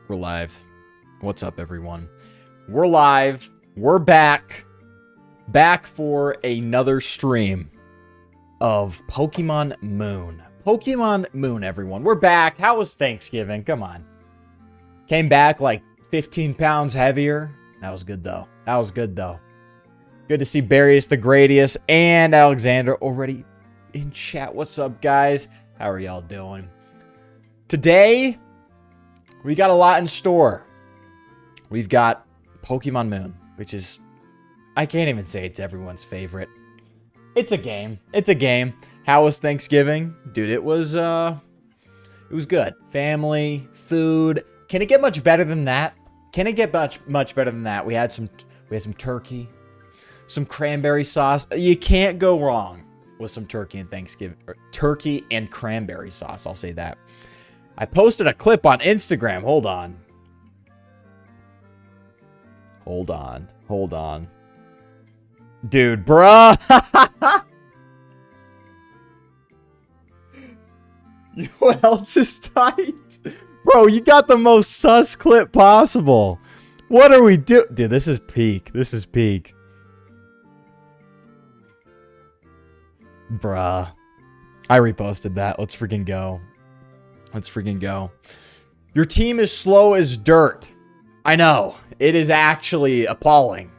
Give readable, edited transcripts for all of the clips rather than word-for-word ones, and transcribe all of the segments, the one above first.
We're live. What's up, everyone? We're live. We're back. Back for another stream of Pokemon Moon. Pokemon Moon, everyone. We're back. How was Thanksgiving? Come on. Came back like 15 pounds heavier. That was good, though. That was good, though. Good to see Barius the Gradius and Alexander already in chat. What's up, guys? How are y'all doing? Today, we got a lot in store. We've got Pokemon Moon, which is, I can't even say it's everyone's favorite. It's a game. It's a game. How was Thanksgiving? Dude, it was good. Family, food. Can it get much better than that? Can it get much better than that? We had some turkey, some cranberry sauce. You can't go wrong with some turkey and Thanksgiving, or turkey and cranberry sauce. I'll say that. I posted a clip on Instagram. Hold on. Dude, bruh. You know what else is tight? Bro, you got the most sus clip possible. What are we doing? Dude, this is peak. This is peak. Bruh. I reposted that. Let's freaking go. Let's freaking go. Your team is slow as dirt. I know. It is actually appalling.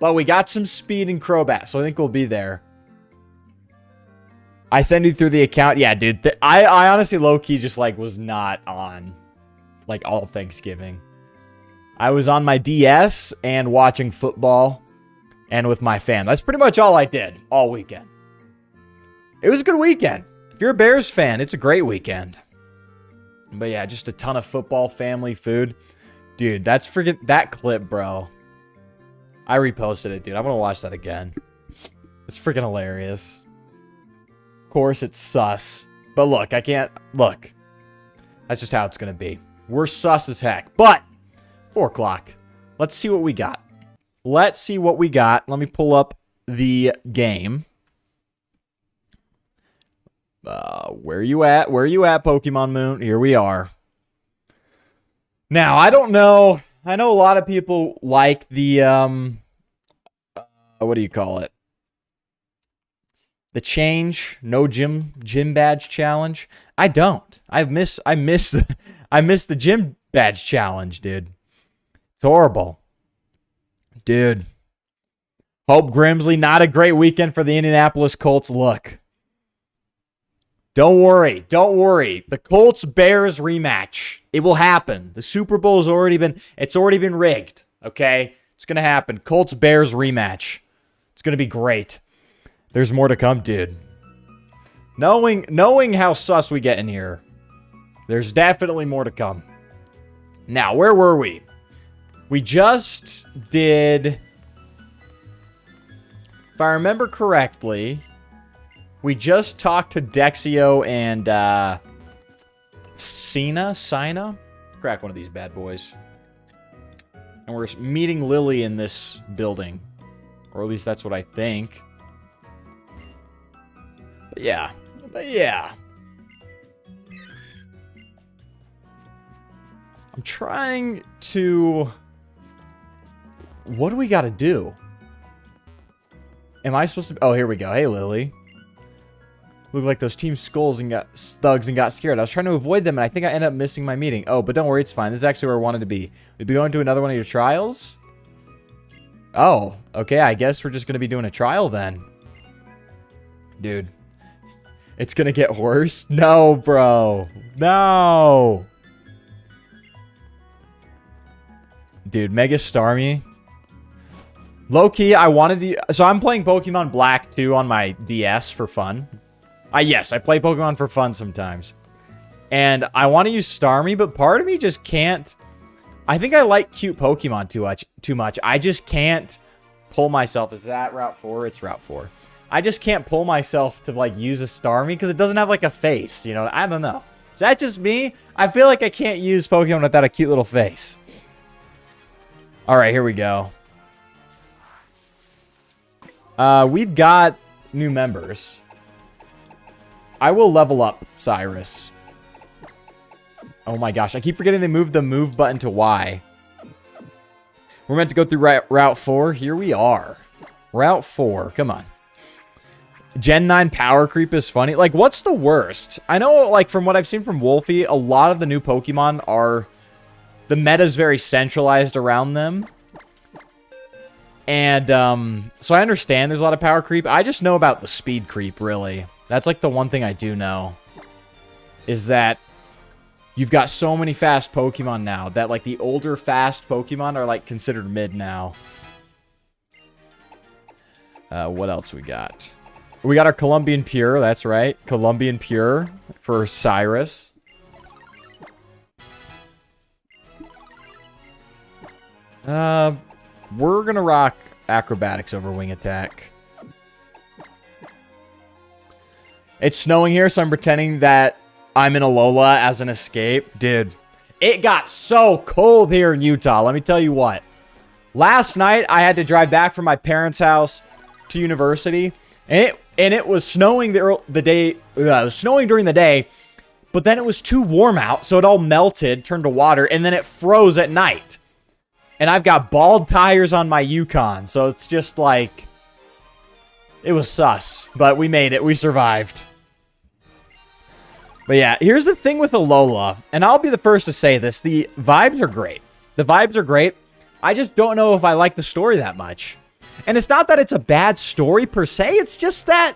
But we got some speed in Crobat, so I think we'll be there. I send you through the account. Yeah, dude. I honestly low-key just, like, was not on, like, all Thanksgiving. I was on my DS and watching football and with my fam. That's pretty much all I did all weekend. It was a good weekend. If you're a Bears fan, it's a great weekend. But yeah, just a ton of football, family, food. Dude, that's freaking... That clip, bro. I reposted it, dude. I'm gonna watch that again. It's freaking hilarious. Of course, it's sus. But look, I can't... Look. That's just how it's gonna be. We're sus as heck. But, 4 o'clock. Let's see what we got. Let's see what we got. Let me pull up the game. Where you at? Where you at, Pokemon Moon? Here we are. Now, I don't know. I know a lot of people like the, what do you call it? The change, no gym badge challenge. I don't. I miss the gym badge challenge, dude. It's horrible. Dude. Hope Grimsley, not a great weekend for the Indianapolis Colts. Look. Don't worry. Don't worry. The Colts-Bears rematch. It will happen. The Super Bowl's already been rigged. Okay? It's going to happen. Colts-Bears rematch. It's going to be great. There's more to come, dude. Knowing how sus we get in here, there's definitely more to come. Now, where were we? We just did... If I remember correctly... We just talked to Dexio and, Sina? Crack one of these bad boys. And we're meeting Lily in this building. Or at least that's what I think. But yeah. I'm trying to... What do we gotta do? Am I supposed to... Oh, here we go. Hey, Lily. Looked like those team skulls and got thugs and got scared. I was trying to avoid them, and I think I ended up missing my meeting. Oh, but don't worry, it's fine. This is actually where I wanted to be. We'd be going to another one of your trials? Oh, okay. I guess we're just going to be doing a trial then. Dude. It's going to get worse? No, bro. No. Dude, Mega Starmie. Low-key, I wanted to... So I'm playing Pokemon Black 2 on my DS for fun. Yes, I play Pokemon for fun sometimes. And I want to use Starmie, but part of me just can't... I think I like cute Pokemon too much. I just can't pull myself... Is that Route 4? It's Route 4. I just can't pull myself to, like, use a Starmie because it doesn't have, like, a face, you know? I don't know. Is that just me? I feel like I can't use Pokemon without a cute little face. Alright, here we go. We've got new members. I will level up Cyrus. Oh my gosh, I keep forgetting they moved the move button to Y. We're meant to go through Route 4. Here we are. Route 4. Come on. Gen 9 power creep is funny. Like, what's the worst? I know, like, from what I've seen from Wolfie, a lot of the new Pokemon are... The meta's very centralized around them. And, so I understand there's a lot of power creep. I just know about the speed creep, really. That's, like, the one thing I do know. Is that... You've got so many fast Pokemon now that, like, the older fast Pokemon are, like, considered mid now. What else we got? We got our Colombian Pure, that's right. Colombian Pure for Cyrus. We're gonna rock Acrobatics over Wing Attack. It's snowing here, so I'm pretending that I'm in Alola as an escape. Dude, it got so cold here in Utah. Let me tell you what. Last night, I had to drive back from my parents' house to university. And it was snowing snowing during the day. But then it was too warm out. So it all melted, turned to water. And then it froze at night. And I've got bald tires on my Yukon. So it's just like... It was sus. But we made it. We survived. But yeah, here's the thing with Alola, and I'll be the first to say this, the vibes are great. The vibes are great. I just don't know if I like the story that much. And it's not that it's a bad story per se, it's just that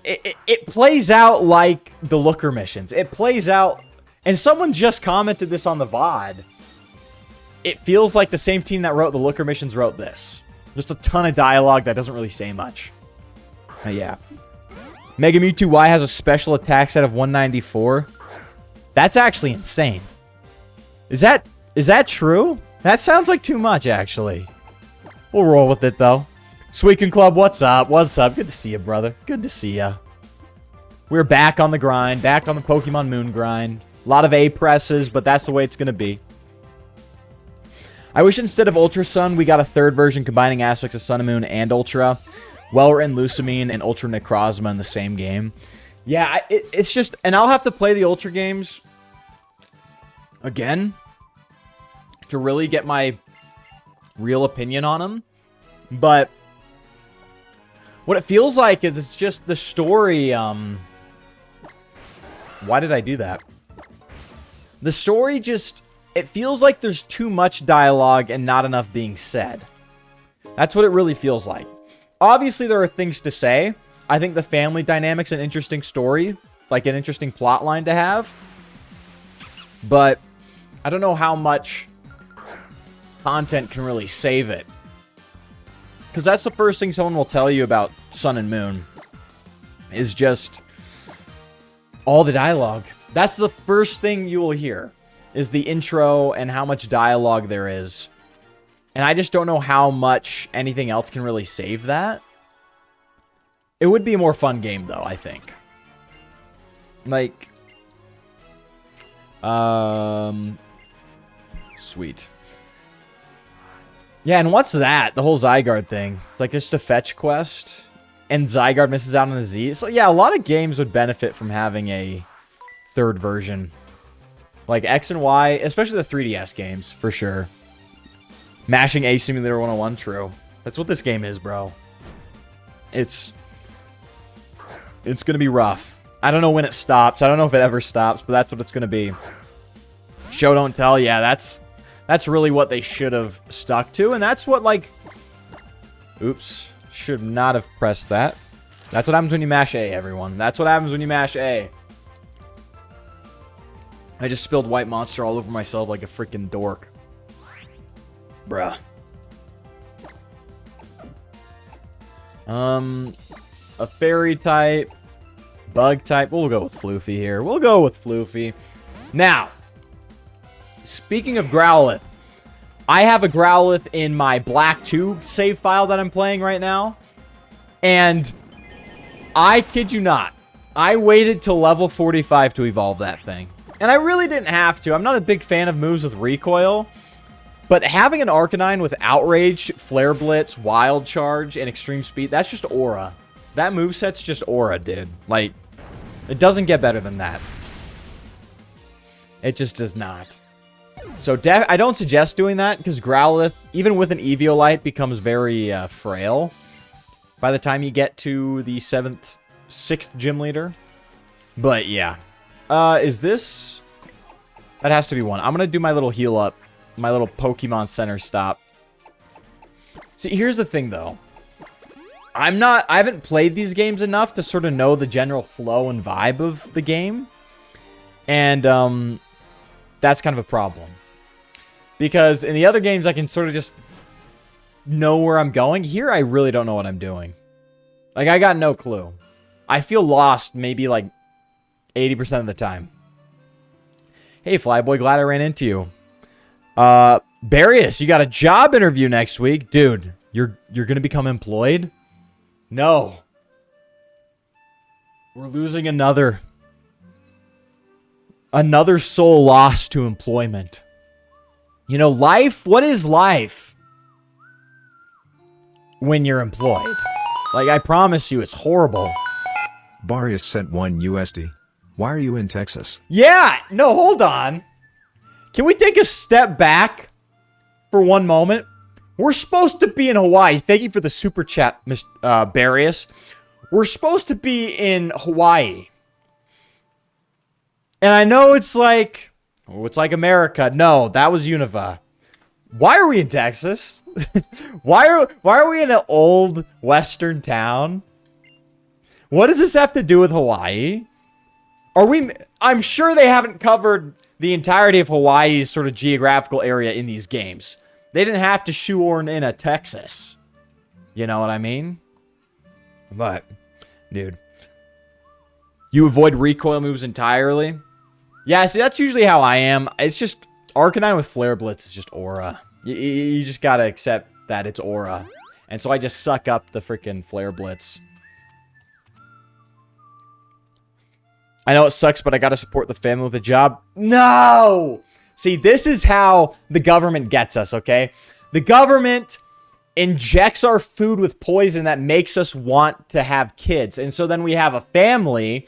it plays out like the Looker missions. It plays out, and someone just commented this on the VOD. It feels like the same team that wrote the Looker missions wrote this. Just a ton of dialogue that doesn't really say much. But yeah. Mega Mewtwo Y has a special attack set of 194. That's actually insane. Is that true? That sounds like too much, actually. We'll roll with it, though. Sweekin Club, what's up? What's up? Good to see you, brother. Good to see ya. We're back on the grind. Back on the Pokemon Moon grind. A lot of A presses, but that's the way it's going to be. I wish instead of Ultra Sun, we got a third version combining aspects of Sun and Moon and Ultra. Well-written Lusamine and Ultra Necrozma in the same game. Yeah, it's just... And I'll have to play the Ultra games again to really get my real opinion on them. But what it feels like is it's just the story... Why did I do that? The story just... It feels like there's too much dialogue and not enough being said. That's what it really feels like. Obviously, there are things to say. I think the family dynamic's an interesting story. Like, an interesting plot line to have. But I don't know how much content can really save it. Because that's the first thing someone will tell you about Sun and Moon. Is just all the dialogue. That's the first thing you will hear. Is the intro and how much dialogue there is. And I just don't know how much anything else can really save that. It would be a more fun game, though, I think. Like... Sweet. Yeah, and what's that? The whole Zygarde thing. It's like just a fetch quest. And Zygarde misses out on a Z. So, yeah, a lot of games would benefit from having a third version. Like X and Y, especially the 3DS games, for sure. Mashing A Simulator 101, true. That's what this game is, bro. It's gonna be rough. I don't know when it stops. I don't know if it ever stops, but that's what it's gonna be. Show don't tell. Yeah, that's really what they should have stuck to, and that's what, like... Oops. Should not have pressed that. That's what happens when you mash A, everyone. That's what happens when you mash A. I just spilled White Monster all over myself like a freaking dork. Bruh. A fairy type. Bug type. We'll go with Floofy here. We'll go with Floofy. Now, speaking of Growlithe, I have a Growlithe in my Black 2 save file that I'm playing right now. And I kid you not, I waited till level 45 to evolve that thing. And I really didn't have to. I'm not a big fan of moves with recoil. But having an Arcanine with Outrage, Flare Blitz, Wild Charge, and Extreme Speed, that's just aura. That moveset's just aura, dude. Like, it doesn't get better than that. It just does not. So I don't suggest doing that because Growlithe, even with an Eviolite, becomes very frail by the time you get to the 6th gym leader. But yeah. Is this... That has to be one. I'm going to do my little heal up. My little Pokemon Center stop. See, here's the thing, though. I haven't played these games enough to sort of know the general flow and vibe of the game. And, that's kind of a problem. Because in the other games, I can sort of just know where I'm going. Here, I really don't know what I'm doing. Like, I got no clue. I feel lost maybe, like, 80% of the time. Hey, Flyboy, glad I ran into you. Barius, you got a job interview next week. Dude, you're going to become employed? No. We're losing another soul lost to employment. You know, life, what is life when you're employed? Like, I promise you, it's horrible. Barius sent $1. Why are you in Texas? Yeah, no, hold on. Can we take a step back for one moment? We're supposed to be in Hawaii. Thank you for the super chat, Miss Barius. We're supposed to be in Hawaii. And I know it's like, oh, it's like America. No, that was Unova. Why are we in Texas? Why are we in an old western town? What does this have to do with Hawaii? I'm sure they haven't covered the entirety of Hawaii's sort of geographical area in these games. They didn't have to shoehorn in a Texas. You know what I mean? But, dude. You avoid recoil moves entirely? Yeah, see, that's usually how I am. It's just, Arcanine with Flare Blitz is just aura. You just gotta accept that it's aura. And so I just suck up the freaking Flare Blitz. I know it sucks, but I gotta support the family with a job. No! See, this is how the government gets us, okay? The government injects our food with poison that makes us want to have kids. And so then we have a family,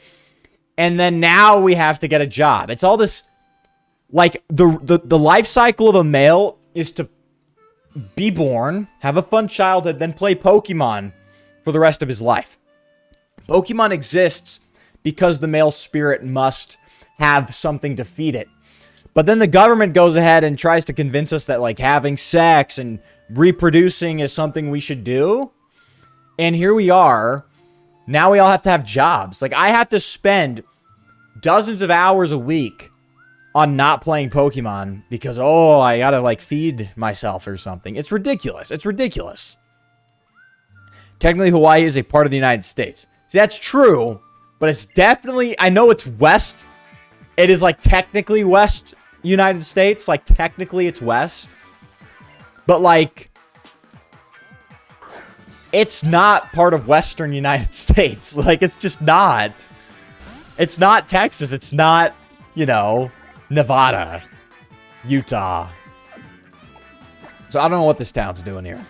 and then now we have to get a job. It's all this, like, the life cycle of a male is to be born, have a fun childhood, then play Pokemon for the rest of his life. Pokemon exists because the male spirit must have something to feed it. But then the government goes ahead and tries to convince us that, like, having sex and reproducing is something we should do. And here we are. Now we all have to have jobs. Like, I have to spend dozens of hours a week on not playing Pokemon because, oh, I gotta, like, feed myself or something. It's ridiculous. It's ridiculous. Technically, Hawaii is a part of the United States. See, that's true, but it's definitely, I know it's west. It is, like, technically west United States. Like, technically it's west. But, like, it's not part of western United States. Like, it's just not. It's not Texas. It's not, you know, Nevada, Utah. So I don't know what this town's doing here,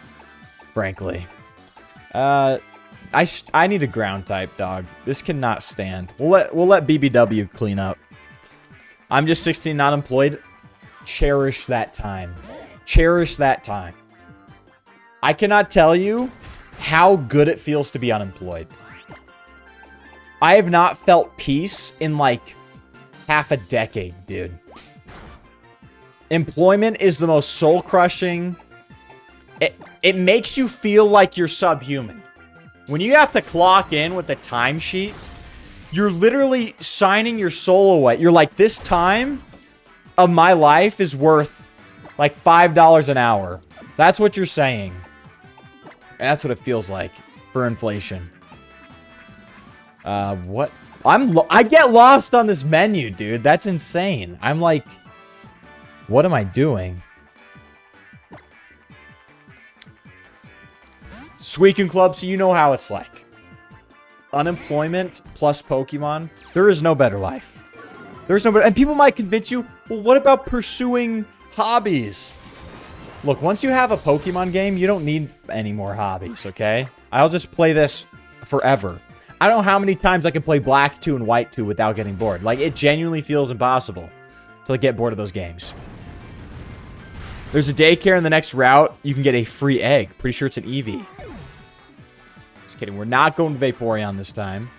frankly. I need a ground type, dog. This cannot stand. We'll let BBW clean up. I'm just 16, not employed. Cherish that time. Cherish that time. I cannot tell you how good it feels to be unemployed. I have not felt peace in like half a decade, dude. Employment is the most soul-crushing. It makes you feel like you're subhuman. When you have to clock in with a timesheet, you're literally signing your soul away. You're like, this time of my life is worth like $5 an hour. That's what you're saying. And that's what it feels like for inflation. What? I get lost on this menu, dude. That's insane. I'm like, what am I doing? Suicune Club, so you know how it's like. Unemployment plus Pokemon. There is no better life. There's no better. And people might convince you, well, what about pursuing hobbies? Look, once you have a Pokemon game, you don't need any more hobbies, okay? I'll just play this forever. I don't know how many times I can play Black 2 and White 2 without getting bored. Like, it genuinely feels impossible. Till I get bored of those games. There's a daycare in the next route. You can get a free egg. Pretty sure it's an Eevee. Just kidding. We're not going to Vaporeon this time.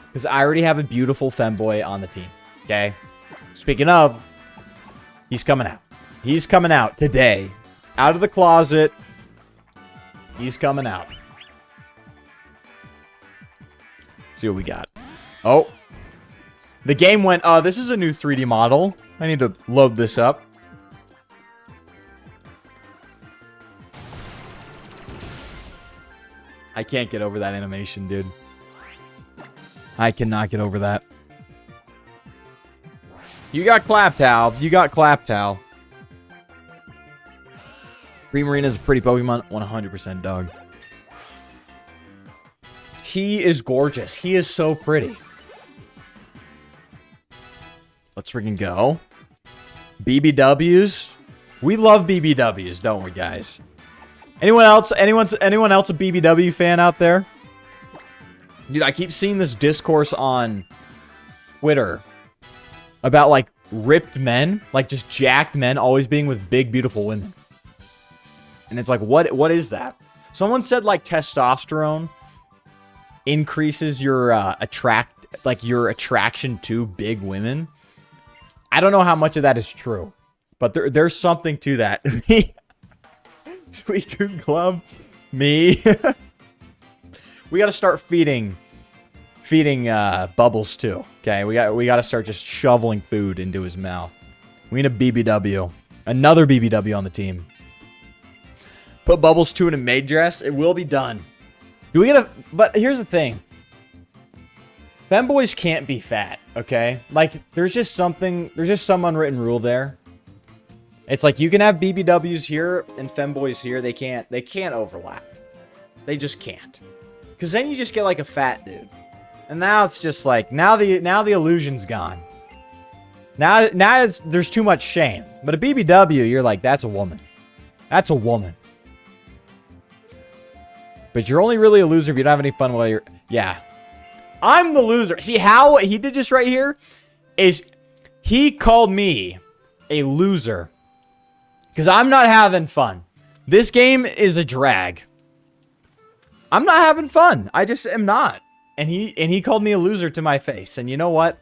Because I already have a beautiful femboy on the team. Okay? Speaking of, he's coming out. He's coming out today. Out of the closet. He's coming out. See what we got. Oh. The game went, this is a new 3D model. I need to load this up. I can't get over that animation, dude. I cannot get over that. You got Claptowel. You got Claptowel. Primarina is a pretty Pokemon. 100% dog. He is gorgeous. He is so pretty. Let's freaking go. BBWs. We love BBWs, don't we, guys? Anyone else? Anyone else a BBW fan out there? Dude, I keep seeing this discourse on Twitter about, like, ripped men. Like, just jacked men always being with big, beautiful women. And it's like, what is that? Someone said, like, testosterone increases your, your attraction to big women. I don't know how much of that is true. But there's something to that. Sweet Coon Club. Me. We gotta start feeding Bubbles too. Okay, we gotta start just shoveling food into his mouth. We need a BBW. Another BBW on the team. Put Bubbles 2 in a maid dress. It will be done. Do we get a... But here's the thing. Femboys can't be fat, okay? Like, there's just some unwritten rule there. It's like you can have BBWs here and femboys here. They can't overlap. They just can't. Because then you just get like a fat dude. And now it's just like, now the illusion's gone. Now there's too much shame. But a BBW, you're like, that's a woman. That's a woman. But you're only really a loser if you don't have any fun while you're... Yeah. I'm the loser. See how he did just right here? Is he called me a loser. Because I'm not having fun. This game is a drag. I'm not having fun. I just am not. And he called me a loser to my face. And you know what?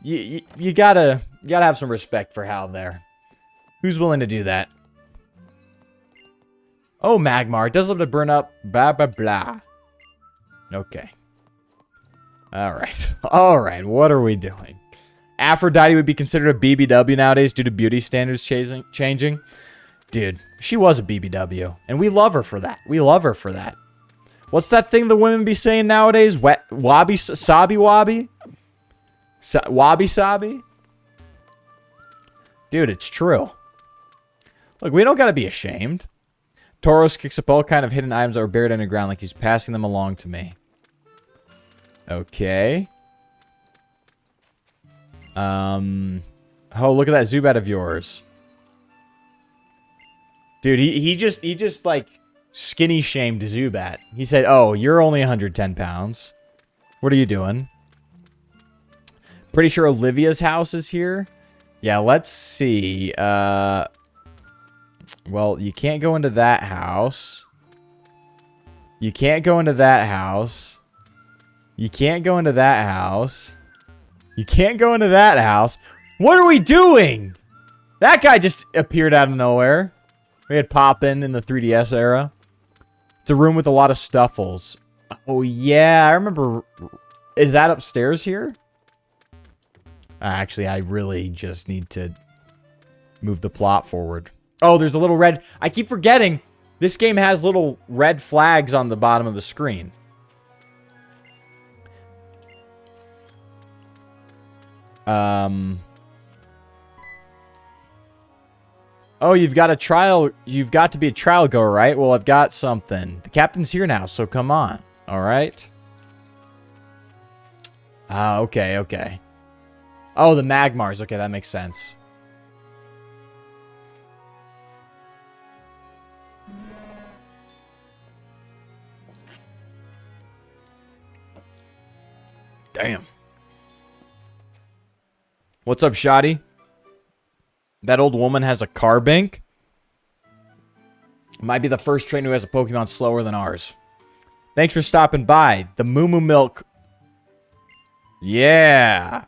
You gotta have some respect for Hal there. Who's willing to do that? Oh, Magmar. It does love to burn up. Blah, blah, blah. Okay. Alright. Alright. What are we doing? Aphrodite would be considered a BBW nowadays due to beauty standards changing. Dude, she was a BBW. And we love her for that. We love her for that. What's that thing the women be saying nowadays? Wabi sabi wabi? Wabi sabi? Dude, it's true. Look, we don't gotta be ashamed. Tauros kicks up all kind of hidden items that are buried underground like he's passing them along to me. Okay. Oh, look at that Zubat of yours. Dude, he just like skinny shamed Zubat. He said, "Oh, you're only 110 pounds. What are you doing?" Pretty sure Olivia's house is here. Yeah, let's see. Well, you can't go into that house. You can't go into that house. You can't go into that house. You can't go into that house. What are we doing? That guy just appeared out of nowhere. We had Poppin in the 3DS era. It's a room with a lot of stuffles. Oh, yeah. I remember. Is that upstairs here? Actually, I really just need to move the plot forward. Oh, there's a little red. I keep forgetting. This game has little red flags on the bottom of the screen. Oh, you've got a trial. You've got to be a trial goer, right? Well, I've got something. The captain's here now, so come on. All right. Okay, okay. Oh, the Magmars. Okay, that makes sense. Damn. What's up, Shoddy? That old woman has a carbink. Might be the first trainer who has a Pokemon slower than ours. Thanks for stopping by. The Moo Moo Milk. Yeah.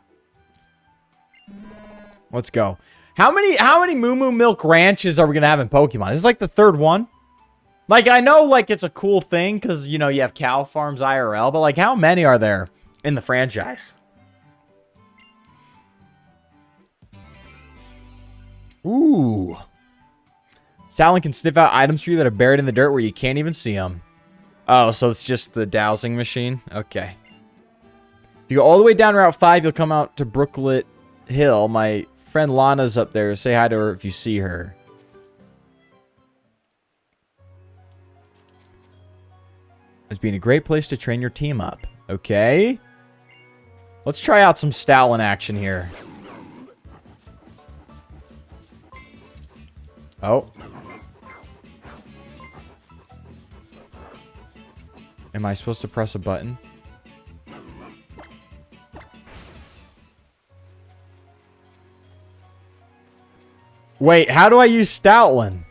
Let's go. How many Moo Moo Milk ranches are we going to have in Pokemon? This is like the third one. Like, I know, like, it's a cool thing because, you know, you have cow farms IRL, but, like, how many are there in the franchise? Ooh. Stalin can sniff out items for you that are buried in the dirt where you can't even see them. Oh, so it's just the dowsing machine? Okay. If you go all the way down Route 5, you'll come out to Brooklet Hill. My friend Lana's up there. Say hi to her if you see her. It's been a great place to train your team up. Okay. Let's try out some Stoutland action here. Oh. Am I supposed to press a button? Wait, how do I use Stoutland?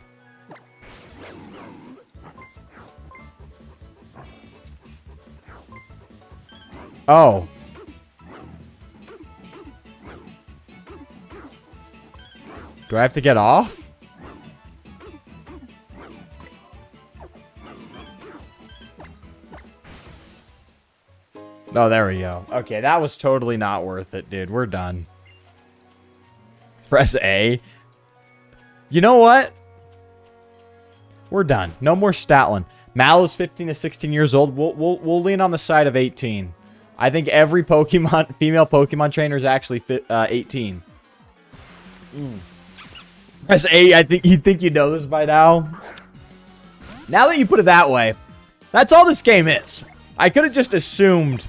Oh. Do I have to get off? Oh, there we go. Okay, that was totally not worth it, dude. We're done. Press A. You know what? We're done. No more Stoutland. Mallow's 15 to 16 years old. We'll lean on the side of 18. I think every Pokemon, female Pokemon trainer is actually 18. Press A. I think you know this by now. Now that you put it that way, that's all this game is. I could have just assumed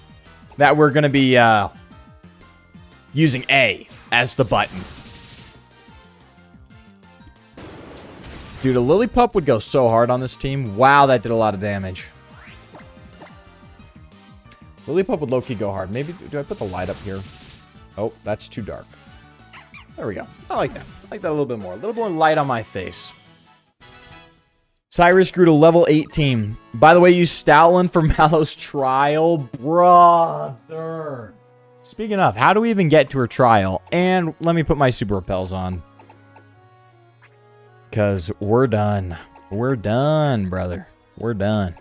that we're going to be using A as the button. Dude, a Lillipup would go so hard on this team. Wow, that did a lot of damage. Lillipup would low-key go hard. Maybe, do I put the light up here? Oh, that's too dark. There we go. I like that. I like that a little bit more. A little more light on my face. Cyrus grew to level 18. By the way, use Stoutland for Mallow's trial. Brother. Speaking of, how do we even get to her trial? And let me put my Super Repels on. Because we're done. We're done, brother. We're done.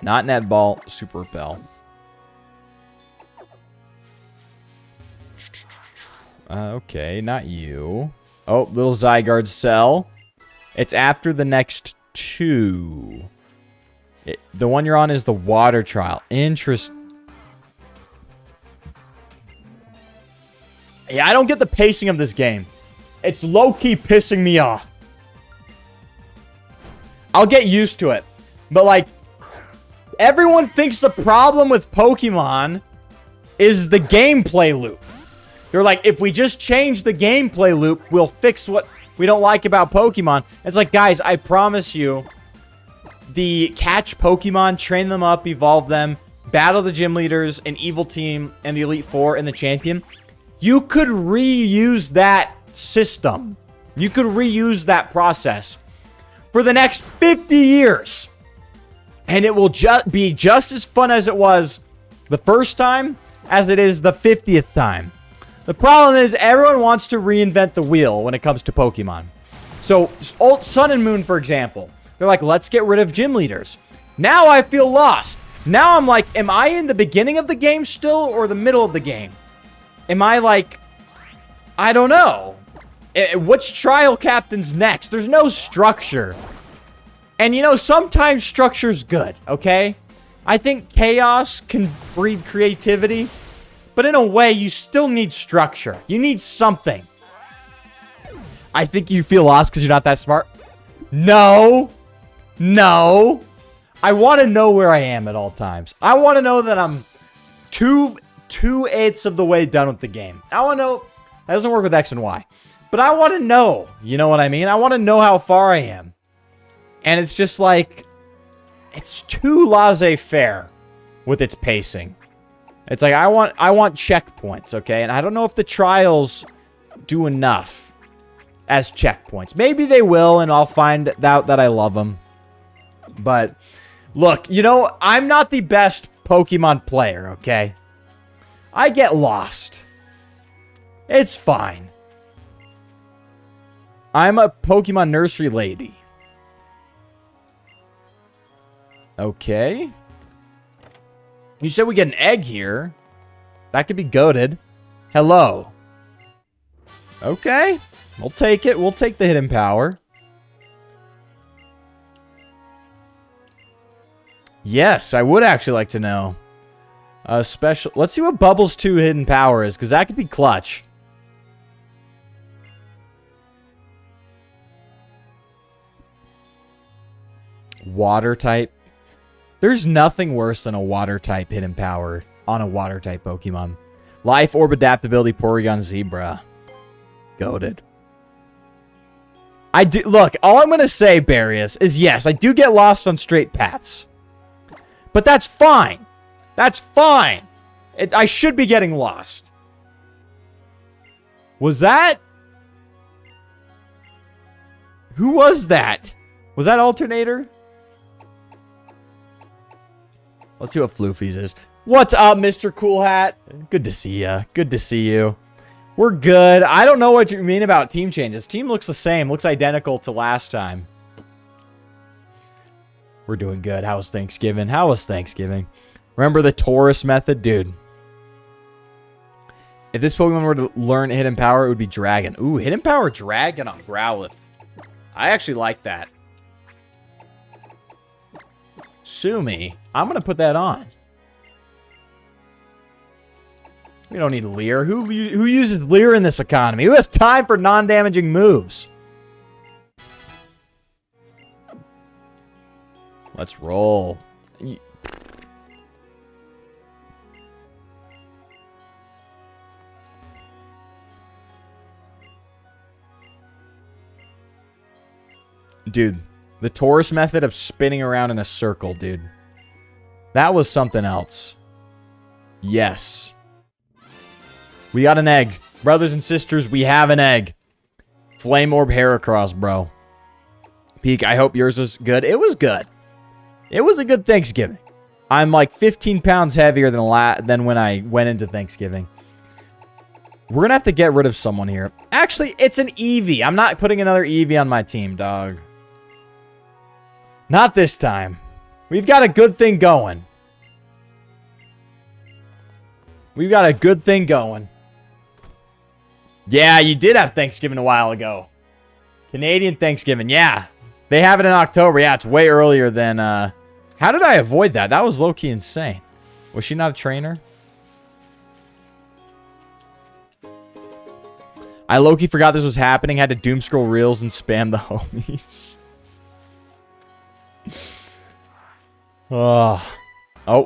Not Netball, Super Repel. Okay, not you. Oh, little Zygarde cell. It's after the next two. The one you're on is the water trial. Interest. Yeah, I don't get the pacing of this game. It's low-key pissing me off. I'll get used to it. But, like, everyone thinks the problem with Pokemon is the gameplay loop. They're like, if we just change the gameplay loop, we'll fix what we don't like about Pokemon. It's like, guys, I promise you, the catch Pokemon, train them up, evolve them, battle the gym leaders, an evil team, and the Elite Four, and the champion. You could reuse that system. You could reuse that process for the next 50 years. And it will be just as fun as it was the first time as it is the 50th time. The problem is everyone wants to reinvent the wheel when it comes to Pokemon. So, old Sun and Moon, for example, they're like, let's get rid of gym leaders. Now I feel lost. Now I'm like, am I in the beginning of the game still or the middle of the game? Am I like, I don't know. Which trial captain's next? There's no structure. And you know, sometimes structure's good, okay? I think chaos can breed creativity. But in a way, you still need structure. You need something. I think you feel lost because you're not that smart. No. No. I want to know where I am at all times. I want to know that I'm 2/8 of the way done with the game. I want to know. That doesn't work with X and Y. But I want to know. You know what I mean? I want to know how far I am. And it's just like, it's too laissez-faire with its pacing. It's like, I want checkpoints, okay? And I don't know if the trials do enough as checkpoints. Maybe they will, and I'll find out that I love them. But, look, you know, I'm not the best Pokemon player, okay? I get lost. It's fine. I'm a Pokemon nursery lady. Okay. You said we get an egg here. That could be goated. Hello. Okay. We'll take it. We'll take the hidden power. Yes, I would actually like to know. Special. Let's see what Bubbles 2 hidden power is, because that could be clutch. Water type. There's nothing worse than a water type hidden power on a water type Pokemon. Life Orb Adaptability Porygon Zebra. Goated. I do look, all I'm gonna say, Barrius, is yes, I do get lost on straight paths. But that's fine. That's fine. I should be getting lost. Was that? Who was that? Was that Alternator? Let's see what Floofy's is. What's up, Mr. Cool Hat? Good to see ya. Good to see you. We're good. I don't know what you mean about team changes. Team looks the same. Looks identical to last time. We're doing good. How was Thanksgiving? How was Thanksgiving? Remember the Taurus method? Dude. If this Pokemon were to learn Hidden Power, it would be Dragon. Ooh, Hidden Power Dragon on Growlithe. I actually like that. Sue me. I'm going to put that on. We don't need Leer. Who uses Leer in this economy? Who has time for non-damaging moves? Let's roll. Dude, the Taurus method of spinning around in a circle, dude. That was something else. Yes. We got an egg. Brothers and sisters, we have an egg. Flame Orb Heracross, bro. Peak, I hope yours was good. It was good. It was a good Thanksgiving. I'm like 15 pounds heavier than when I went into Thanksgiving. We're going to have to get rid of someone here. Actually, it's an Eevee. I'm not putting another Eevee on my team, dog. Not this time. We've got a good thing going. We've got a good thing going. Yeah, you did have Thanksgiving a while ago. Canadian Thanksgiving, yeah. They have it in October. Yeah, it's way earlier than... How did I avoid that? That was low-key insane. Was she not a trainer? I low-key forgot this was happening. Had to doom scroll reels and spam the homies. Oh,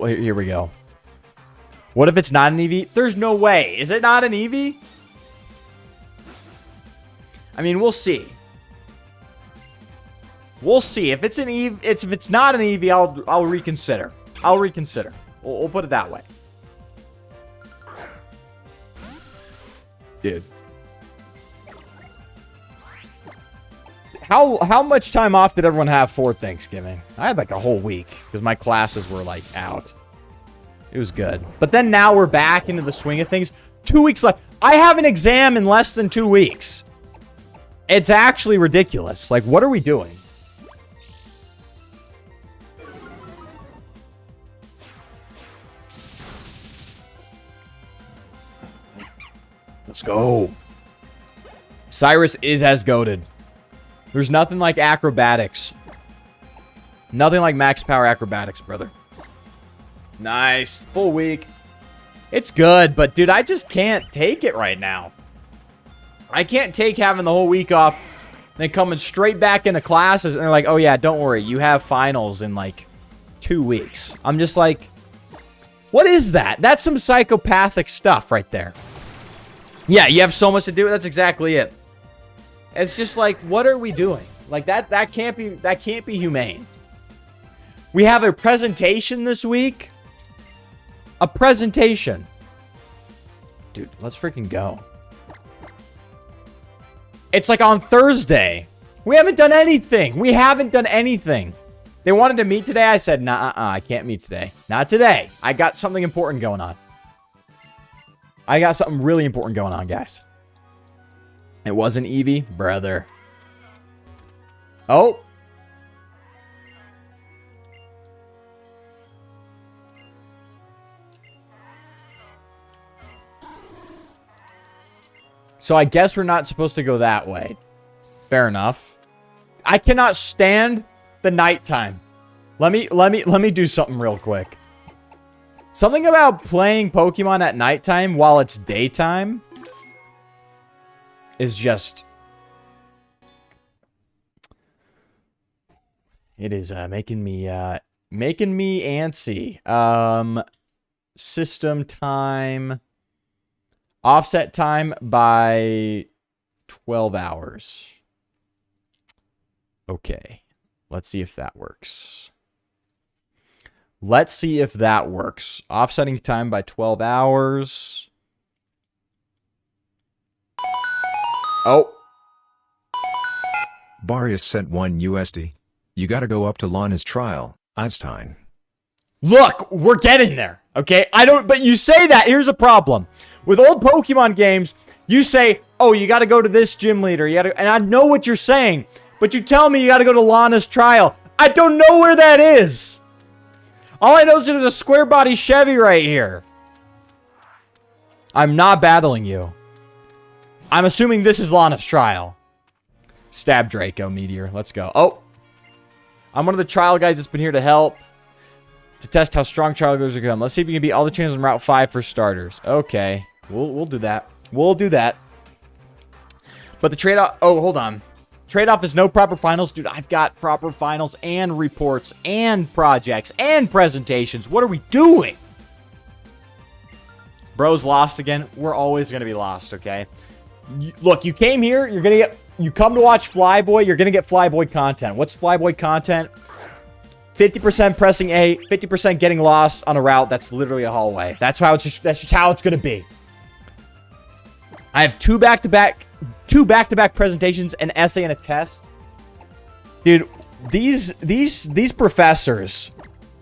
here we go. What if it's not an Eevee? There's no way. Is it not an Eevee? I mean, we'll see. We'll see. If it's an Eevee, if it's not an Eevee, I'll reconsider. I'll reconsider. We'll put it that way. Dude. How much time off did everyone have for Thanksgiving? I had like a whole week because my classes were like out. It was good. But then now we're back into the swing of things. 2 weeks left. I have an exam in less than 2 weeks. It's actually ridiculous. Like, what are we doing? Let's go. Cyrus is as goated. There's nothing like acrobatics. Nothing like max power acrobatics, brother. Nice. Full week. It's good, but dude, I just can't take it right now. I can't take having the whole week off, then coming straight back into classes, and they're like, oh yeah, don't worry, you have finals in like 2 weeks. I'm just like, what is that? That's some psychopathic stuff right there. Yeah, you have so much to do. That's exactly it. It's just like, what are we doing? Like that can't be humane. We have a presentation this week. A presentation. Dude, let's freaking go. It's like on Thursday. We haven't done anything. We haven't done anything. They wanted to meet today. I said, nah, I can't meet today. Not today. I got something important going on. I got something really important going on, guys. It wasn't Eevee, brother. Oh. So I guess we're not supposed to go that way. Fair enough. I cannot stand the nighttime. Let me do something real quick. Something about playing Pokemon at nighttime while it's daytime is just... It is making me antsy. System time. Offset time by 12 hours. Okay. Let's see if that works. Let's see if that works. Offsetting time by 12 hours. Oh. Barius sent 1 USD. You gotta go up to Lana's trial, Einstein. Look, we're getting there. Okay? But you say that. Here's a problem. With old Pokemon games, you say, oh, you gotta go to this gym leader. And I know what you're saying. But you tell me you gotta go to Lana's trial. I don't know where that is. All I know is there's a square body Chevy right here. I'm not battling you. I'm assuming this is Lana's trial. Stab Draco, Meteor. Let's go. Oh. I'm one of the trial guys that's been here to help. To test how strong trial goes are going. Let's see if we can beat all the trainers on Route 5 for starters. Okay. We'll do that. We'll do that. But the trade-off... Oh, hold on. Trade-off is no proper finals. Dude, I've got proper finals and reports and projects and presentations. What are we doing? Bro's lost again. We're always going to be lost, okay? Look, you came here. You're going to get... You come to watch FLYBOY. You're going to get FLYBOY content. What's FLYBOY content? 50% pressing A, 50% getting lost on a route that's literally a hallway. That's just how it's going to be. I have two back-to-back presentations, an essay and a test. Dude, these professors,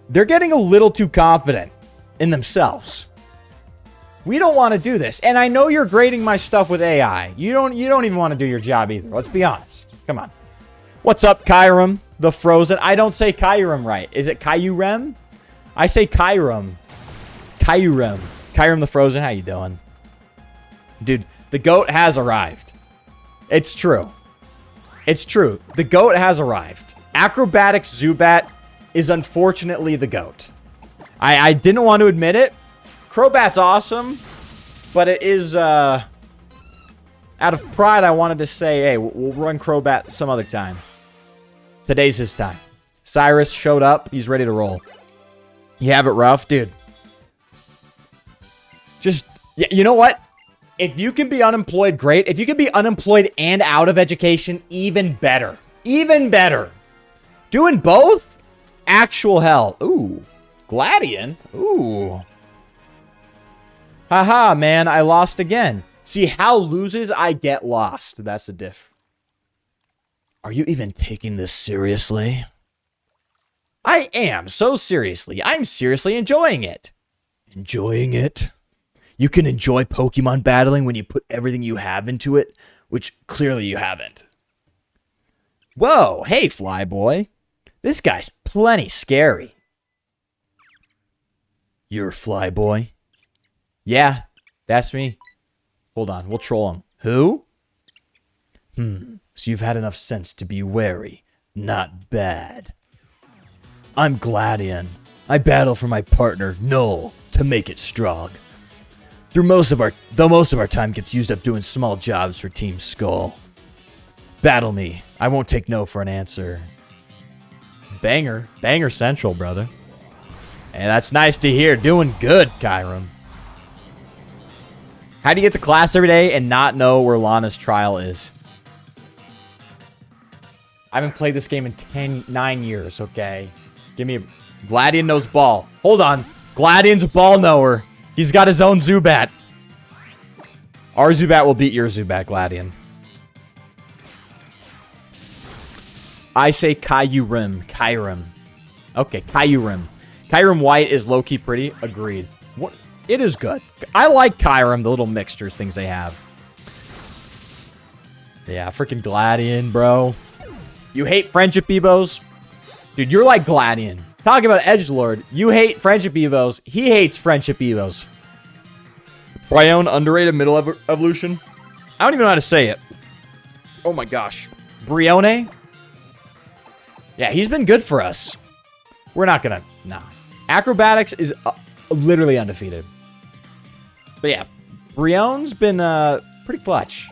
they're getting a little too confident in themselves. We don't want to do this. And I know you're grading my stuff with AI. You don't even want to do your job either. Let's be honest. Come on. What's up, Kyurem? The Frozen. I don't say Kyurem right. Is it Kyurem? I say Kyurem. Kyurem. Kyurem the Frozen. How you doing? Dude, the GOAT has arrived. It's true. It's true. The GOAT has arrived. Acrobatics Zubat is unfortunately the GOAT. I didn't want to admit it. Crobat's awesome, but it is, out of pride, I wanted to say, hey, we'll run Crobat some other time. Today's his time. Cyrus showed up. He's ready to roll. You have it rough, dude. Just, yeah, you know what? If you can be unemployed, great. If you can be unemployed and out of education, even better. Even better. Doing both? Actual hell. Ooh. Gladian? Ooh. Haha, man. I lost again. See, Hal loses, I get lost. That's the diff. Are you even taking this seriously? I am, so seriously. I'm seriously enjoying it. Enjoying it? You can enjoy Pokemon battling when you put everything you have into it, which clearly you haven't. Whoa, hey, FLYBOY. This guy's plenty scary. You're FLYBOY? Yeah, that's me. Hold on, we'll troll him. Who? So you've had enough sense to be wary. Not bad. I'm Gladian. I battle for my partner, Null, to make it strong. Though most of our time gets used up doing small jobs for Team Skull. Battle me. I won't take no for an answer. Banger. Banger Central, brother. And that's nice to hear. Doing good, Kyurem. How do you get to class every day and not know where Lana's trial is? I haven't played this game in 9 years, okay? Give me a... Gladian knows ball. Hold on. Gladian's a ball knower. He's got his own Zubat. Our Zubat will beat your Zubat, Gladian. I say Kyurem. Kyurem. Okay, Kyurem. Kyurem White is low-key pretty. Agreed. What? It is good. I like Kyurem, the little mixtures things they have. Yeah, freaking Gladian, bro. You hate Friendship Evos? Dude, you're like Gladian. Talking about Edgelord. You hate Friendship Evos. He hates Friendship Evos. Brionne, underrated middle evolution. I don't even know how to say it. Oh my gosh. Brionne? Yeah, he's been good for us. We're not gonna... Nah. Acrobatics is literally undefeated. But yeah, Brionne's been pretty clutch.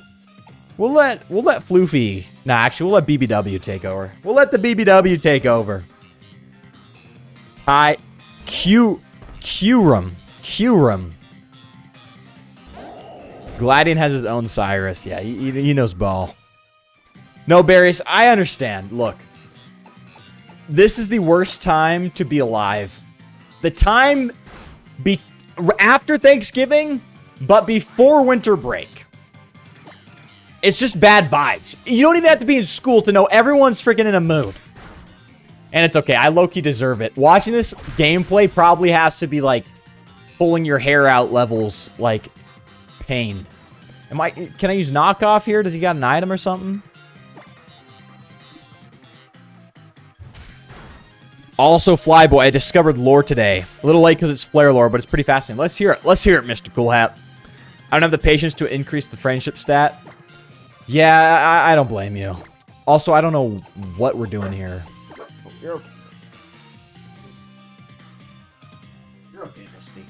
We'll let Floofy... Nah, actually, we'll let BBW take over. We'll let the BBW take over. Kyurem. Gladian has his own Cyrus. Yeah, he knows ball. No, Barrius, I understand. Look. This is the worst time to be alive. The time after Thanksgiving, but before winter break. It's just bad vibes. You don't even have to be in school to know everyone's freaking in a mood. And it's okay. I low-key deserve it. Watching this gameplay probably has to be like pulling your hair out levels, like pain. Can I use knockoff here? Does he got an item or something? Also, FLYBOY, I discovered lore today. A little late because it's Flare lore, but it's pretty fascinating. Let's hear it. Let's hear it, Mr. Cool Hat. I don't have the patience to increase the friendship stat. Yeah, I don't blame you. Also, I don't know what we're doing here. You're okay. You're okay, Misty.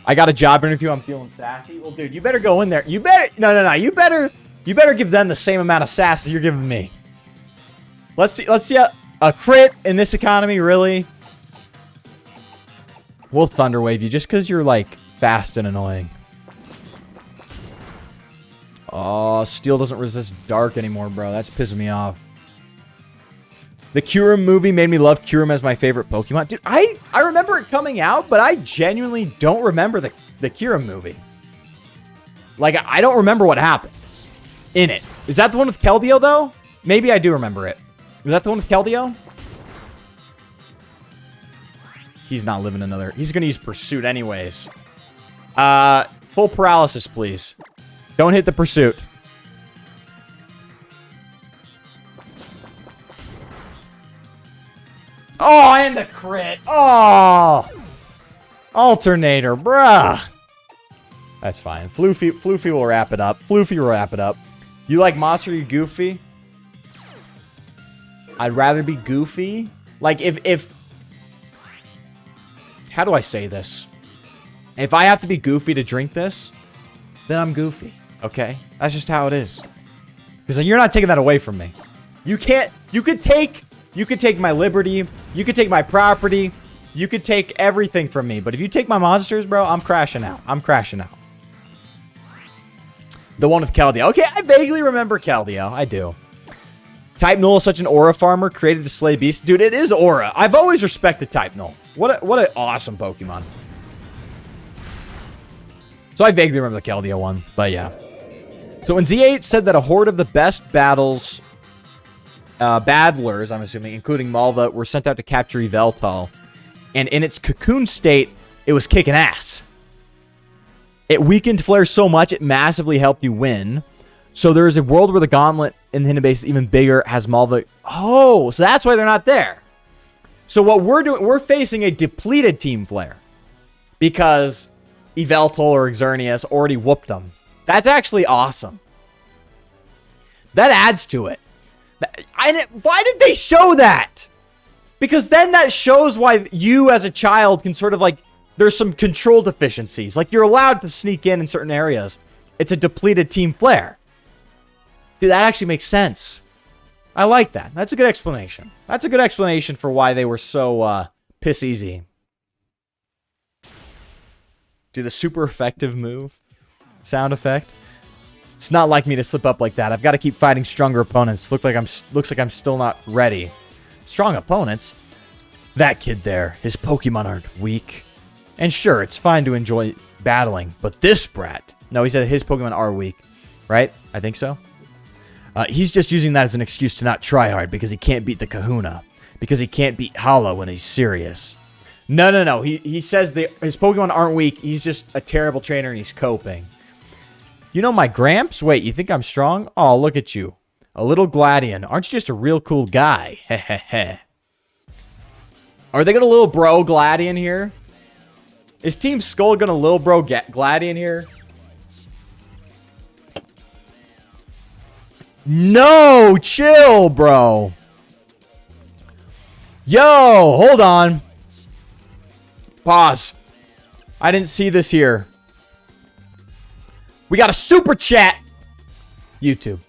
I got a job interview. I'm feeling sassy. Well, dude, you better go in there. You better... No. You better give them the same amount of sass as you're giving me. Let's see a crit in this economy, really? We'll Thunder Wave you just because you're, like, fast and annoying. Oh, Steel doesn't resist Dark anymore, bro. That's pissing me off. The Kyurem movie made me love Kyurem as my favorite Pokemon. Dude, I remember it coming out, but I genuinely don't remember the Kyurem movie. Like, I don't remember what happened in it. Is that the one with Keldeo, though? Maybe I do remember it. Is that the one with Keldeo? He's not living another... He's going to use Pursuit anyways. Full paralysis, please. Don't hit the Pursuit. Oh, and the crit. Oh! Alternator, bruh. That's fine. Floofy will wrap it up. Floofy will wrap it up. You like Monster, you Goofy? I'd rather be Goofy. Like, if... How do I say this? If I have to be Goofy to drink this, then I'm Goofy. Okay? That's just how it is. Because you're not taking that away from me. You can't... You could take my liberty. You could take my property. You could take everything from me. But if you take my monsters, bro, I'm crashing out. I'm crashing out. The one with Keldeo. Okay, I vaguely remember Keldeo. I do. Type Null is such an aura farmer created to slay beasts. Dude, it is aura. I've always respected Type Null. What an awesome Pokemon. So I vaguely remember the Keldeo one. But yeah. So when Z8 said that a horde of the best battlers, I'm assuming, including Malva, were sent out to capture Yveltal. And in its cocoon state, it was kicking ass. It weakened Flare so much, it massively helped you win. So there is a world where the gauntlet in the Hidden Base is even bigger, has Malva... Oh, so that's why they're not there. So what we're doing, we're facing a depleted Team Flare. Because Yveltal or Xerneas already whooped them. That's actually awesome. That adds to it. Why did they show that? Because then that shows why you as a child can sort of like... There's some control deficiencies. Like, you're allowed to sneak in certain areas. It's a depleted Team Flare. Dude, that actually makes sense. I like that. That's a good explanation. That's a good explanation for why they were so piss easy. Dude, the super effective move. Sound effect. It's not like me to slip up like that. I've got to keep fighting stronger opponents. Looks like I'm still not ready. Strong opponents? That kid there. His Pokemon aren't weak. And sure, it's fine to enjoy battling, but this brat... No, he said his Pokemon are weak. Right? I think so. He's just using that as an excuse to not try hard because he can't beat the kahuna. Because he can't beat Hala when he's serious. No. He says his Pokemon aren't weak. He's just a terrible trainer and he's coping. You know my Gramps? Wait, you think I'm strong? Oh, look at you. A little Gladian. Aren't you just a real cool guy? Hehehe. Are they going to little bro Gladian here? Is Team Skull going to little bro Gladian here? No! Chill, bro. Yo, hold on. Pause. I didn't see this here. We got a super chat. YouTube.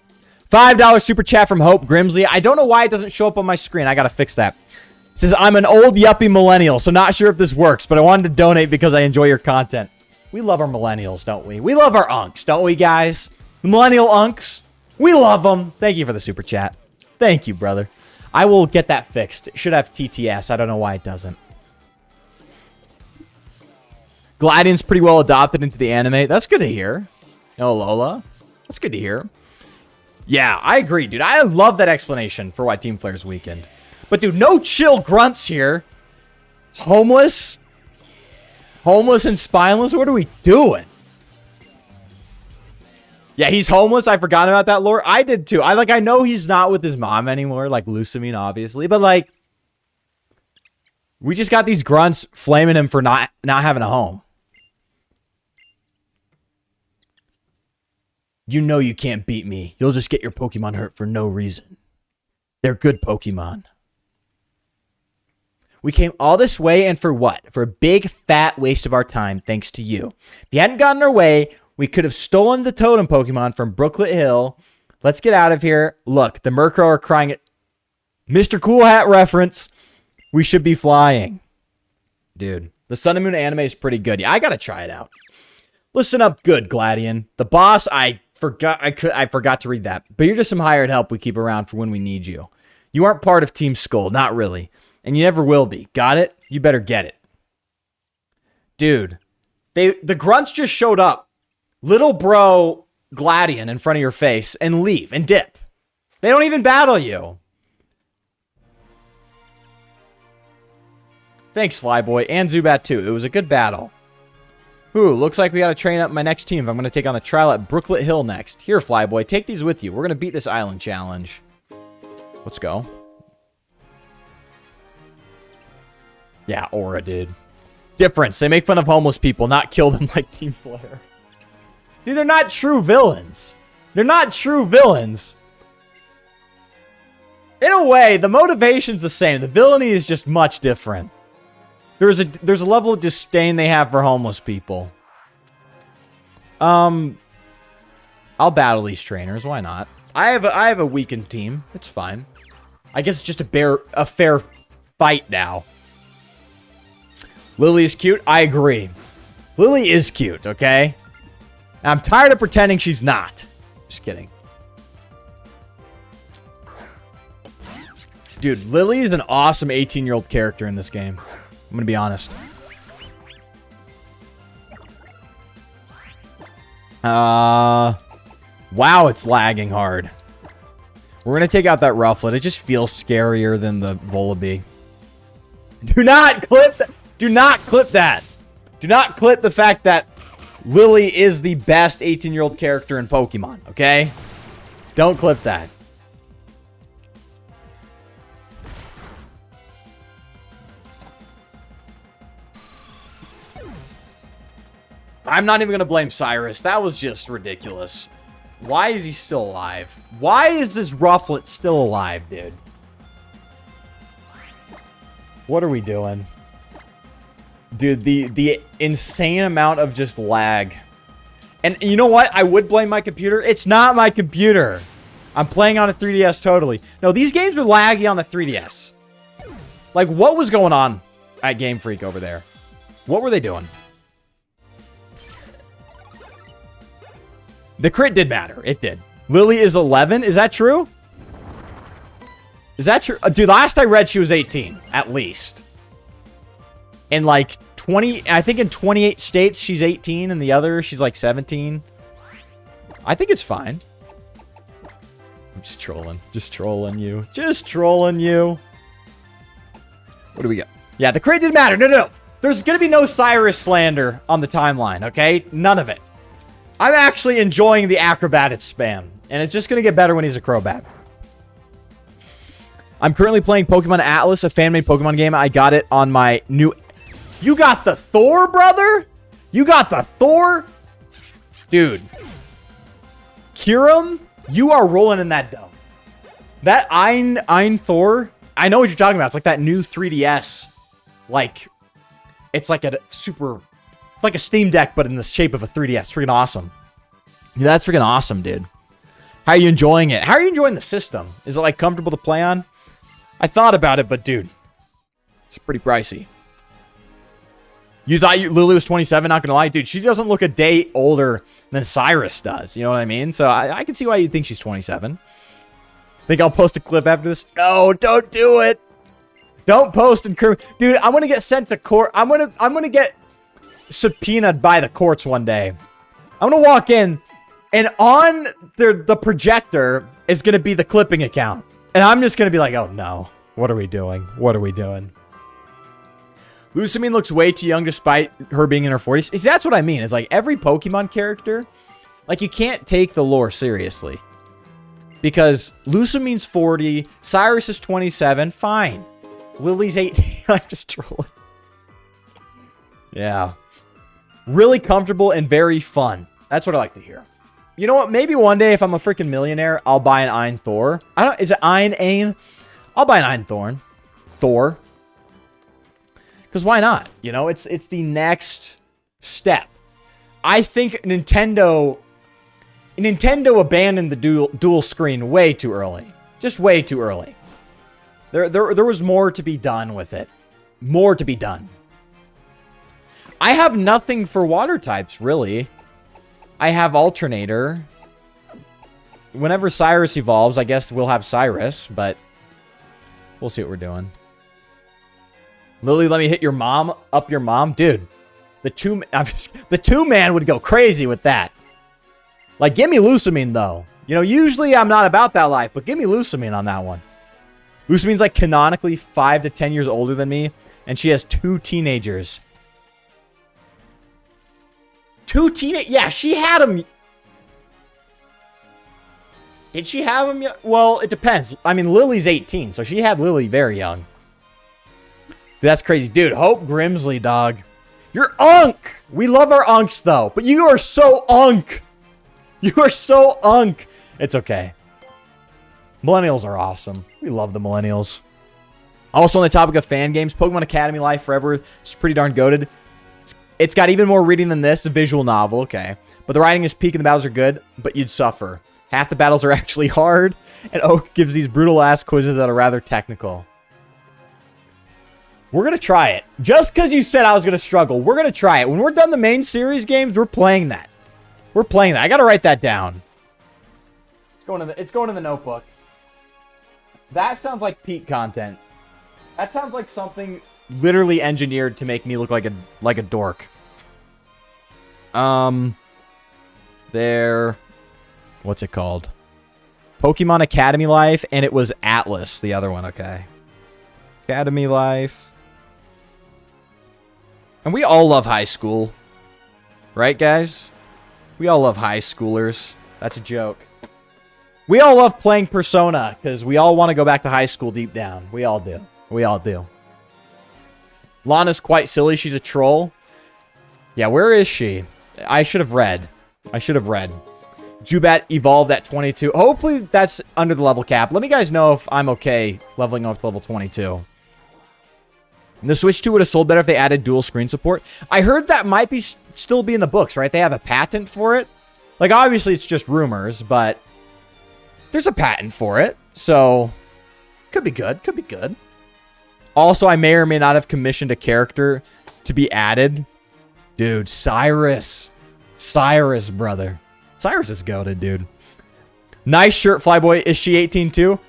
$5 super chat from Hope Grimsley. I don't know why it doesn't show up on my screen. I got to fix that. It says, I'm an old yuppie millennial, so not sure if this works, but I wanted to donate because I enjoy your content. We love our millennials, don't we? We love our unks, don't we, guys? The millennial unks. We love them. Thank you for the super chat. Thank you, brother. I will get that fixed. It should have TTS. I don't know why it doesn't. Gladian's pretty well adopted into the anime. That's good to hear. No, Lola. That's good to hear. Yeah, I agree, dude. I love that explanation for why Team Flare's weakened. But, dude, no chill grunts here. Homeless? Homeless and spineless? What are we doing? Yeah, he's homeless. I forgot about that lore. I did too. I know he's not with his mom anymore, like Lucamine, obviously. But, like, we just got these grunts flaming him for not having a home. You know you can't beat me. You'll just get your Pokemon hurt for no reason. They're good Pokemon. We came all this way, and for what? For a big, fat waste of our time, thanks to you. If you hadn't gotten our way, we could have stolen the totem Pokemon from Brooklet Hill. Let's get out of here. Look, the Murkrow are crying at Mr. Cool Hat reference. We should be flying. Dude, the Sun and Moon anime is pretty good. Yeah, I gotta try it out. Listen up good, Gladian. The boss, I forgot to read that. But you're just some hired help we keep around for when we need you. You aren't part of Team Skull, not really. And you never will be. Got it? You better get it. Dude, the grunts just showed up. Little bro Gladian in front of your face and leave and dip. They don't even battle you. Thanks, Flyboy, and Zubat too. It was a good battle. Ooh, looks like we gotta train up my next team if I'm gonna take on the trial at Brooklet Hill next. Here, Flyboy, take these with you. We're gonna beat this island challenge. Let's go. Yeah, Aura, dude. Difference. They make fun of homeless people, not kill them like Team Flare. Dude, they're not true villains. They're not true villains. In a way, the motivation's the same. The villainy is just much different. There's a level of disdain they have for homeless people. I'll battle these trainers. Why not? I have a weakened team. It's fine. I guess it's just a fair fight now. Lily is cute. I agree. Lily is cute, okay? I'm tired of pretending she's not. Just kidding. Dude, Lily is an awesome 18-year-old character in this game. I'm gonna be honest. Wow, it's lagging hard. We're gonna take out that Rufflet. It just feels scarier than the Volibee. Do not clip that. Do not clip that. Do not clip the fact that Lily is the best 18-year-old character in Pokemon, okay? Don't clip that. I'm not even going to blame Cyrus. That was just ridiculous. Why is he still alive? Why is this Rufflet still alive, dude? What are we doing? Dude, the insane amount of just lag. And you know what? I would blame my computer. It's not my computer. I'm playing on a 3DS totally. No, these games are laggy on the 3DS. Like, what was going on at Game Freak over there? What were they doing? The crit did matter. It did. Lily is 11. Is that true? Is that true? Dude, last I read, she was 18. At least. In like 20... I think in 28 states, she's 18. And the other, she's like 17. I think it's fine. I'm just trolling. Just trolling you. Just trolling you. What do we got? Yeah, the crate didn't matter. No. There's going to be no Cyrus slander on the timeline, okay? None of it. I'm actually enjoying the acrobatic spam. And it's just going to get better when he's a Crobat. I'm currently playing Pokemon Atlas, a fan-made Pokemon game. I got it on my new... You got the Thor, brother? You got the Thor? Dude. Kyurem, you are rolling in that dough. That Ein Thor, I know what you're talking about. It's like that new 3DS. Like, it's like a super... It's like a Steam Deck, but in the shape of a 3DS. Freaking awesome. Yeah, that's freaking awesome, dude. How are you enjoying it? How are you enjoying the system? Is it, like, comfortable to play on? I thought about it, but, dude, it's pretty pricey. You thought Lily was 27, not gonna lie? Dude, she doesn't look a day older than Cyrus does. You know what I mean? So I can see why you think she's 27. Think I'll post a clip after this? No, don't do it. Don't post and dude, I'm gonna get sent to court. I'm gonna get subpoenaed by the courts one day. I'm gonna walk in, and on the projector is gonna be the clipping account. And I'm just gonna be like, oh no. What are we doing? What are we doing? Lusamine looks way too young despite her being in her 40s. That's what I mean. It's like every Pokemon character, like you can't take the lore seriously. Because Lusamine's 40, Cyrus is 27, fine. Lily's 18. I'm just trolling. Yeah. Really comfortable and very fun. That's what I like to hear. You know what? Maybe one day if I'm a freaking millionaire, I'll buy an Ein Thor. Is it Ein? I'll buy an Ein Thor. Because why not? You know, it's the next step. I think Nintendo abandoned the dual screen way too early. Just way too early. There was more to be done with it. More to be done. I have nothing for water types, really. I have Alternator. Whenever Cyrus evolves, I guess we'll have Cyrus, but we'll see what we're doing. Lily, let me hit your mom. Up your mom. Dude, the two-man would go crazy with that. Like, give me Lusamine, though. You know, usually I'm not about that life, but give me Lusamine on that one. Lusamine's, like, canonically 5 to 10 years older than me, and she has 2 teenagers. Yeah, she had them. Did she have them yet? Well, it depends. I mean, Lily's 18, so she had Lily very young. Dude, that's crazy. Dude, Hope Grimsley, dog. You're unk. We love our unks, though. But you are so unk. You are so unk. It's okay. Millennials are awesome. We love the millennials. Also, on the topic of fan games, Pokemon Academy Life Forever is pretty darn goated. It's got even more reading than this, the visual novel, okay. But the writing is peak and the battles are good, but you'd suffer. Half the battles are actually hard, and Oak gives these brutal-ass quizzes that are rather technical. We're going to try it. Just because you said I was going to struggle, we're going to try it. When we're done the main series games, we're playing that. We're playing that. I got to write that down. It's going in the notebook. That sounds like peak content. That sounds like something literally engineered to make me look like a dork. What's it called? Pokemon Academy Life, and it was Atlas, the other one, okay. Academy Life. And we all love high school. Right, guys? We all love high schoolers. That's a joke. We all love playing Persona, because we all want to go back to high school deep down. We all do. We all do. Lana's quite silly. She's a troll. Yeah, where is she? I should have read. Zubat evolved at 22. Hopefully that's under the level cap. Let me guys know if I'm okay leveling up to level 22. And the Switch 2 would have sold better if they added dual screen support. I heard that might be still be in the books, right? They have a patent for it. Like, obviously it's just rumors, but there's a patent for it. So, could be good. Could be good. Also, I may or may not have commissioned a character to be added. Dude, Cyrus. Cyrus, brother. Cyrus is goated, dude. Nice shirt, Flyboy. Is she 18 too?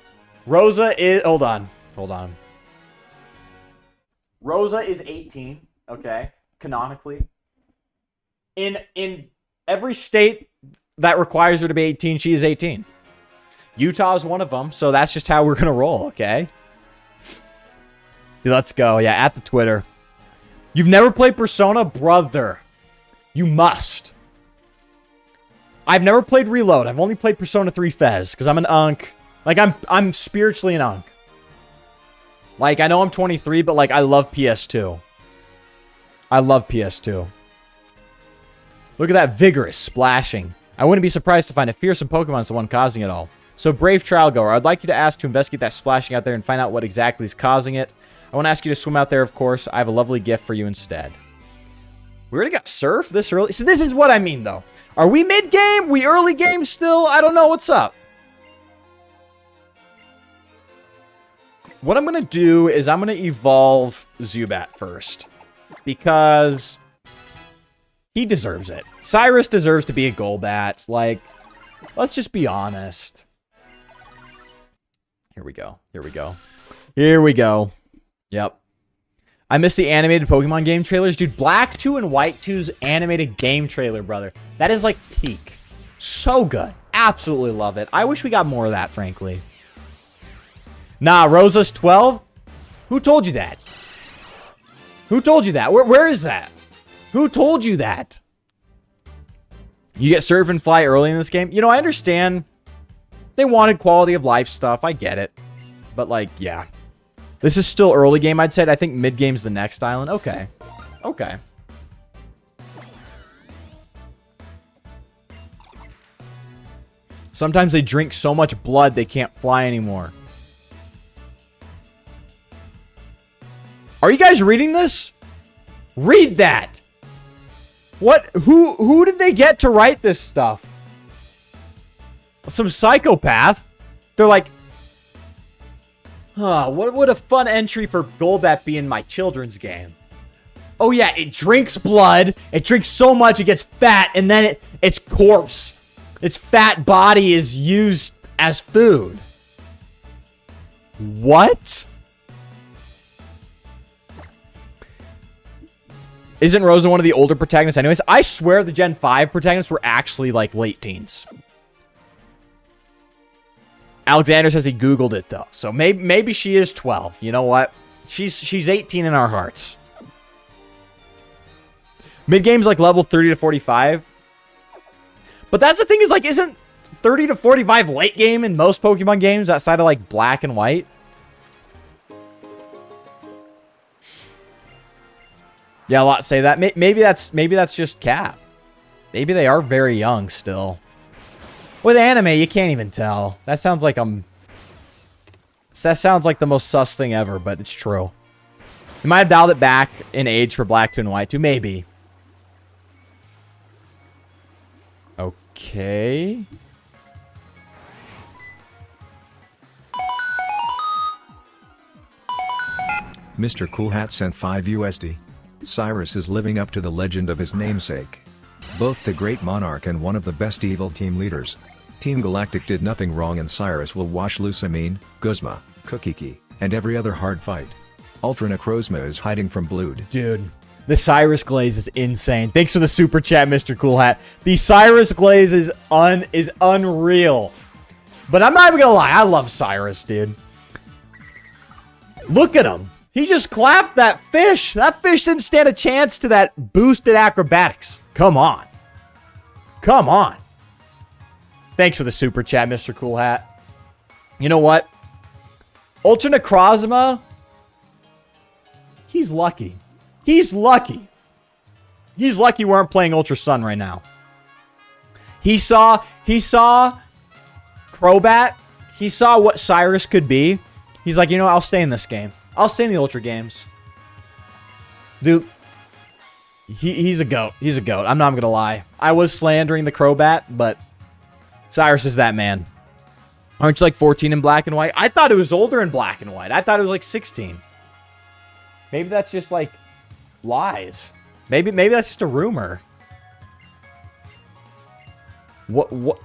Rosa is... Hold on. Rosa is 18. Okay. Canonically. In every state that requires her to be 18, she is 18. Utah is one of them, so that's just how we're going to roll, okay? Dude, let's go. Yeah, at the Twitter. You've never played Persona? Brother. You must. I've never played Reload. I've only played Persona 3 Fez, because I'm an unk. Like, I'm spiritually an unk. Like, I know I'm 23, but, like, I love PS2. I love PS2. Look at that vigorous splashing. I wouldn't be surprised to find a fearsome Pokemon is the one causing it all. So, brave trial goer, I'd like you to ask to investigate that splashing out there and find out what exactly is causing it. I want to ask you to swim out there, of course. I have a lovely gift for you instead. We already got Surf this early. So this is what I mean, though. Are we mid-game? We early game still? I don't know. What's up? What I'm going to do is I'm going to evolve Zubat first. Because he deserves it. Cyrus deserves to be a Golbat. Like, let's just be honest. Here we go. Here we go. Here we go. Yep. I miss the animated Pokemon game trailers. Dude, Black 2 and White 2's animated game trailer, brother. That is like peak. So good. Absolutely love it. I wish we got more of that, frankly. Nah, Rosa's 12? Who told you that? Who told you that? Where is that? Who told you that? You get Surf and Fly early in this game? You know, I understand. They wanted quality of life stuff. I get it. But, like, yeah. This is still early game, I'd say. I think mid-game's the next island. Okay. Okay. Sometimes they drink so much blood they can't fly anymore. Are you guys reading this? Read that. What? Who did they get to write this stuff? Some psychopath. They're like, huh, what would a fun entry for Golbat be in my children's game? Oh yeah, it drinks blood. It drinks so much it gets fat, and then its corpse, its fat body is used as food. What? Isn't Rosa one of the older protagonists anyways? I swear the Gen 5 protagonists were actually, like, late teens. Alexander says he Googled it, though. So maybe she is 12. You know what? She's 18 in our hearts. Mid-game's, like, level 30 to 45. But that's the thing is, like, isn't 30 to 45 late game in most Pokemon games outside of, like, Black and White? Yeah, a lot say that. Maybe that's just cap. Maybe they are very young still. With anime, you can't even tell. That sounds like that sounds like the most sus thing ever, but it's true. You might have dialed it back in age for Black 2 and White 2. Maybe. Okay. Mr. Cool Hat sent 5 USD. Cyrus is living up to the legend of his namesake. Both the great monarch and one of the best evil team leaders. Team Galactic did nothing wrong and Cyrus will wash Lusamine, Guzma, Kukiki, and every other hard fight. Ultra Necrozma is hiding from Blood. Dude, the Cyrus glaze is insane. Thanks for the super chat, Mr. Cool Hat. The Cyrus glaze is unreal. But I'm not even gonna lie, I love Cyrus, dude. Look at him. He just clapped that fish. That fish didn't stand a chance to that boosted acrobatics. Come on. Come on. Thanks for the super chat, Mr. Cool Hat. You know what? Ultra Necrozma. He's lucky. He's lucky. He's lucky we aren't playing Ultra Sun right now. He saw Crobat. He saw what Cyrus could be. He's like, you know what? I'll stay in this game. I'll stay in the Ultra games. Dude, he's a goat. He's a goat. I'm not going to lie. I was slandering the Crobat, but Cyrus is that man. Aren't you like 14 in Black and White? I thought it was older in Black and White. I thought it was like 16. Maybe that's just like lies. Maybe that's just a rumor. What?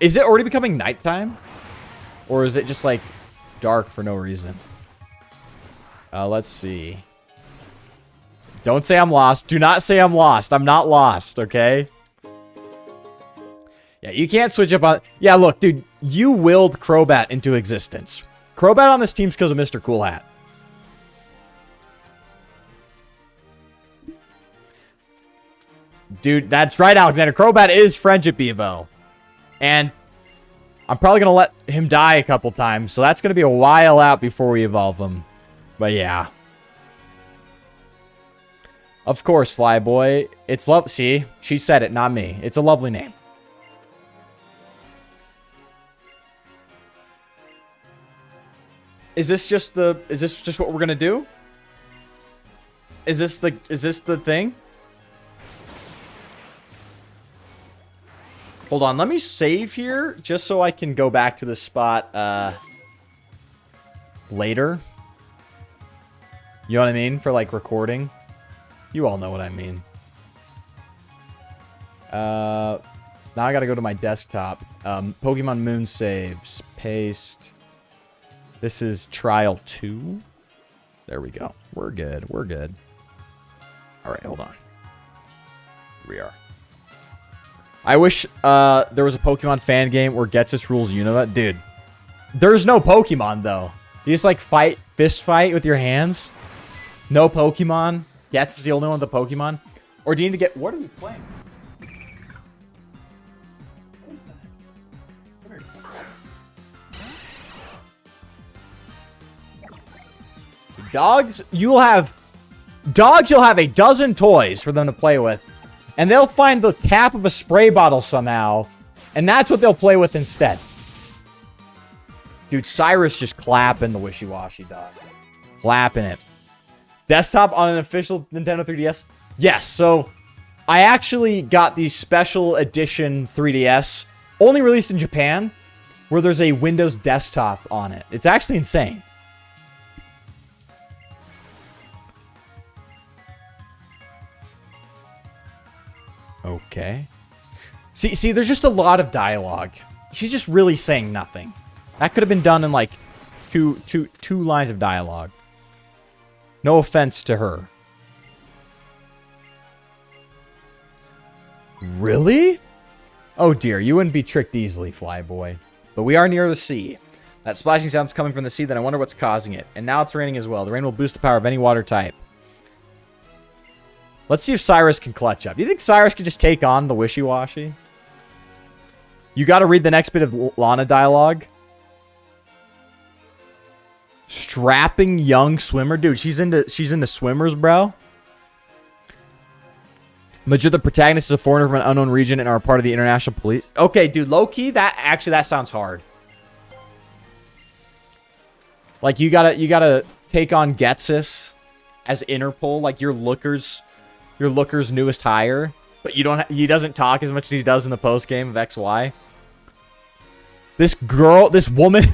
Is it already becoming nighttime? Or is it just like dark for no reason? Let's see. Don't say I'm lost. Do not say I'm lost. I'm not lost, okay? Yeah, you can't switch up on... Yeah, look, dude. You willed Crobat into existence. Crobat on this team's because of Mr. Cool Hat. Dude, that's right, Alexander. Crobat is Friendship Evo. And I'm probably going to let him die a couple times. So that's going to be a while out before we evolve him. But yeah. Of course, FLYBOY. It's love. See, she said it, not me. It's a lovely name. Is this just what we're going to do? Is this the thing? Hold on, let me save here just so I can go back to the spot later. You know what I mean? For like recording. You all know what I mean. Now I gotta go to my desktop. Pokemon Moon saves. Paste. This is trial 2. There we go. We're good. We're good. Alright, hold on. Here we are. I wish there was a Pokemon fan game where Getsus rules Unova. Dude, there's no Pokemon, though. You just, like, fist fight with your hands. No Pokemon. Getsus is the only one with the Pokemon. Or do you need to get... What are you playing? What is that? Dogs, you'll have a dozen toys for them to play with. And they'll find the cap of a spray bottle somehow. And that's what they'll play with instead. Dude, Cyrus just clapping the wishy-washy dog. Clapping it. Desktop on an official Nintendo 3DS? Yes, so I actually got the special edition 3DS. Only released in Japan. Where there's a Windows desktop on it. It's actually insane. Okay. See, there's just a lot of dialogue. She's just really saying nothing. That could have been done in like two lines of dialogue. No offense to her. Really? Oh dear, you wouldn't be tricked easily, FLYBOY. But we are near the sea. That splashing sound's coming from the sea, then I wonder what's causing it. And now it's raining as well. The rain will boost the power of any water type. Let's see if Cyrus can clutch up. Do you think Cyrus can just take on the wishy-washy? You got to read the next bit of Lana dialogue. Strapping young swimmer. Dude, she's into swimmers, bro. But you're the protagonist is a foreigner from an unknown region and are part of the international police. Okay, dude, low-key, that sounds hard. Like, you gotta take on Getsus as Interpol, like your looker's newest hire, but he doesn't talk as much as he does in the post game of XY. This woman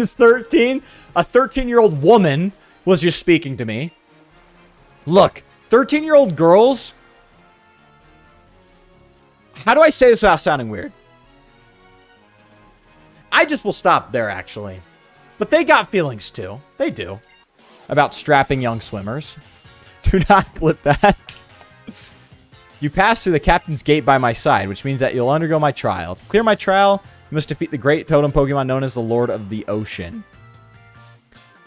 is 13. A 13-year-old woman was just speaking to me. Look, 13-year-old girls. How do I say this without sounding weird? I just will stop there, actually. But they got feelings, too. They do. About strapping young swimmers. Do not clip that. You pass through the captain's gate by my side, which means that you'll undergo my trial. To clear my trial, you must defeat the great totem Pokemon known as the Lord of the Ocean.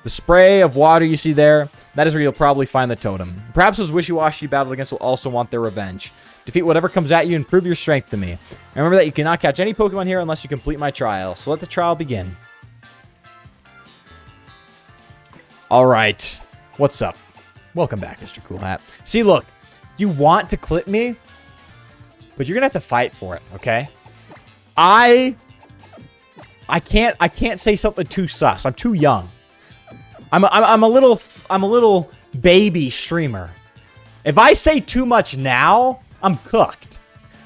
The spray of water you see there, that is where you'll probably find the totem. Perhaps those wishy-washy you battled against will also want their revenge. Defeat whatever comes at you and prove your strength to me. And remember that you cannot catch any Pokemon here unless you complete my trial. So let the trial begin. Alright. What's up? Welcome back, Mr. Cool Hat. See, look. You want to clip me, but you're gonna have to fight for it, okay? I can't say something too sus. I'm too young. I'm a little baby streamer. If I say too much now, I'm cooked.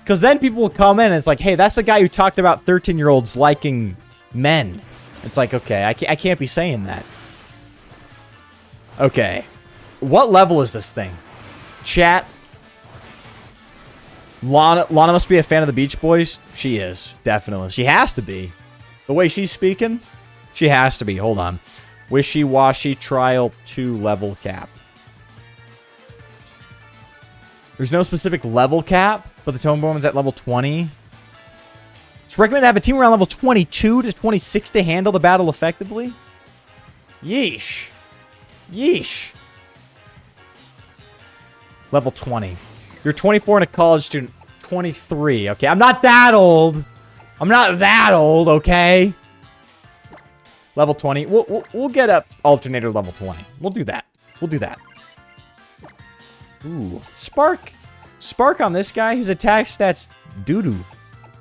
Because then people will come in and it's like, hey, that's the guy who talked about 13-year-olds liking men. It's like, okay, I can't be saying that. Okay. What level is this thing? Chat. Lana must be a fan of the Beach Boys. She is, definitely. She has to be. The way she's speaking, she has to be. Hold on. Wishy-washy trial 2 level cap. There's no specific level cap, but the Tone Bowman's at level 20. It's recommended to have a team around level 22 to 26 to handle the battle effectively. Yeesh. Yeesh. Level 20. You're 24 and a college student. 23. Okay, I'm not that old. I'm not that old, okay? Level 20. We'll get up alternator level 20. We'll do that. We'll do that. Ooh. Spark. Spark on this guy. His attack stats doo-doo.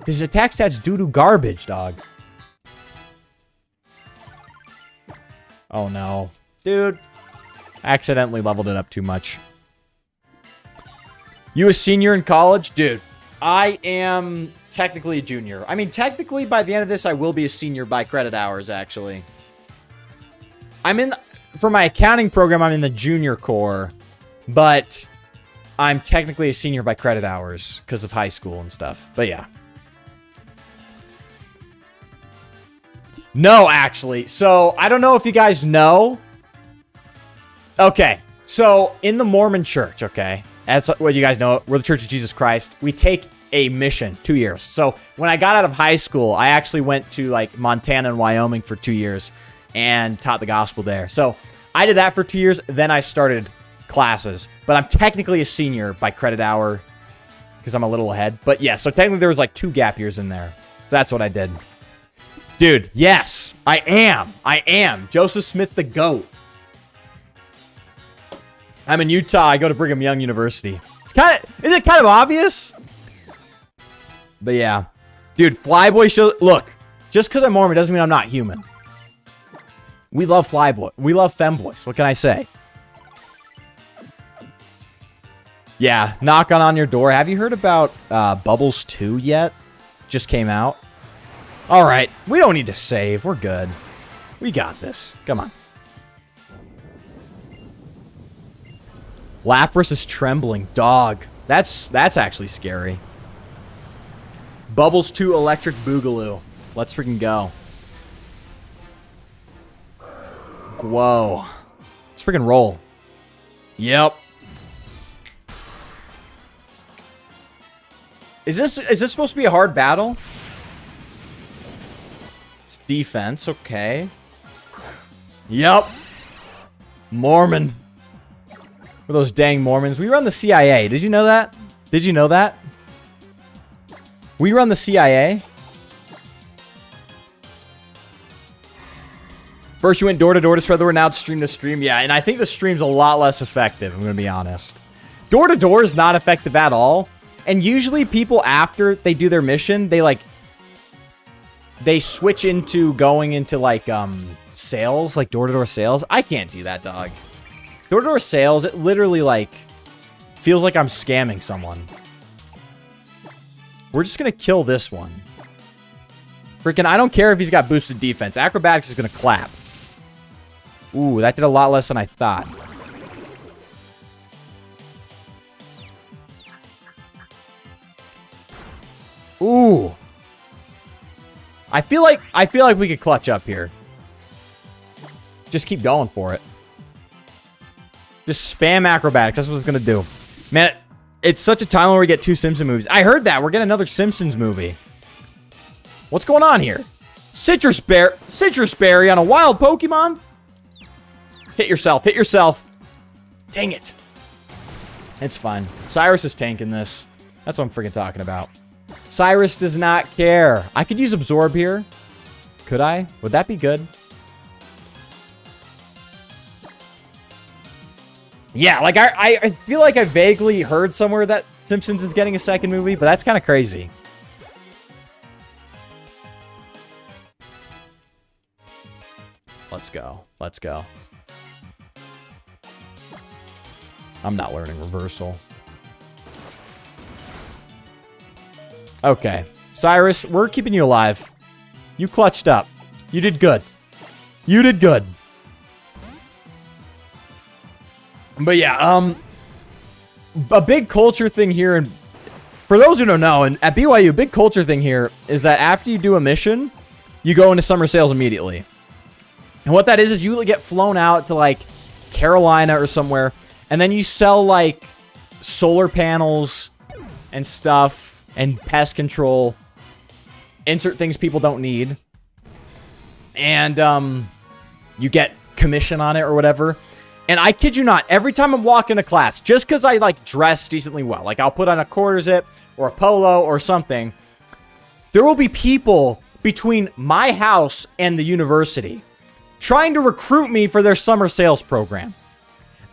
His attack stats doo-doo garbage, dog. Oh, no. Dude. Accidentally leveled it up too much. You a senior in college? Dude, I am technically a junior. I mean, technically, by the end of this, I will be a senior by credit hours, actually. For my accounting program, I'm in the junior core, but I'm technically a senior by credit hours because of high school and stuff. But yeah. No, actually. So, I don't know if you guys know. Okay. So, in the Mormon church, okay, as what you guys know, we're the Church of Jesus Christ. We take a mission 2 years. So, when I got out of high school, I actually went to, like, Montana and Wyoming for 2 years and taught the gospel there. So, I did that for 2 years. Then I started classes. But I'm technically a senior by credit hour because I'm a little ahead. But yeah, so technically there was like 2 gap years in there. So that's what I did. Dude, yes, I am. I am. Joseph Smith the GOAT. I'm in Utah. I go to Brigham Young University. Is it kind of obvious? But yeah. Dude, FLYBOY show. Look, just because I'm Mormon doesn't mean I'm not human. We love FLYBOY. We love femboys. What can I say? Yeah, knock on your door. Have you heard about Bubbles 2 yet? Just came out. All right, we don't need to save. We're good. We got this. Come on. Lapras is trembling. Dog. That's actually scary. Bubbles 2 Electric Boogaloo. Let's freaking go. Whoa. Let's freaking roll. Yep. Is this supposed to be a hard battle? It's defense, okay. Yep. Mormon. We're those dang Mormons. We run the CIA. Did you know that? Did you know that? We run the CIA. First you went door to door to spread the word, now it's stream to stream. Yeah, and I think the stream's a lot less effective, I'm going to be honest. Door to door is not effective at all. And usually people, after they do their mission, they switch into going into, like, sales, like door-to-door sales. I can't do that, dog. Door-to-door sales, it literally, like, feels like I'm scamming someone. We're just going to kill this one. Freaking, I don't care if he's got boosted defense. Acrobatics is going to clap. Ooh, that did a lot less than I thought. Ooh. I feel like we could clutch up here. Just keep going for it. Just spam acrobatics. That's what it's going to do. Man, it's such a time where we get 2 Simpsons movies. I heard that. We're getting another Simpsons movie. What's going on here? Citrus berry on a wild Pokemon? Hit yourself. Hit yourself. Dang it. It's fine. Cyrus is tanking this. That's what I'm freaking talking about. Cyrus does not care. I could use Absorb here. Could I? Would that be good? Yeah, like I feel like I vaguely heard somewhere that Simpsons is getting a second movie, but that's kind of crazy. Let's go. Let's go. I'm not learning reversal. Okay. Cyrus, we're keeping you alive. You clutched up. You did good. You did good. But yeah, a big culture thing here, and for those who don't know, and at BYU, a big culture thing here is that after you do a mission, you go into summer sales immediately. And what that is you get flown out to, like, Carolina or somewhere, and then you sell, like, solar panels and stuff and pest control insert things people don't need. And you get commission on it or whatever. And I kid you not, every time I'm walking to class, just because I like dress decently well, like I'll put on a quarter zip or a polo or something, there will be people between my house and the university trying to recruit me for their summer sales program.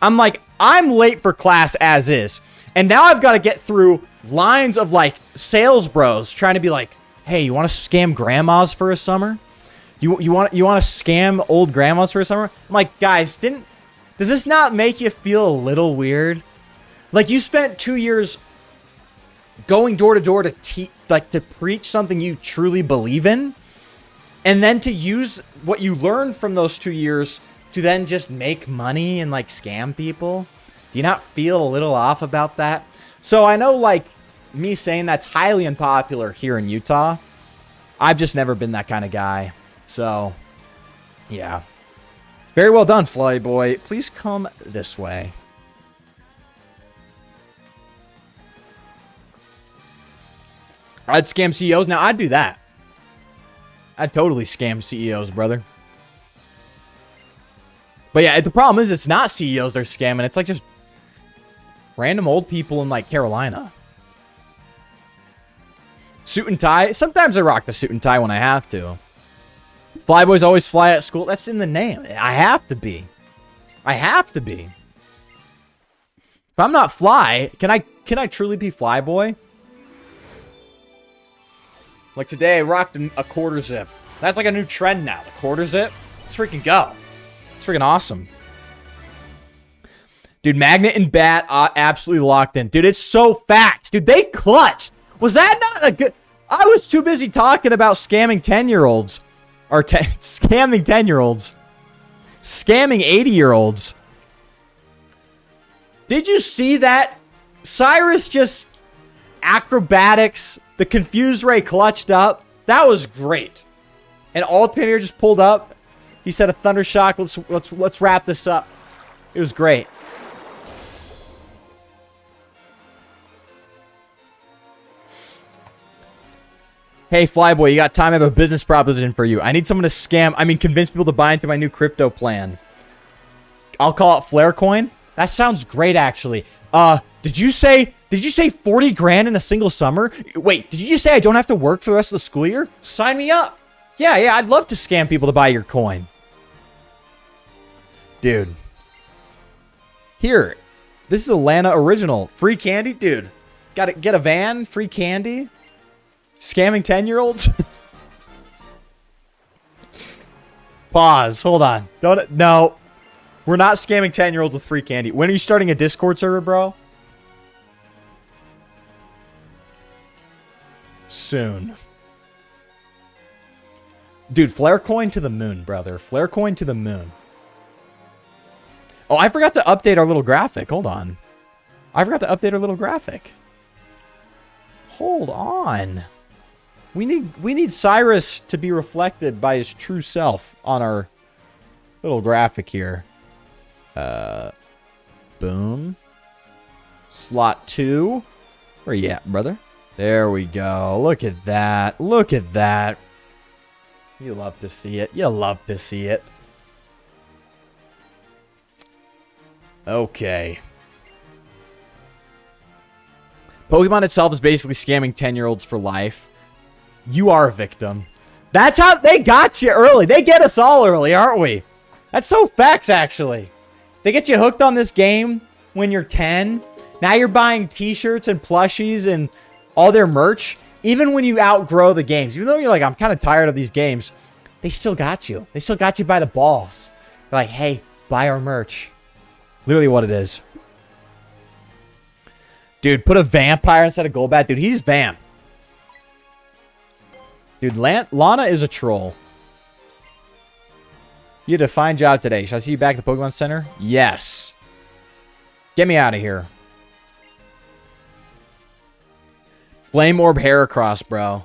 I'm like, I'm late for class as is. And now I've got to get through lines of like sales bros trying to be like, hey, you want to scam grandmas for a summer? You want to scam old grandmas for a summer? I'm like, guys, does this not make you feel a little weird? Like you spent 2 years going door to door to preach something you truly believe in, and then to use what you learned from those 2 years to then just make money and like scam people. Do you not feel a little off about that? So I know like me saying that's highly unpopular here in Utah. I've just never been that kind of guy. So yeah. Very well done, FLYBOY. Please come this way. I'd scam CEOs. Now, I'd do that. I'd totally scam CEOs, brother. But yeah, the problem is it's not CEOs they're scamming. It's like just random old people in like Carolina. Suit and tie. Sometimes I rock the suit and tie when I have to. FLYBOYs always fly at school. That's in the name. I have to be. I have to be. If I'm not fly, can I truly be FLYBOY? Like today, I rocked a quarter zip. That's like a new trend now. The quarter zip. Let's freaking go. It's freaking awesome. Dude, Magnet and Bat absolutely locked in. Dude, it's so facts. Dude, they clutched. Was that not a good... I was too busy talking about scamming 10-year-olds. Or scamming 10-year-olds. Scamming 80-year-olds. Did you see that? Cyrus just... acrobatics. The Confused Ray clutched up. That was great. And Alternator just pulled up. He said a Thunder Shock. Let's wrap this up. It was great. Hey, FLYBOY, you got time? I have a business proposition for you. I need someone to convince people to buy into my new crypto plan. I'll call it Flare Coin. That sounds great, actually. Did you say 40 grand in a single summer? Wait, did you just say I don't have to work for the rest of the school year? Sign me up. Yeah, I'd love to scam people to buy your coin. Dude. Here. This is Atlanta original. Free candy? Dude. Gotta get a van? Free candy? Scamming 10-year-olds? Pause. Hold on. No. We're not scamming 10-year-olds with free candy. When are you starting a Discord server, bro? Soon. Dude, Flare Coin to the moon, brother. Flare Coin to the moon. Oh, I forgot to update our little graphic. Hold on. I forgot to update our little graphic. Hold on. We need Cyrus to be reflected by his true self on our little graphic here. Boom. Slot 2. Where you at, brother? There we go. Look at that. Look at that. You love to see it. You love to see it. Okay. Pokemon itself is basically scamming 10-year-olds for life. You are a victim. That's how they got you early. They get us all early, aren't we? That's so facts, actually. They get you hooked on this game when you're 10. Now you're buying t-shirts and plushies and all their merch. Even when you outgrow the games. Even though you're like, I'm kind of tired of these games. They still got you. They still got you by the balls. They're like, hey, buy our merch. Literally what it is. Dude, put a vampire instead of Golbat. Dude, he's vamp. Dude, Lana is a troll. You did a fine job today. Shall I see you back at the Pokemon Center? Yes. Get me out of here. Flame Orb Heracross, bro.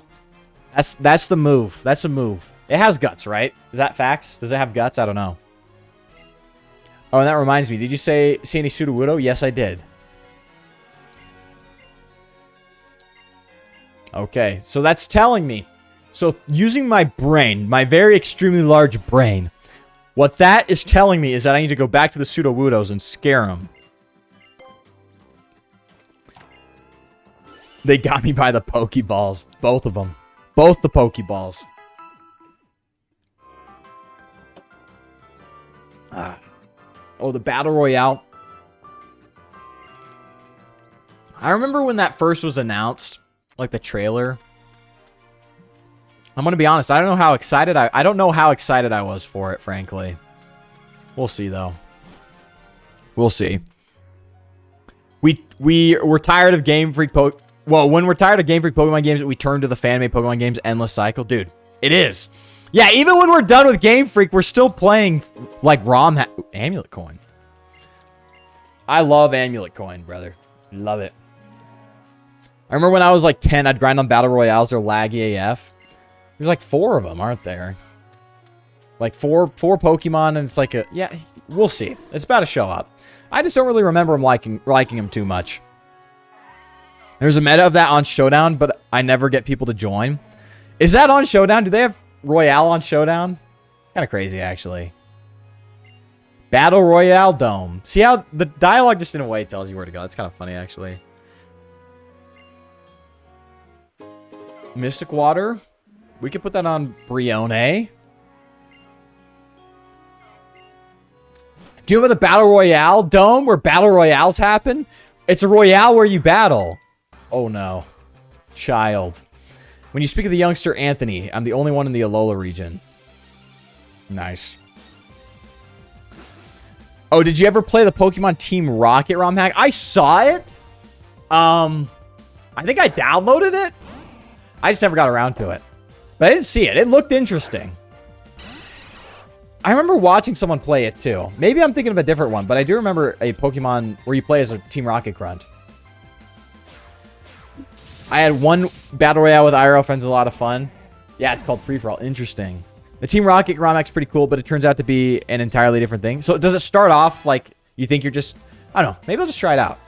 That's the move. That's the move. It has guts, right? Is that facts? Does it have guts? I don't know. Oh, and that reminds me. Did you see any Sudowoodo? Yes, I did. Okay, so that's telling me So using my brain, my very extremely large brain, what that is telling me is that I need to go back to the Sudowoodos and scare them. They got me by the Pokeballs. Both of them. Both the Pokeballs. Oh, the Battle Royale. I remember when that first was announced, like the trailer. I'm gonna be honest, I don't know how excited I don't know how excited I was for it, frankly. We'll see though. We'll see. We're tired of Game Freak when we're tired of Game Freak Pokemon games, we turn to the fan-made Pokemon games endless cycle. Dude, it is. Yeah, even when we're done with Game Freak, we're still playing like Amulet Coin. I love Amulet Coin, brother. Love it. I remember when I was like 10, I'd grind on Battle Royales. They're laggy AF. There's like 4 of them, aren't there? Like four Pokemon, and it's like a... Yeah, we'll see. It's about to show up. I just don't really remember them liking them too much. There's a meta of that on Showdown, but I never get people to join. Is that on Showdown? Do they have Royale on Showdown? It's kind of crazy, actually. Battle Royale Dome. See how the dialogue just in a way tells you where to go. That's kind of funny, actually. Mystic Water. We could put that on Brione. Do you remember the Battle Royale Dome where Battle Royales happen? It's a Royale where you battle. Oh no. Child. When you speak of the youngster Anthony, I'm the only one in the Alola region. Nice. Oh, did you ever play the Pokemon Team Rocket ROM hack? I saw it. I think I downloaded it. I just never got around to it. But I didn't see it. It looked interesting. I remember watching someone play it too. Maybe I'm thinking of a different one, but I do remember a Pokemon where you play as a Team Rocket Grunt. I had one Battle Royale with IRL friends, a lot of fun. Yeah, it's called Free For All. Interesting. The Team Rocket ROM hack's pretty cool, but it turns out to be an entirely different thing. So does it start off like you think you're just... I don't know. Maybe I'll just try it out.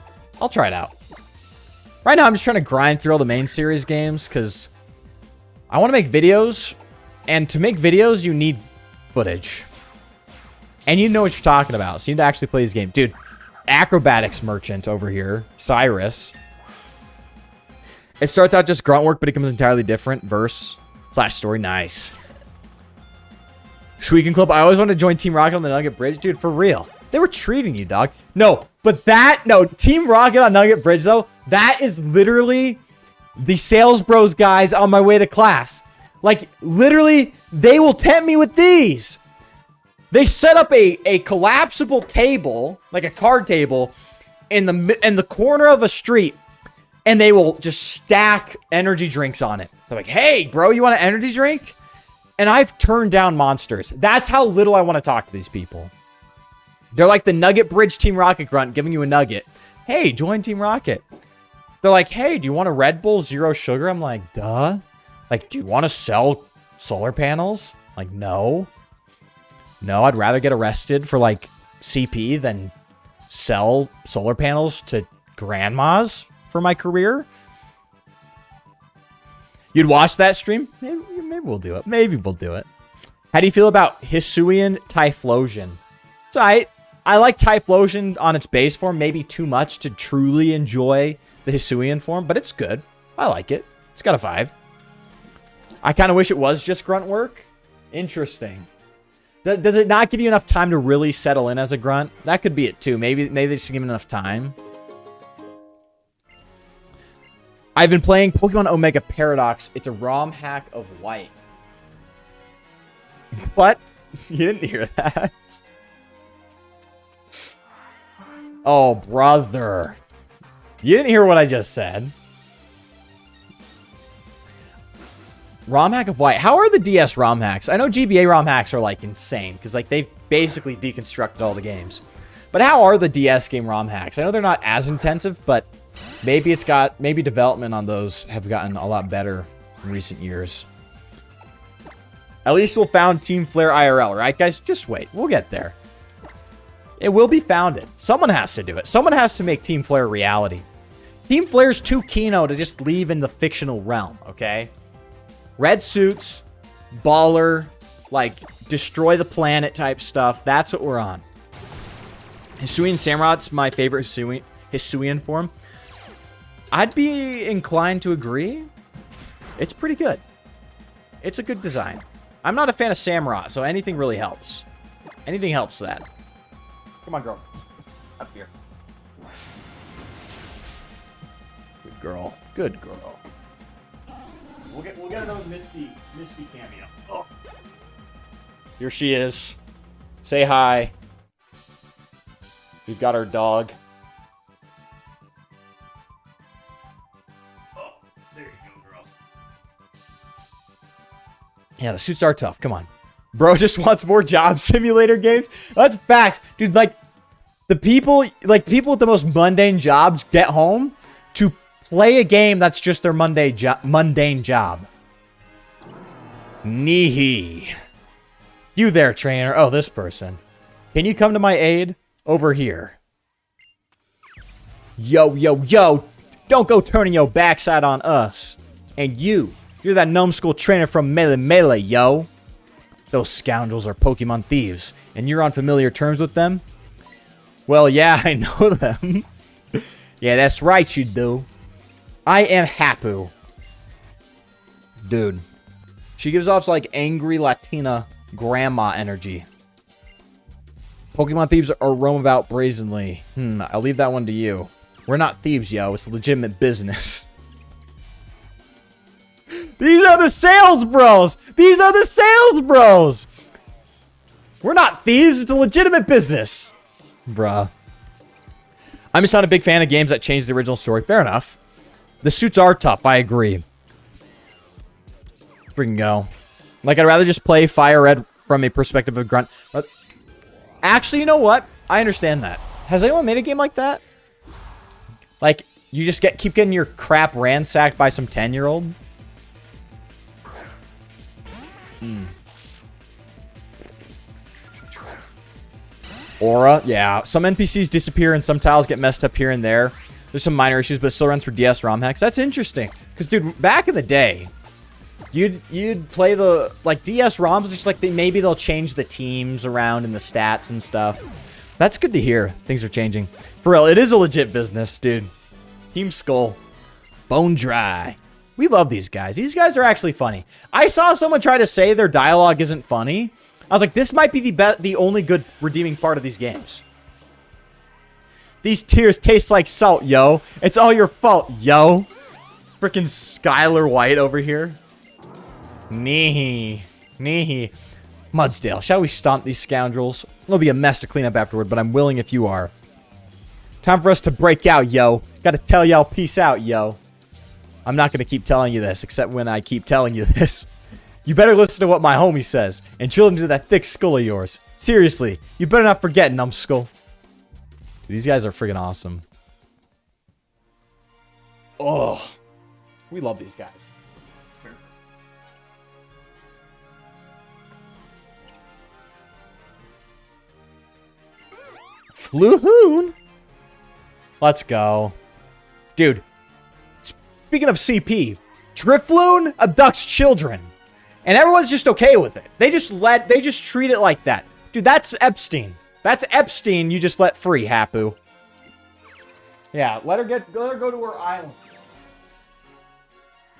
I'll try it out. Right now, I'm just trying to grind through all the main series games because I want to make videos. And to make videos, you need footage. And you know what you're talking about. So you need to actually play this game. Dude, Acrobatics Merchant over here. Cyrus. It starts out just grunt work, but it becomes entirely different. Verse / story. Nice. Squeaking Club. I always wanted to join Team Rocket on the Nugget Bridge. Dude, for real. They were treating you, dog. No, but no, Team Rocket on Nugget Bridge, though, that is literally the Sales Bros guys on my way to class. Like, literally, they will tempt me with these. They set up a collapsible table, like a card table, in the corner of a street, and they will just stack energy drinks on it. They're like, hey, bro, you want an energy drink? And I've turned down monsters. That's how little I want to talk to these people. They're like the Nugget Bridge Team Rocket Grunt giving you a nugget. Hey, join Team Rocket. They're like, hey, do you want a Red Bull Zero Sugar? I'm like, duh. Like, do you want to sell solar panels? Like, no. No, I'd rather get arrested for, like, CP than sell solar panels to grandmas for my career. You'd watch that stream? Maybe we'll do it. Maybe we'll do it. How do you feel about Hisuian Typhlosion? It's alright. I like Typhlosion on its base form. Maybe too much to truly enjoy the Hisuian form, but it's good. I like it. It's got a vibe. I kind of wish it was just grunt work. Interesting. Does it not give you enough time to really settle in as a grunt? That could be it too. Maybe they just give it enough time. I've been playing Pokemon Omega Paradox. It's a ROM hack of white. What? You didn't hear that? Oh, brother. You didn't hear what I just said. ROM hack of white. How are the DS ROM hacks? I know GBA ROM hacks are like insane because like they've basically deconstructed all the games. But how are the DS game ROM hacks? I know they're not as intensive, but maybe maybe development on those have gotten a lot better in recent years. At least we'll found Team Flare IRL, right, guys? Just wait. We'll get there. It will be founded. Someone has to do it. Someone has to make Team Flare reality. Team Flare's too keno to just leave in the fictional realm, okay? Red suits, baller, like, destroy the planet type stuff. That's what we're on. Hisuian Samurot's my favorite Hisuian form. I'd be inclined to agree. It's pretty good. It's a good design. I'm not a fan of Samurott, so anything really helps. Anything helps that. Come on, girl. Up here. Good girl. Good girl. We'll get another Misty cameo. Oh. Here she is. Say hi. We've got our dog. Oh, there you go, girl. Yeah, the suits are tough. Come on. Bro just wants more job simulator games. That's facts. Dude, like, people with the most mundane jobs get home to play a game that's just their mundane job. Neehee. You there, trainer. Oh, this person. Can you come to my aid? Over here. Yo, yo, yo. Don't go turning your backside on us. And you're that numbskull trainer from Melee, yo. Those scoundrels are Pokemon thieves, and you're on familiar terms with them? Well, yeah, I know them. Yeah, that's right, you do. I am Hapu. Dude. She gives off, like, angry Latina grandma energy. Pokemon thieves are roam about brazenly. I'll leave that one to you. We're not thieves, yo. It's legitimate business. These are the sales bros! These are the sales bros! We're not thieves. It's a legitimate business. Bruh. I'm just not a big fan of games that change the original story. Fair enough. The suits are tough. I agree. Freaking go. Like, I'd rather just play Fire Red from a perspective of Grunt. Actually, you know what? I understand that. Has anyone made a game like that? Like, you just keep getting your crap ransacked by some 10-year-old? Aura, yeah. Some NPCs disappear and some tiles get messed up here and there. There's some minor issues, but it still runs for DS ROM hacks. That's interesting. Because, dude, back in the day, you'd play the, like, DS ROMs, just like, maybe they'll change the teams around and the stats and stuff. That's good to hear. Things are changing. For real, it is a legit business, dude. Team Skull. Bone Dry. We love these guys. These guys are actually funny. I saw someone try to say their dialogue isn't funny. I was like, this might be the only good redeeming part of these games. These tears taste like salt, yo. It's all your fault, yo. Freaking Skylar White over here. Nee. Mudsdale, shall we stomp these scoundrels? It'll be a mess to clean up afterward, but I'm willing if you are. Time for us to break out, yo. Gotta tell y'all peace out, yo. I'm not gonna keep telling you this, except when I keep telling you this. You better listen to what my homie says, and drill into that thick skull of yours. Seriously, you better not forget, numbskull. These guys are friggin' awesome. Oh, we love these guys. Floohoon. Let's go. Dude, speaking of CP, Drifloon abducts children. And everyone's just okay with it. They just treat it like that. Dude, that's Epstein. That's Epstein you just let free, Hapu. Yeah, let her go to her island.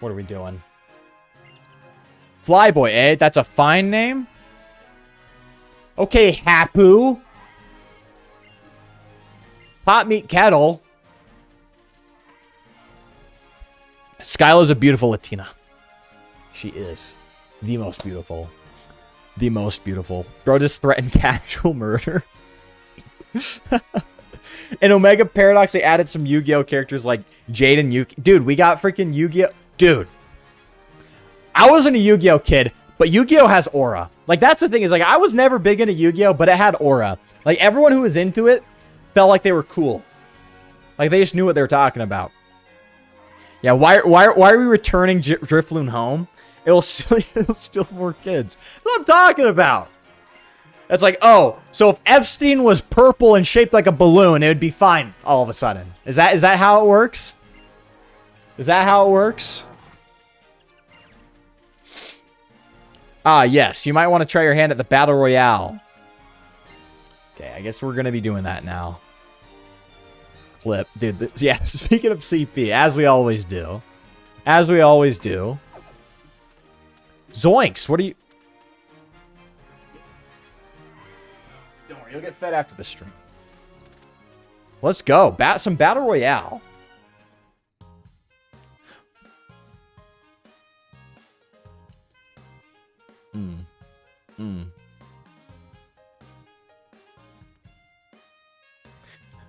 What are we doing? FLYBOY, eh? That's a fine name? Okay, Hapu. Pot meat kettle. Skyla's a beautiful Latina. She is. The most beautiful. The most beautiful. Bro just threatened casual murder. In Omega Paradox, they added some Yu-Gi-Oh! Characters like Jade and Yuki. Dude, we got freaking Yu-Gi-Oh! Dude. I wasn't a Yu-Gi-Oh! Kid, but Yu-Gi-Oh! Has aura. Like, that's the thing is, like, I was never big into Yu-Gi-Oh! But it had aura. Like, everyone who was into it felt like they were cool. Like, they just knew what they were talking about. Yeah, why are we returning Drifloon home? It'll steal more kids. That's what I'm talking about. It's like, oh, so if Epstein was purple and shaped like a balloon, it would be fine all of a sudden. Is that how it works? Is that how it works? Ah, yes. You might want to try your hand at the Battle Royale. Okay, I guess we're going to be doing that now. Clip. Dude, yeah, speaking of CP, as we always do. As we always do. Zoinks, what are you... Don't worry, you'll get fed after the stream. Let's go. Some Battle Royale.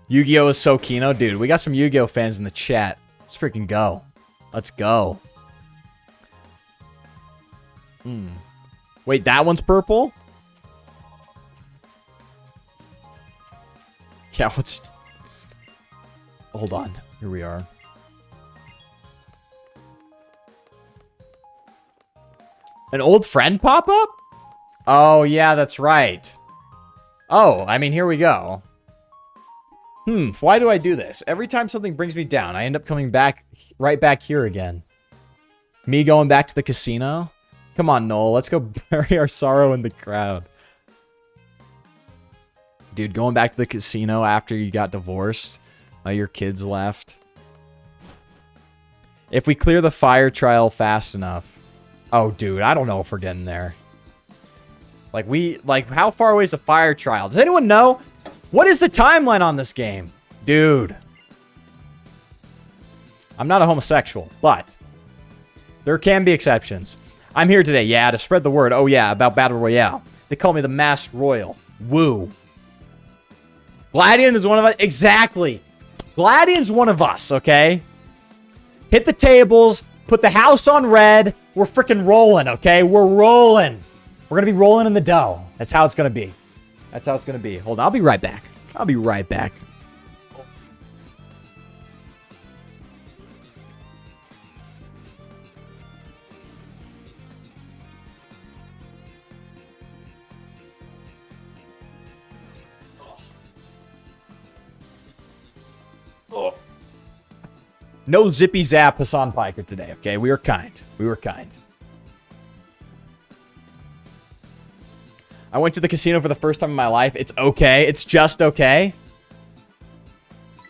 Yu-Gi-Oh! Is so kino. Dude, we got some Yu-Gi-Oh! Fans in the chat. Let's freaking go. Let's go. Wait, that one's purple? Yeah, what's... Hold on. Here we are. An old friend pop up? Oh, yeah, that's right. Oh, I mean, here we go. Why do I do this? Every time something brings me down, I end up coming back, right back here again. Me going back to the casino? Come on, Noel, let's go bury our sorrow in the crowd. Dude, going back to the casino after you got divorced, your kids left. If we clear the fire trial fast enough. Oh, dude, I don't know if we're getting there. Like, how far away is the fire trial? Does anyone know? What is the timeline on this game? Dude. I'm not a homosexual, but there can be exceptions. I'm here today, yeah, to spread the word. Oh, yeah, about Battle Royale. They call me the Masked Royal. Woo. Gladian is one of us. Exactly. Gladian's one of us, okay? Hit the tables. Put the house on red. We're freaking rolling, okay? We're rolling. We're going to be rolling in the dough. That's how it's going to be. That's how it's going to be. Hold on. I'll be right back. I'll be right back. No zippy zap Hassan Piker today, okay? We were kind. We were kind. I went to the casino for the first time in my life. It's okay. It's just okay.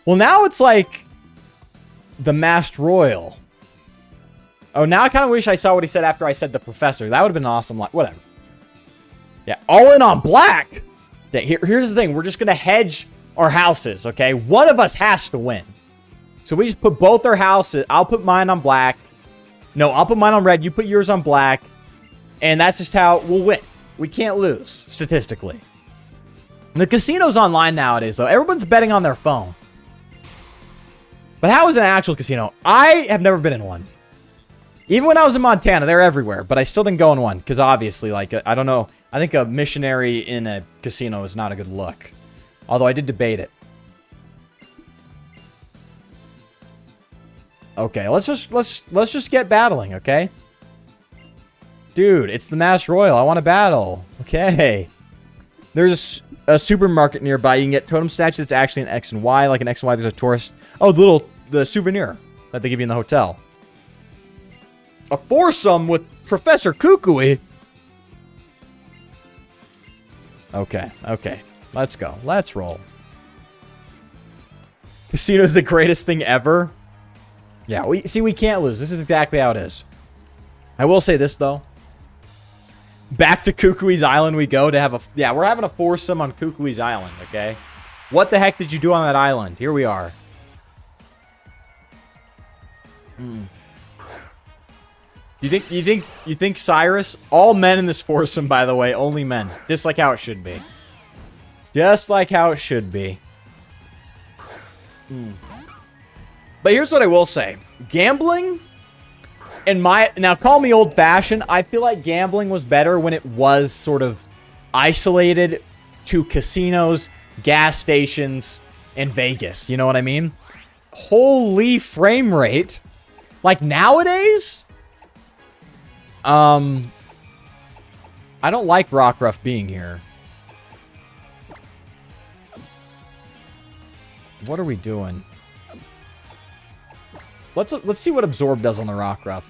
Well, now it's like the Masked Royal. Oh, now I kind of wish I saw what he said after I said the professor. That would have been awesome. Like, whatever. Yeah, all in on black. Here's the thing. We're just going to hedge our houses, okay? One of us has to win. So we just put both our houses. I'll put mine on black. No, I'll put mine on red. You put yours on black. And that's just how we'll win. We can't lose, statistically. The casino's online nowadays, though. Everyone's betting on their phone. But how is an actual casino? I have never been in one. Even when I was in Montana, they're everywhere. But I still didn't go in one. Because obviously, like, I don't know. I think a missionary in a casino is not a good look. Although I did debate it. Okay, let's just get battling, okay? Dude, it's the Masked Royal. I want to battle. Okay. There's a supermarket nearby. You can get totem statue that's actually an X and Y. Like an X and Y, there's a tourist. Oh, the souvenir that they give you in the hotel. A foursome with Professor Kukui. Okay, okay. Let's go. Let's roll. Casino's the greatest thing ever. Yeah, we can't lose. This is exactly how it is. I will say this, though. Back to Kukui's Island we go to have a... Yeah, we're having a foursome on Kukui's Island, okay? What the heck did you do on that island? Here we are. You think Cyrus? All men in this foursome, by the way. Only men. Just like how it should be. Just like how it should be. But here's what I will say. Gambling... Now, call me old-fashioned. I feel like gambling was better when it was sort of isolated to casinos, gas stations, and Vegas. You know what I mean? Holy frame rate. Like, nowadays? I don't like Rockruff being here. What are we doing? Let's see what Absorb does on the Rockruff.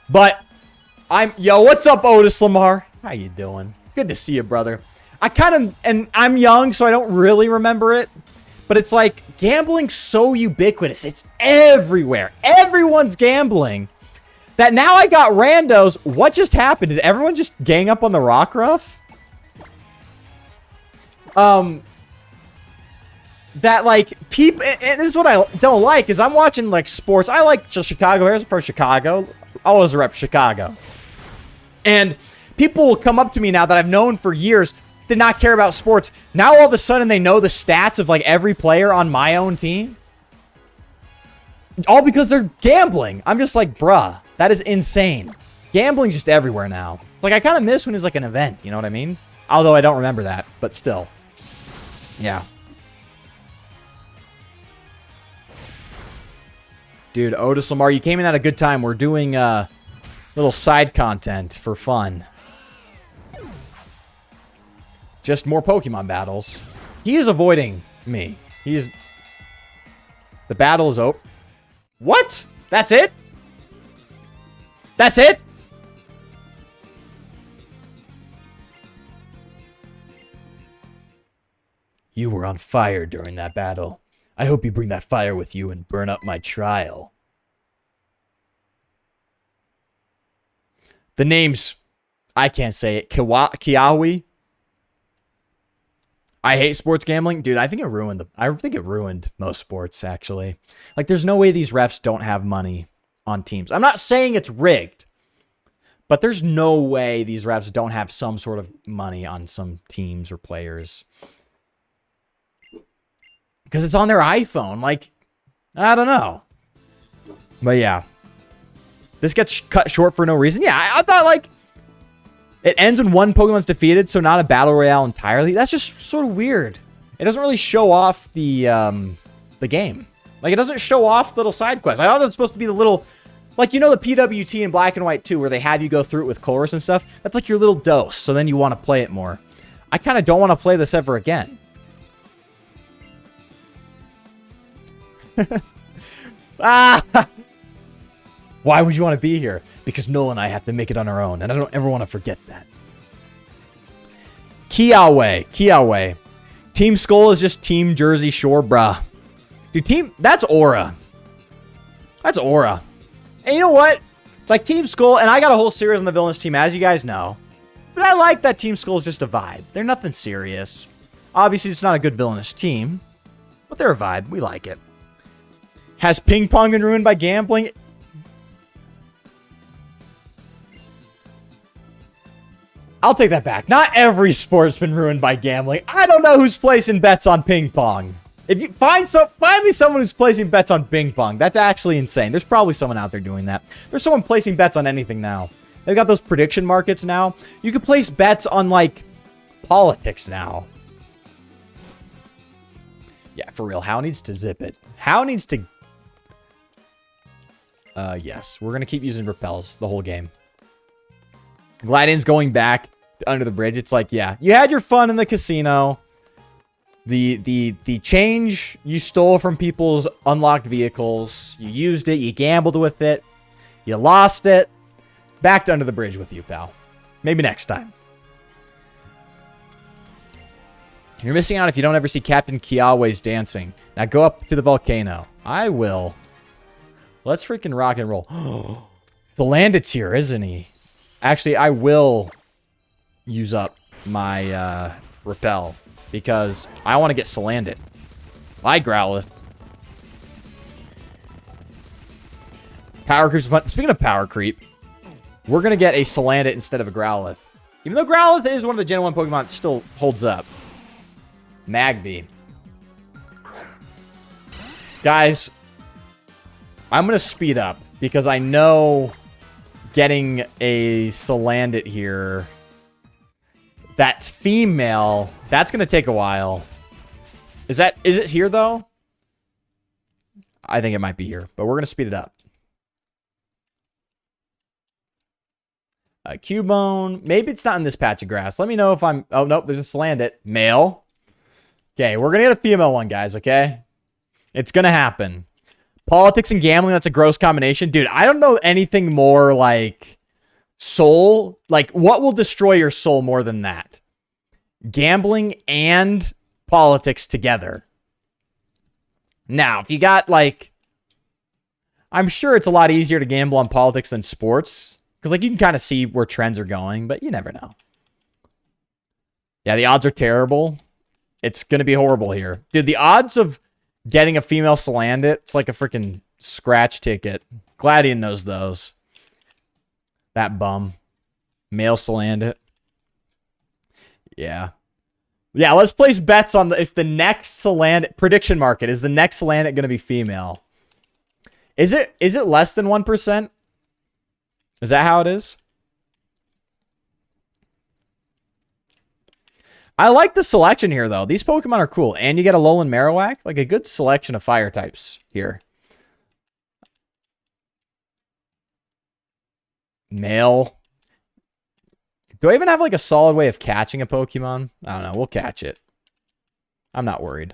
But Yo, what's up, Otis Lamar? How you doing? Good to see you, brother. I'm young, so I don't really remember it. But it's like, gambling's so ubiquitous. It's everywhere. Everyone's gambling. That now I got randos. What just happened? Did everyone just gang up on the Rock Ruff? That, like, people... And this is what I don't like, is I'm watching, like, sports. I like just Chicago Bears for Chicago. Always rep Chicago. And people will come up to me now that I've known for years, did not care about sports. Now all of a sudden they know the stats of, like, every player on my own team. All because they're gambling. I'm just like, bruh, that is insane. Gambling's just everywhere now. It's like, I kind of miss when it was like an event, you know what I mean? Although I don't remember that, but still. Yeah. Dude, Otis Lamar, you came in at a good time. We're doing little side content for fun. Just more Pokemon battles. He is avoiding me. The battle is over. What? That's it? That's it? You were on fire during that battle. I hope you bring that fire with you and burn up my trial. The name's... I can't say it. Kiawi? I hate sports gambling. Dude, I think it ruined most sports, actually. Like, there's no way these refs don't have money on teams. I'm not saying it's rigged. But there's no way these refs don't have some sort of money on some teams or players. Because it's on their iPhone. Like, I don't know. But yeah. This gets cut short for no reason. Yeah, I thought, like, it ends when one Pokemon's defeated, so not a battle royale entirely. That's just sort of weird. It doesn't really show off the game. Like, it doesn't show off little side quests. I thought that was supposed to be the little... Like, you know the PWT in Black and White 2 where they have you go through it with chorus and stuff? That's like your little dose, so then you want to play it more. I kind of don't want to play this ever again. Ah! Why would you want to be here? Because Noel and I have to make it on our own, and I don't ever want to forget that. Kiawe. Team Skull is just Team Jersey Shore, bruh. Dude, that's Aura. That's Aura. And you know what? It's like Team Skull, and I got a whole series on the villainous team, as you guys know. But I like that Team Skull is just a vibe. They're nothing serious. Obviously, it's not a good villainous team, but they're a vibe. We like it. Has ping pong been ruined by gambling? I'll take that back. Not every sport's been ruined by gambling. I don't know who's placing bets on ping pong. If you find me someone who's placing bets on ping pong. That's actually insane. There's probably someone out there doing that. There's someone placing bets on anything now. They've got those prediction markets now. You can place bets on, like, politics now. Yeah, for real. How needs to zip it? How needs to... yes. We're going to keep using repels the whole game. Gladian's going back to under the bridge. It's like, yeah, you had your fun in the casino. The change you stole from people's unlocked vehicles. You used it. You gambled with it. You lost it. Back to under the bridge with you, pal. Maybe next time. You're missing out if you don't ever see Captain Kiawe's dancing. Now go up to the volcano. I will. Let's freaking rock and roll. Philandit's here, isn't he? Actually, I will use up my repel because I want to get Salandit. Bye, Growlithe. Power creep's fun. Speaking of power creep, we're going to get a Salandit instead of a Growlithe. Even though Growlithe is one of the Gen 1 Pokemon that still holds up. Magby. Guys, I'm going to speed up because I know... getting a Salandit here that's female, that's going to take a while. Is it here, though? I think it might be here, but we're going to speed it up. Cubone. Maybe it's not in this patch of grass. Let me know if I'm... Oh, nope, there's a Salandit. Male. Okay, we're going to get a female one, guys, okay? It's going to happen. Politics and gambling, that's a gross combination. Dude, I don't know anything more, like, soul, like, what will destroy your soul more than that? Gambling and politics together. Now, if you got, like, I'm sure it's a lot easier to gamble on politics than sports. Because, like, you can kind of see where trends are going, but you never know. Yeah, the odds are terrible. It's going to be horrible here. Dude, the odds of getting a female Salandit, it's like a freaking scratch ticket. Gladian knows those. That bum. Male Salandit. Yeah. Yeah, let's place bets on if the next Salandit prediction market is the next Salandit going to be female. Is it less than 1%? Is that how it is? I like the selection here, though. These Pokemon are cool. And you get a Alolan Marowak. Like, a good selection of fire types here. Male. Do I even have, like, a solid way of catching a Pokemon? I don't know. We'll catch it. I'm not worried.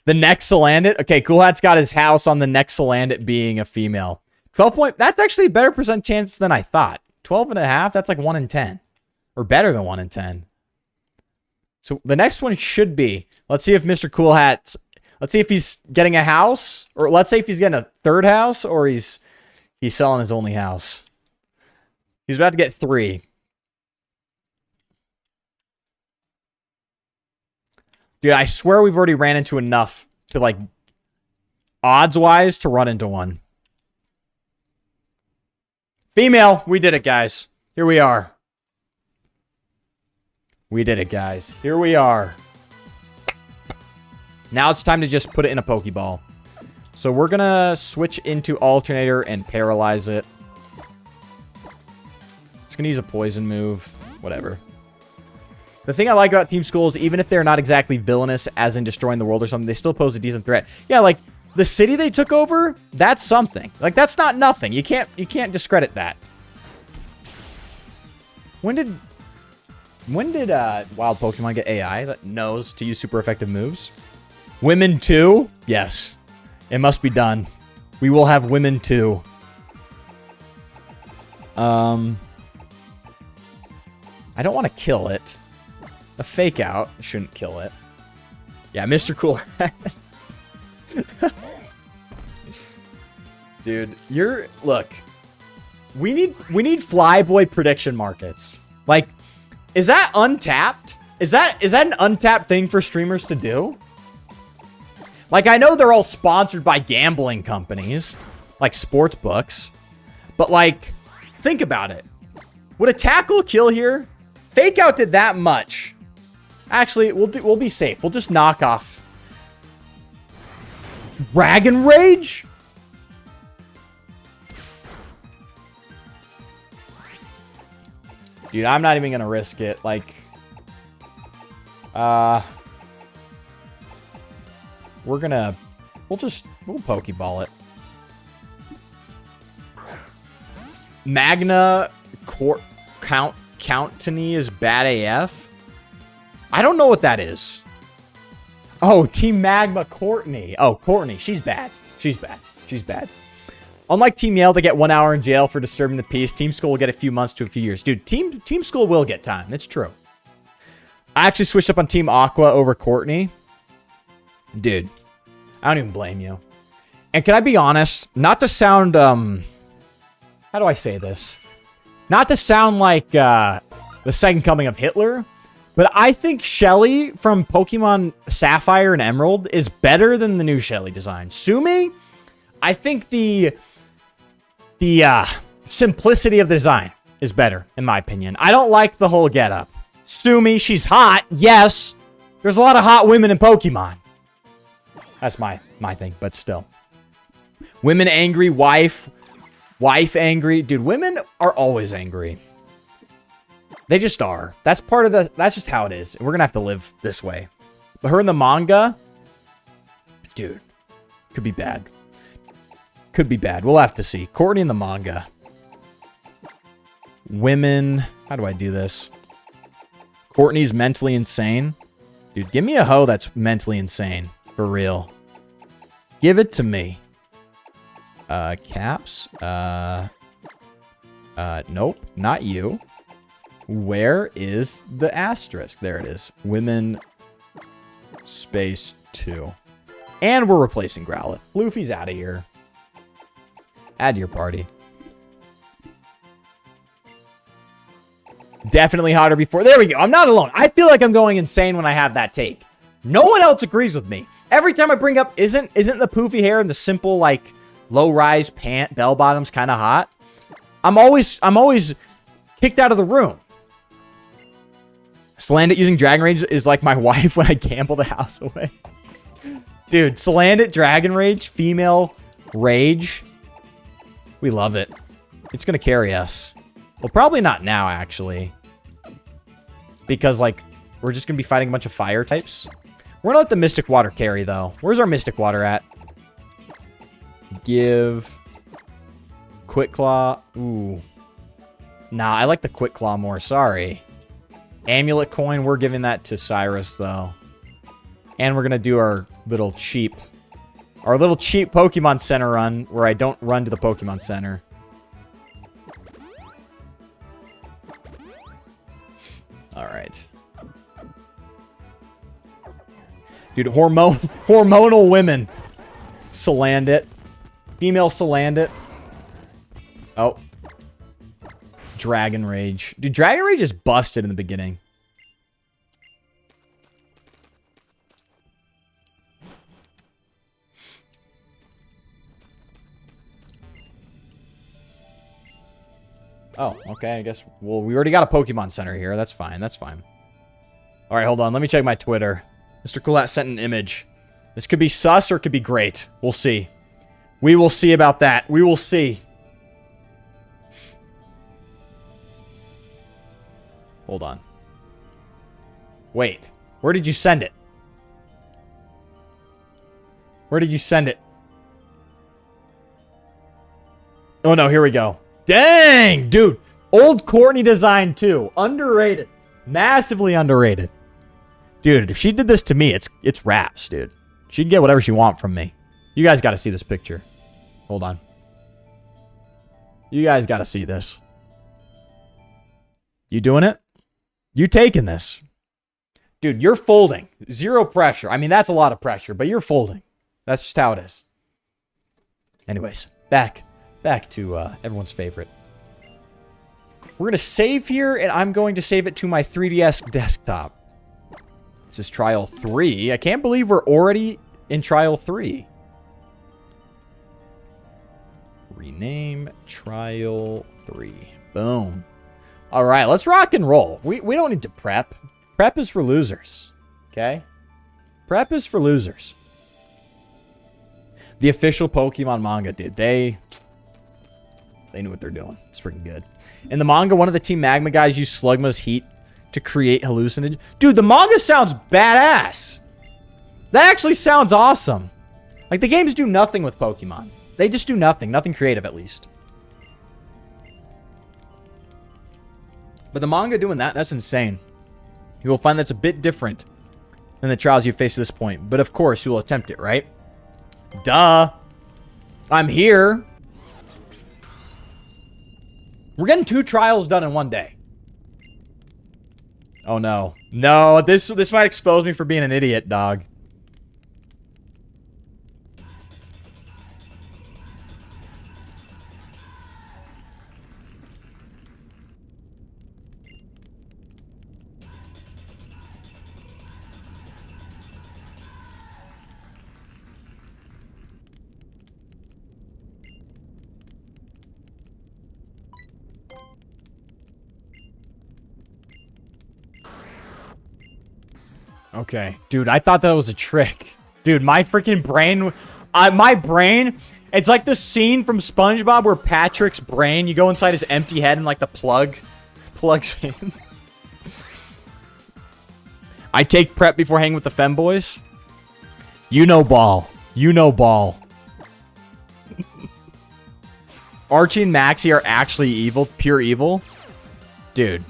The next Salandit. Okay, Cool Hat's got his house on the next Salandit being a female. 12 point. That's actually a better percent chance than I thought. 12.5. That's like 1 in 10. Or better than 1 in 10. So the next one should be. Let's see if Mr. Cool Hat's. Let's see if he's getting a house. Or let's say if he's getting a third house. Or he's selling his only house. He's about to get 3. Dude, I swear we've already ran into enough to, like, odds-wise to run into one. Female. We did it, guys. Here we are. We did it, guys. Here we are. Now it's time to just put it in a Pokeball. So we're going to switch into Alternator and paralyze it. It's going to use a poison move. Whatever. The thing I like about Team Skull is even if they're not exactly villainous, as in destroying the world or something, they still pose a decent threat. Yeah, like, the city they took over, that's something. Like, that's not nothing. You can't discredit that. When did wild Pokemon get AI that knows to use super effective moves? Women too? Yes. It must be done. We will have women too. I don't want to kill it. A fake out shouldn't kill it. Yeah, Mr. Cool. Dude, look. We need Flyboy prediction markets. Like, is that untapped? Is that an untapped thing for streamers to do? Like, I know they're all sponsored by gambling companies, like sports books, but, like, think about it. Would a tackle kill here? Fake out did that much. Actually, we'll be safe. We'll just knock off Dragon Rage? Dude, I'm not even gonna risk it. Like, we'll Pokeball it. Magna Countany is bad AF. I don't know what that is. Oh, Team Magma Courtney. Oh, Courtney. She's bad. She's bad. She's bad. Unlike Team Yale, they get 1 hour in jail for disturbing the peace. Team Skull will get a few months to a few years. Dude, Team Skull will get time. It's true. I actually switched up on Team Aqua over Courtney. Dude, I don't even blame you. And can I be honest? Not to sound, how do I say this? Not to sound like the second coming of Hitler, but I think Shelly from Pokemon Sapphire and Emerald is better than the new Shelly design. Sue me? I think the simplicity of the design is better, in my opinion. I don't like the whole getup. Sue me, she's hot. Yes, there's a lot of hot women in Pokemon. That's my thing, but still. Women angry, wife angry. Dude, women are always angry. They just are. That's part of that's just how it is. And we're going to have to live this way. But her in the manga, dude, could be bad. Could be bad. We'll have to see. Courtney in the manga. Women. How do I do this? Courtney's mentally insane. Dude, give me a hoe that's mentally insane. For real. Give it to me. Caps. Nope, not you. Where is the asterisk? There it is. Women space 2. And we're replacing Growlithe. Floofy's out of here. Add to your party. Definitely hotter before. There we go. I'm not alone. I feel like I'm going insane when I have that take. No one else agrees with me. Every time I bring up, isn't the poofy hair and the simple, like, low-rise pant, bell-bottoms kind of hot? I'm always kicked out of the room. Salandit using Dragon Rage is like my wife when I gamble the house away. Dude, Salandit Dragon Rage, female rage. We love it. It's going to carry us. Well, probably not now, actually. Because, like, we're just going to be fighting a bunch of fire types. We're going to let the Mystic Water carry, though. Where's our Mystic Water at? Give... Quick Claw. Ooh. Nah, I like the Quick Claw more. Sorry. Amulet Coin. We're giving that to Cyrus, though. And we're going to do our little cheap Pokemon Center run where I don't run to the Pokemon Center. Alright. Dude, hormonal women. Salandit. Female Salandit. Oh. Dragon Rage. Dude, Dragon Rage is busted in the beginning. Oh, okay, I guess... Well, we already got a Pokemon Center here. That's fine, that's fine. Alright, hold on. Let me check my Twitter. Mr. Coolhat sent an image. This could be sus or it could be great. We'll see. We will see about that. We will see. Hold on. Wait. Where did you send it? Where did you send it? Oh, no. Here we go. Dang, dude. Old Courtney design, too. Underrated. Massively underrated. Dude, if she did this to me, it's raps, dude. She'd get whatever she want from me. You guys got to see this picture. Hold on. You guys got to see this. You doing it? You taking this? Dude, you're folding. Zero pressure. I mean, that's a lot of pressure, but you're folding. That's just how it is. Anyways, back to everyone's favorite. We're going to save here, and I'm going to save it to my 3DS desktop. This is Trial 3. I can't believe we're already in Trial 3. Rename Trial 3. Boom. All right, let's rock and roll. We don't need to prep. Prep is for losers. Okay? Prep is for losers. The official Pokemon manga, dude. They knew what they're doing. It's freaking good. In the manga, one of the Team Magma guys used Slugma's heat to create hallucinogens. Dude, the manga sounds badass. That actually sounds awesome. Like, the games do nothing with Pokemon. They just do nothing. Nothing creative, at least. But the manga doing that, that's insane. You will find that's a bit different than the trials you've faced at this point. But, of course, you will attempt it, right? Duh. I'm here. We're getting 2 trials done in one day. Oh, no. No, this might expose me for being an idiot, dog. Okay. Dude, I thought that was a trick. Dude, my freaking brain... my brain... It's like the scene from SpongeBob where Patrick's brain, you go inside his empty head and, like, the plug plugs in. I take prep before hanging with the femboys. You know ball. You know ball. Archie and Maxie are actually evil. Pure evil. Dude.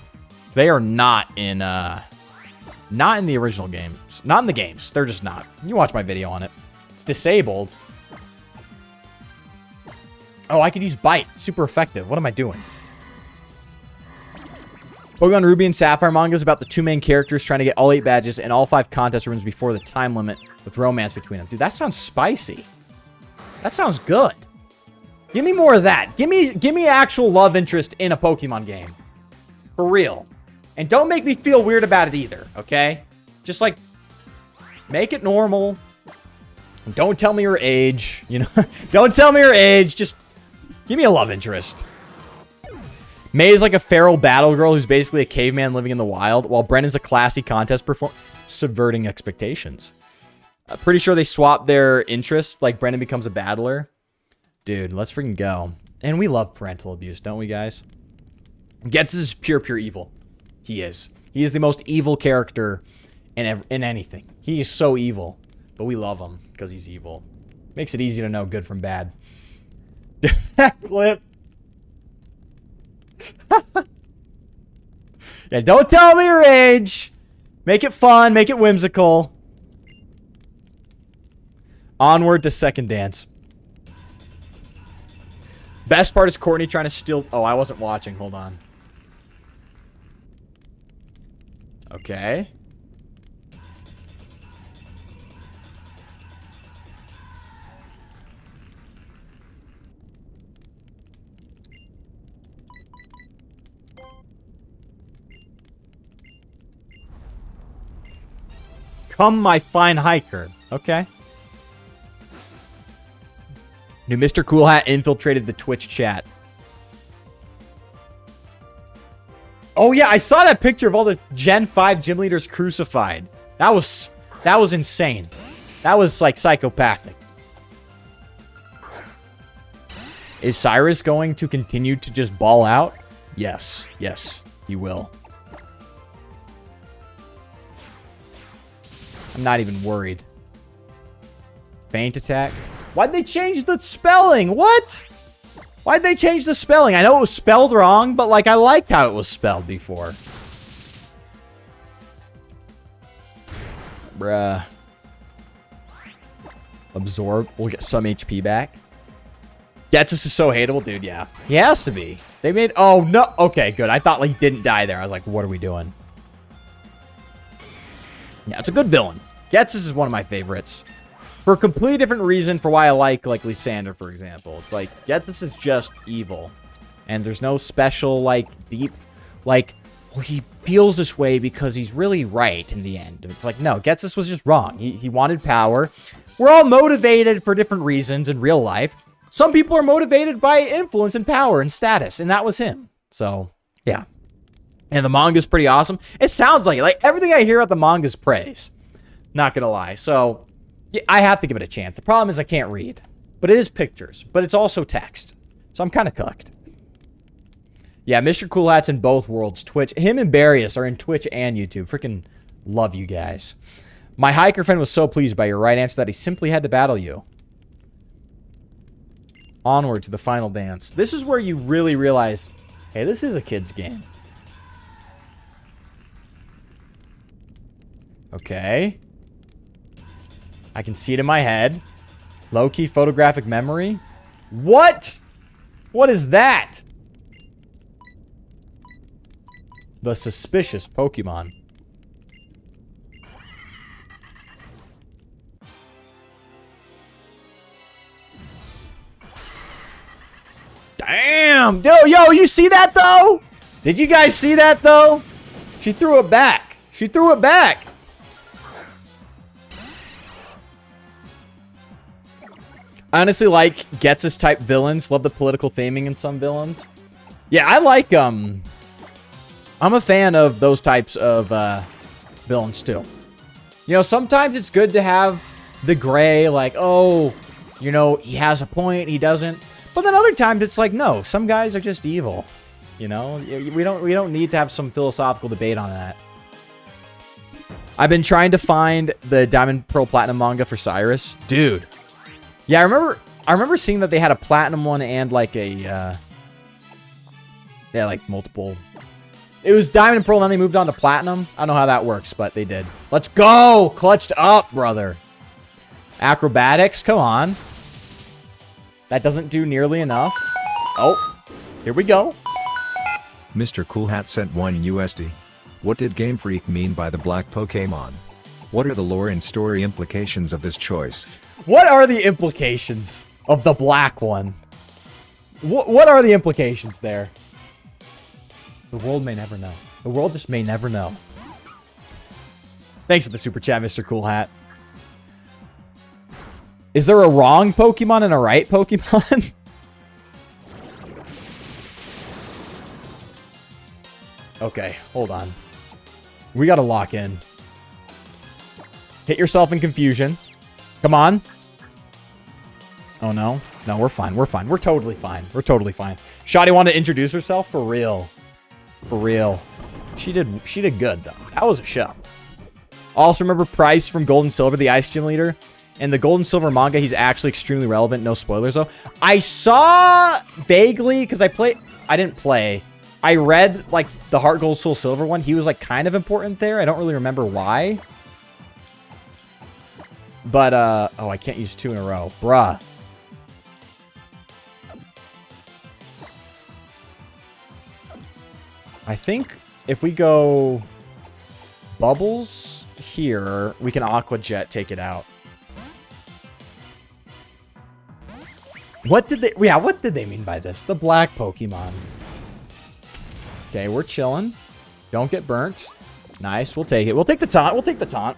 They are not in, not in the original games. Not in the games. They're just not. You watch my video on it. It's disabled. Oh, I could use Bite. Super effective. What am I doing? Pokemon Ruby and Sapphire manga is about the 2 main characters trying to get all 8 badges and all 5 contest rooms before the time limit with romance between them. Dude, that sounds spicy. That sounds good. Give me more of that. Give me actual love interest in a Pokemon game. For real. And don't make me feel weird about it either, okay? Just like, make it normal. Don't tell me your age, you know? Don't tell me your age. Just give me a love interest. May is like a feral battle girl who's basically a caveman living in the wild, while Brennan's a classy contest performer, subverting expectations. I'm pretty sure they swap their interests, like Brennan becomes a battler. Dude, let's freaking go. And we love parental abuse, don't we, guys? Gets is pure evil. He is. He is the most evil character in anything. He is so evil. But we love him because he's evil. Makes it easy to know good from bad. That clip. Yeah, don't tell me your age. Make it fun. Make it whimsical. Onward to second dance. Best part is Courtney trying to steal... Oh, I wasn't watching. Hold on. Okay. Come, my fine hiker. Okay. New Mr. Cool Hat infiltrated the Twitch chat. Oh, yeah, I saw that picture of all the Gen 5 gym leaders crucified. That was insane. That was, like, psychopathic. Is Cyrus going to continue to just ball out? Yes. Yes, he will. I'm not even worried. Feint attack. Why'd they change the spelling? What? Why'd they change the spelling? I know it was spelled wrong, but like I liked how it was spelled before. Bruh. Absorb. We'll get some HP back. Getsus is so hateable, dude. Yeah. He has to be. They made... Oh, no. Okay, good. I thought like he didn't die there. I was like, what are we doing? Yeah, it's a good villain. Getsus is one of my favorites. For a completely different reason for why I like Lysander, for example. It's like, Getsus is just evil. And there's no special, like, deep... Like, well, he feels this way because he's really right in the end. It's like, no, Getsus was just wrong. He wanted power. We're all motivated for different reasons in real life. Some people are motivated by influence and power and status. And that was him. So, yeah. And the manga's pretty awesome. It sounds like it. Like, everything I hear about the manga's praise. Not gonna lie. So, yeah, I have to give it a chance. The problem is I can't read. But it is pictures. But it's also text. So I'm kind of cooked. Yeah, Mr. Cool Hat's in both worlds. Twitch. Him and Barius are in Twitch and YouTube. Freaking love you guys. My hiker friend was so pleased by your right answer that he simply had to battle you. Onward to the final dance. This is where you really realize, hey, this is a kid's game. Okay. I can see it in my head. Low-key photographic memory. What? What is that? The suspicious Pokemon. Damn! Yo, you see that, though? Did you guys see that, though? She threw it back. She threw it back. I honestly like Getsus type villains. Love the political theming in some villains. Yeah, I like, I'm a fan of those types of, villains, too. You know, sometimes it's good to have the gray, like, oh, you know, he has a point, he doesn't. But then other times it's like, no, some guys are just evil. You know, we don't need to have some philosophical debate on that. I've been trying to find the Diamond Pearl Platinum manga for Cyrus. Dude. Yeah, I remember seeing that they had a platinum one and like a yeah, like multiple. It was Diamond and Pearl, and then they moved on to Platinum. I don't know how that works, but they did. Let's go! Clutched up, brother. Acrobatics, come on. That doesn't do nearly enough. Oh, here we go. Mr. Cool Hat sent 1 USD. What did Game Freak mean by the black Pokémon? What are the lore and story implications of this choice? What are the implications of the black one? What are the implications there? The world may never know. The world just may never know. Thanks for the super chat, Mr. Cool Hat. Is there a wrong Pokemon and a right Pokemon? Okay, hold on. We gotta lock in. Hit yourself in confusion. Come on. Oh, no. No, we're fine. We're fine. We're totally fine. We're totally fine. Shotty wanted to introduce herself? For real. For real. She did good, though. That was a show. Also, remember Price from Gold and Silver, the Ice Gym leader? In the Gold and Silver manga, he's actually extremely relevant. No spoilers, though. I saw vaguely, because I didn't play. I read, like, the Heart Gold Soul Silver one. He was, like, kind of important there. I don't really remember why. But, oh, I can't use 2 in a row. Bruh. I think if we go Bubbles here, we can Aqua Jet take it out. What did they mean by this? The black Pokemon. Okay, we're chilling. Don't get burnt. Nice, we'll take it. We'll take the taunt. We'll take the taunt.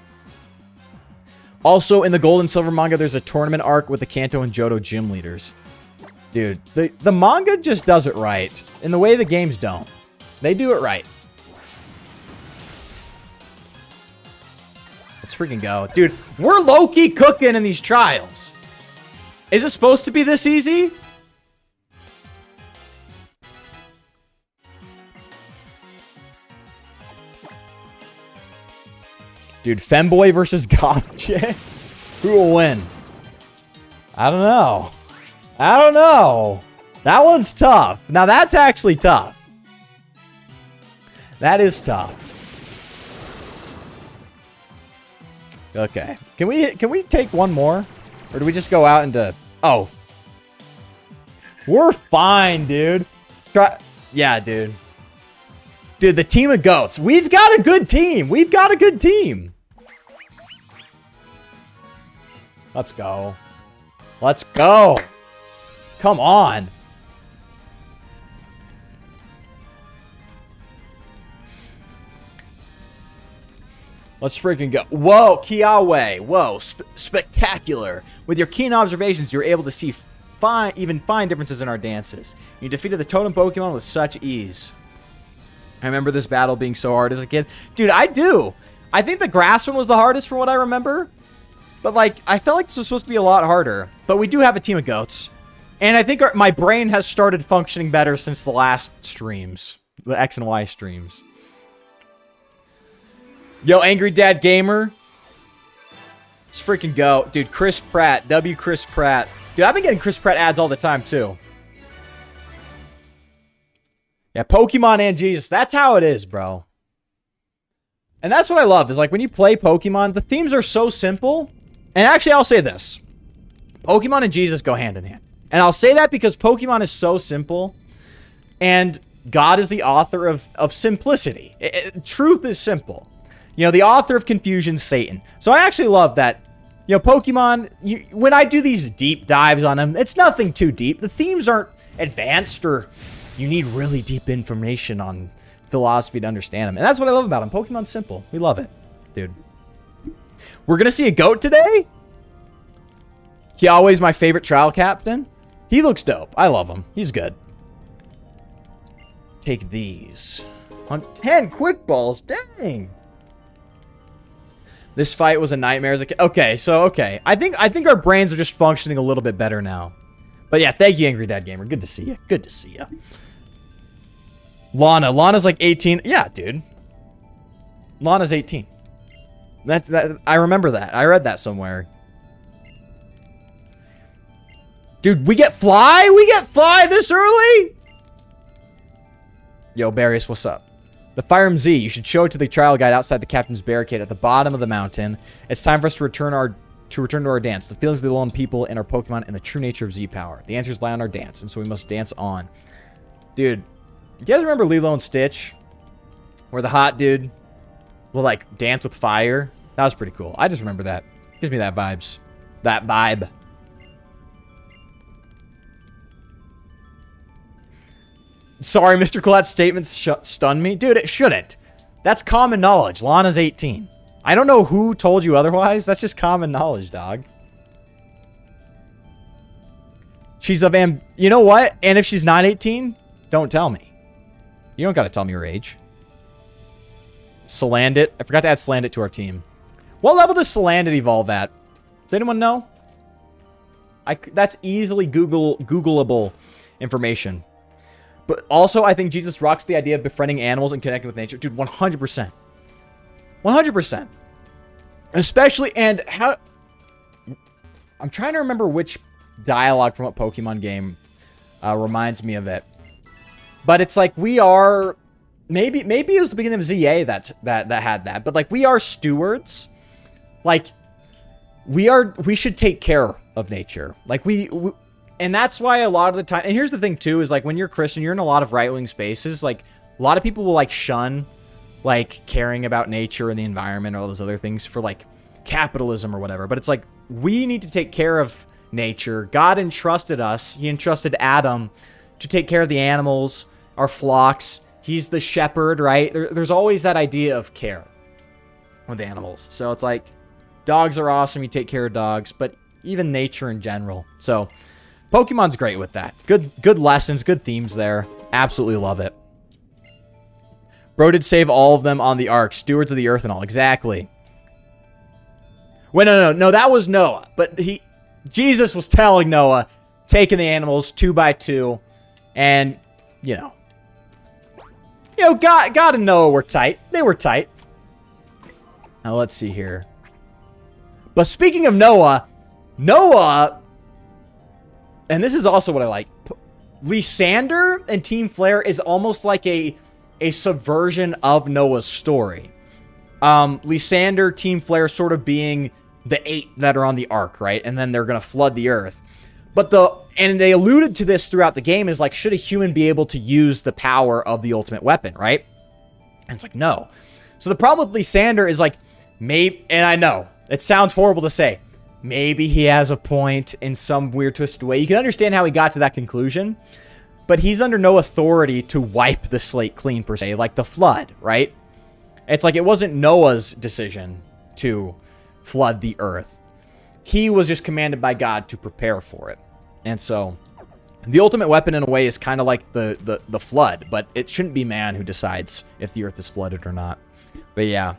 Also, in the Gold and Silver manga, there's a tournament arc with the Kanto and Johto gym leaders. Dude, the manga just does it right. In the way the games don't. They do it right. Let's freaking go. Dude, we're low-key cooking in these trials. Is it supposed to be this easy? Dude, Femboy versus Gotcha. Who will win? I don't know. I don't know. That one's tough. Now, that's actually tough. That is tough. Okay. Can we take one more? Or do we just go out into... Oh. We're fine, dude. Yeah, dude. Dude, the team of goats. We've got a good team. We've got a good team. Let's go. Let's go. Come on. Let's freaking go. Whoa, Kiawe. Whoa, spectacular. With your keen observations, you're able to see even fine differences in our dances. You defeated the totem Pokemon with such ease. I remember this battle being so hard as a kid. Dude, I do. I think the grass one was the hardest from what I remember. But, like, I felt like this was supposed to be a lot harder. But we do have a team of goats. And I think my brain has started functioning better since the last streams. The X and Y streams. Yo, Angry Dad Gamer. Let's freaking go. Dude, Chris Pratt. W. Chris Pratt. Dude, I've been getting Chris Pratt ads all the time, too. Yeah, Pokemon and Jesus. That's how it is, bro. And that's what I love, is like when you play Pokemon, the themes are so simple. And actually, I'll say this. Pokemon and Jesus go hand in hand. And I'll say that because Pokemon is so simple. And God is the author of simplicity. Truth is simple. You know, the author of confusion, Satan. So I actually love that, you know, Pokemon, when I do these deep dives on them, it's nothing too deep. The themes aren't advanced or you need really deep information on philosophy to understand them. And that's what I love about them. Pokemon's simple. We love it, dude. We're going to see a goat today? He always my favorite trial captain. He looks dope. I love him. He's good. Take these. On 10 quick balls. Dang. This fight was a nightmare as a kid. Okay, so, okay. I think our brains are just functioning a little bit better now. But yeah, thank you, Angry Dad Gamer. Good to see you. Good to see you. Lana. Lana's like 18. Yeah, dude. Lana's 18. I remember that. I read that somewhere. Dude, we get Fly? We get Fly this early? Yo, Barrius, what's up? The Fire Emblem Z. You should show it to the trial guide outside the captain's barricade at the bottom of the mountain. It's time for us to return to our dance. The feelings of the lone people and our Pokemon and the true nature of Z power. The answers lie on our dance, and so we must dance on. Dude, you guys remember Lilo and Stitch? Where the hot dude will, like, dance with fire? That was pretty cool. I just remember that. Gives me that vibes. That vibe. Sorry, Mr. Collette's statement stunned me. Dude, it shouldn't. That's common knowledge. Lana's 18. I don't know who told you otherwise. That's just common knowledge, dog. She's of You know what? And if she's not 18, don't tell me. You don't gotta tell me your age. Salandit. I forgot to add Salandit to our team. What level does Salandit evolve at? Does anyone know? That's easily Googleable information. But also, I think Jesus rocks the idea of befriending animals and connecting with nature. Dude, 100%. 100%. Especially, and how... I'm trying to remember which dialogue from a Pokemon game reminds me of it. But it's like, we are... Maybe it was the beginning of ZA that had that. But, like, we are stewards. Like, we should take care of nature. Like, and that's why a lot of the time, and here's the thing too, is like when you're Christian, you're in a lot of right-wing spaces. Like a lot of people will like shun like caring about nature and the environment and all those other things for like capitalism or whatever. But it's like, we need to take care of nature. God entrusted us. He entrusted Adam to take care of the animals, our flocks. He's the shepherd, right? There's always that idea of care with animals. So it's like, dogs are awesome. You take care of dogs, but even nature in general. So Pokemon's great with that. Good lessons, good themes there. Absolutely love it. Bro did save all of them on the Ark. Stewards of the Earth and all. Exactly. Wait, no, that was Noah. But Jesus was telling Noah, taking the animals 2 by 2. And, you know, God and Noah were tight. They were tight. Now, let's see here. But speaking of Noah, and this is also what I like, Lysander and Team Flare is almost like a subversion of Noah's story. Lysander, Team Flare sort of being the 8 that are on the Ark, right? And then they're going to flood the Earth. But and they alluded to this throughout the game, is like, should a human be able to use the power of the ultimate weapon, right? And it's like, no. So the problem with Lysander is like, maybe, and I know, it sounds horrible to say, maybe he has a point in some weird twisted way. You can understand how he got to that conclusion, but he's under no authority to wipe the slate clean, per se, like the flood, right? It's like, it wasn't Noah's decision to flood the earth. He was just commanded by God to prepare for it. And so, the ultimate weapon in a way is kind of like the flood, but it shouldn't be man who decides if the earth is flooded or not. But yeah.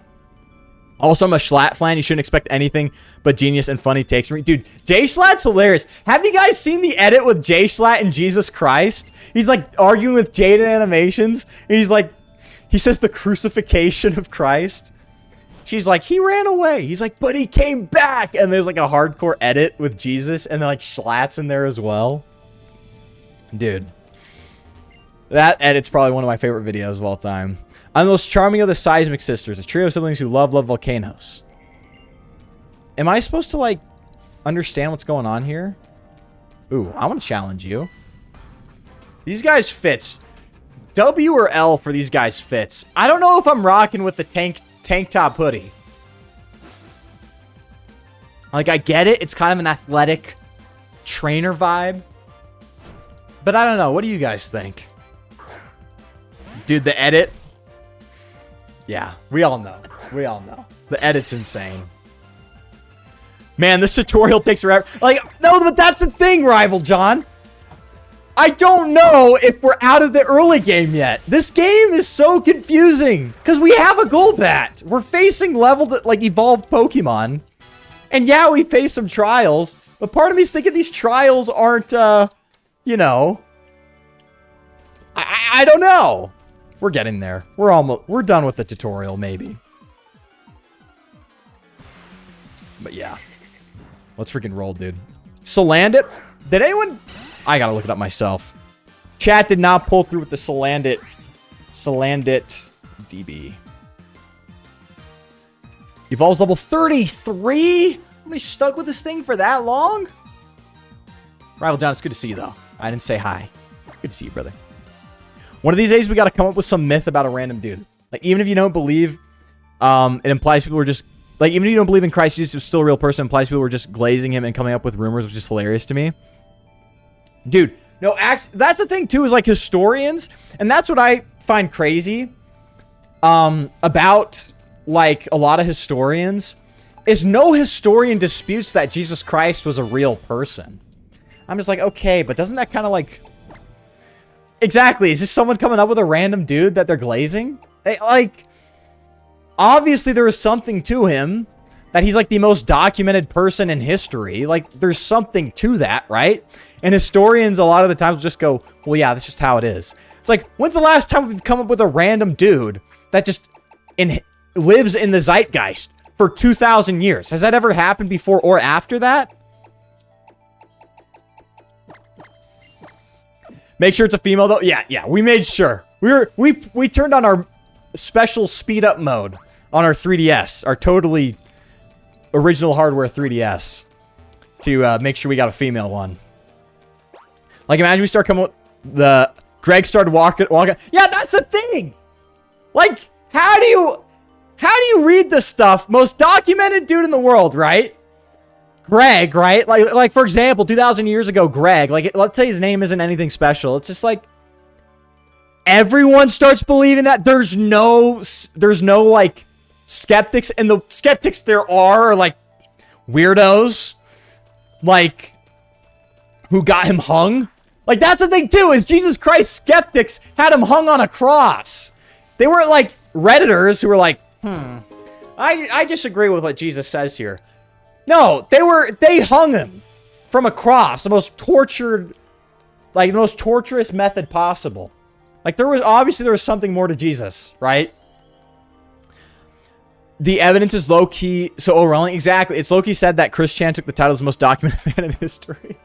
Also, I'm a Schlatt fan. You shouldn't expect anything but genius and funny takes from me. Dude, Jay Schlatt's hilarious. Have you guys seen the edit with Jay Schlatt and Jesus Christ? He's like arguing with Jaden Animations. And he's like, he says the crucifixion of Christ. She's like, he ran away. He's like, but he came back. And there's like a hardcore edit with Jesus. And then like Schlatt's in there as well. Dude. That edit's probably one of my favorite videos of all time. I'm the most charming of the Seismic Sisters, a trio of siblings who love volcanoes. Am I supposed to, like, understand what's going on here? Ooh, I want to challenge you. These guys fits. W or L for these guys fits. I don't know if I'm rocking with the tank top hoodie. Like, I get it. It's kind of an athletic trainer vibe. But I don't know. What do you guys think? Dude, the edit... Yeah, we all know. We all know. The edit's insane. Man, this tutorial takes forever. Like, no, but that's the thing, Rival John. I don't know if we're out of the early game yet. This game is so confusing. Because we have a Golbat. We're facing leveled, like, evolved Pokemon. And yeah, we face some trials. But part of me is thinking these trials aren't, you know. I don't know. We're getting there. We're done with the tutorial, maybe. But yeah. Let's freaking roll, dude. Salandit? Did anyone... I gotta look it up myself. Chat did not pull through with the Salandit DB. Evolves level 33? I'm stuck with this thing for that long? Rival John, it's good to see you, though. I didn't say hi. Good to see you, brother. One of these days, we got to come up with some myth about a random dude. Like, even if you don't believe, it implies people were just, like, even if you don't believe in Christ Jesus is still a real person, it implies people were just glazing him and coming up with rumors, which is hilarious to me. Dude, no, actually, that's the thing, too, is, like, historians, and that's what I find crazy, about, like, a lot of historians, is no historian disputes that Jesus Christ was a real person. I'm just like, okay, but doesn't that kind of, like... Exactly, is this someone coming up with a random dude that they're glazing? Like, obviously there is something to him, that he's, like, the most documented person in history. Like, there's something to that, right? And historians, a lot of the times, will just go, well, yeah, that's just how it is. It's like, when's the last time we've come up with a random dude that just lives in the zeitgeist for 2,000 years? Has that ever happened before or after that? Make sure it's a female, though. Yeah, we made sure. We turned on our special speed up mode on our 3DS, our totally original hardware 3DS, to make sure we got a female one. Like, imagine we start coming with the... Greg started walking. Yeah, that's the thing. Like, how do you read this stuff? Most documented dude in the world, right? Greg, right? Like for example, 2,000 years ago, Greg. Like, let's say his name isn't anything special. It's just like everyone starts believing that. There's no like skeptics, and the skeptics there are like weirdos, like who got him hung. Like, that's the thing, too, is Jesus Christ skeptics had him hung on a cross. They weren't, like, Redditors who were like, I disagree with what Jesus says here. No, they hung him from a cross, the most tortured, like, the most torturous method possible. Like, there was something more to Jesus, right? The evidence is low-key, so overwhelming. Exactly. It's low-key said that Chris Chan took the title as the most documented man in history.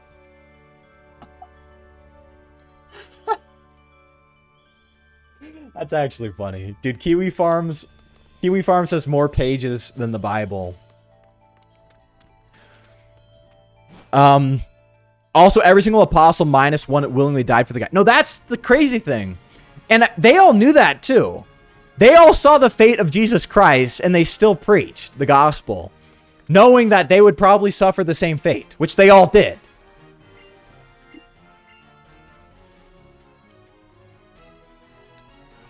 That's actually funny. Dude, Kiwi Farms has more pages than the Bible. Also, every single apostle minus one willingly died for the guy. No, that's the crazy thing. And they all knew that too. They all saw the fate of Jesus Christ and they still preached the gospel, knowing that they would probably suffer the same fate, which they all did.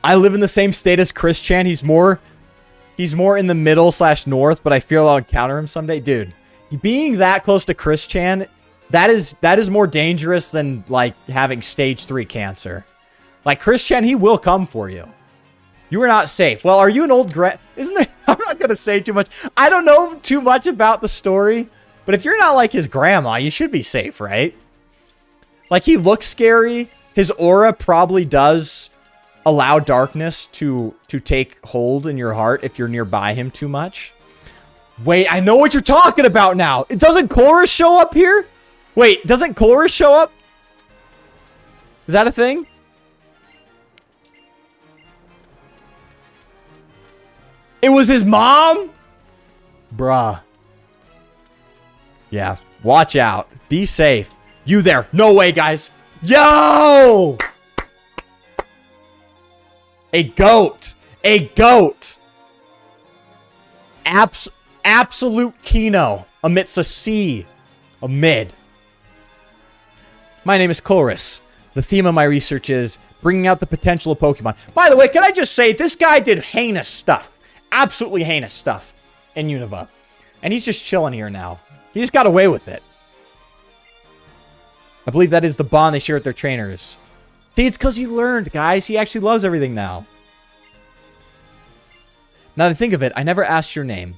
I live in the same state as Chris Chan. He's more in the middle / north, but I feel I'll encounter him someday. Dude, being that close to Chris Chan, that is more dangerous than, like, having stage 3 cancer. Like, Chris Chan, he will come for you. You are not safe. Well, are you an old isn't there? I'm not going to say too much. I don't know too much about the story, but if you're not like his grandma, you should be safe, right? Like, he looks scary. His aura probably does allow darkness to take hold in your heart if you're nearby him too much. Wait, I know what you're talking about now. Doesn't Chorus show up here? Wait, doesn't Chorus show up? Is that a thing? It was his mom? Bruh. Yeah, watch out. Be safe. You there. No way, guys. Yo! A goat. A goat. Absolute Kino amidst a sea. A mid. My name is Chorus. The theme of my research is bringing out the potential of Pokemon. By the way, can I just say, this guy did heinous stuff. Absolutely heinous stuff in Unova. And he's just chilling here now. He just got away with it. I believe that is the bond they share with their trainers. See, it's because he learned, guys. He actually loves everything now. Now that I think of it, I never asked your name.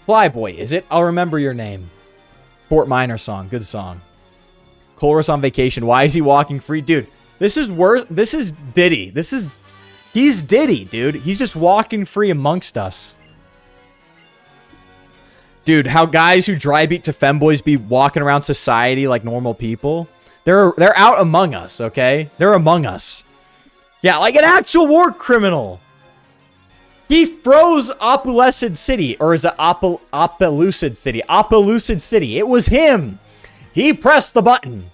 FLYBOY, is it? I'll remember your name. Fort Minor song. Good song. Chorus on vacation. Why is he walking free? Dude, this is worse. This is Diddy. He's Diddy, dude. He's just walking free amongst us. Dude, how guys who dry beat to femboys be walking around society like normal people. They're out among us, okay? They're among us. Yeah, like an actual war criminal. He froze Opalescid City. Or is it Opelucid City? Opelucid City. It was him. He pressed the button.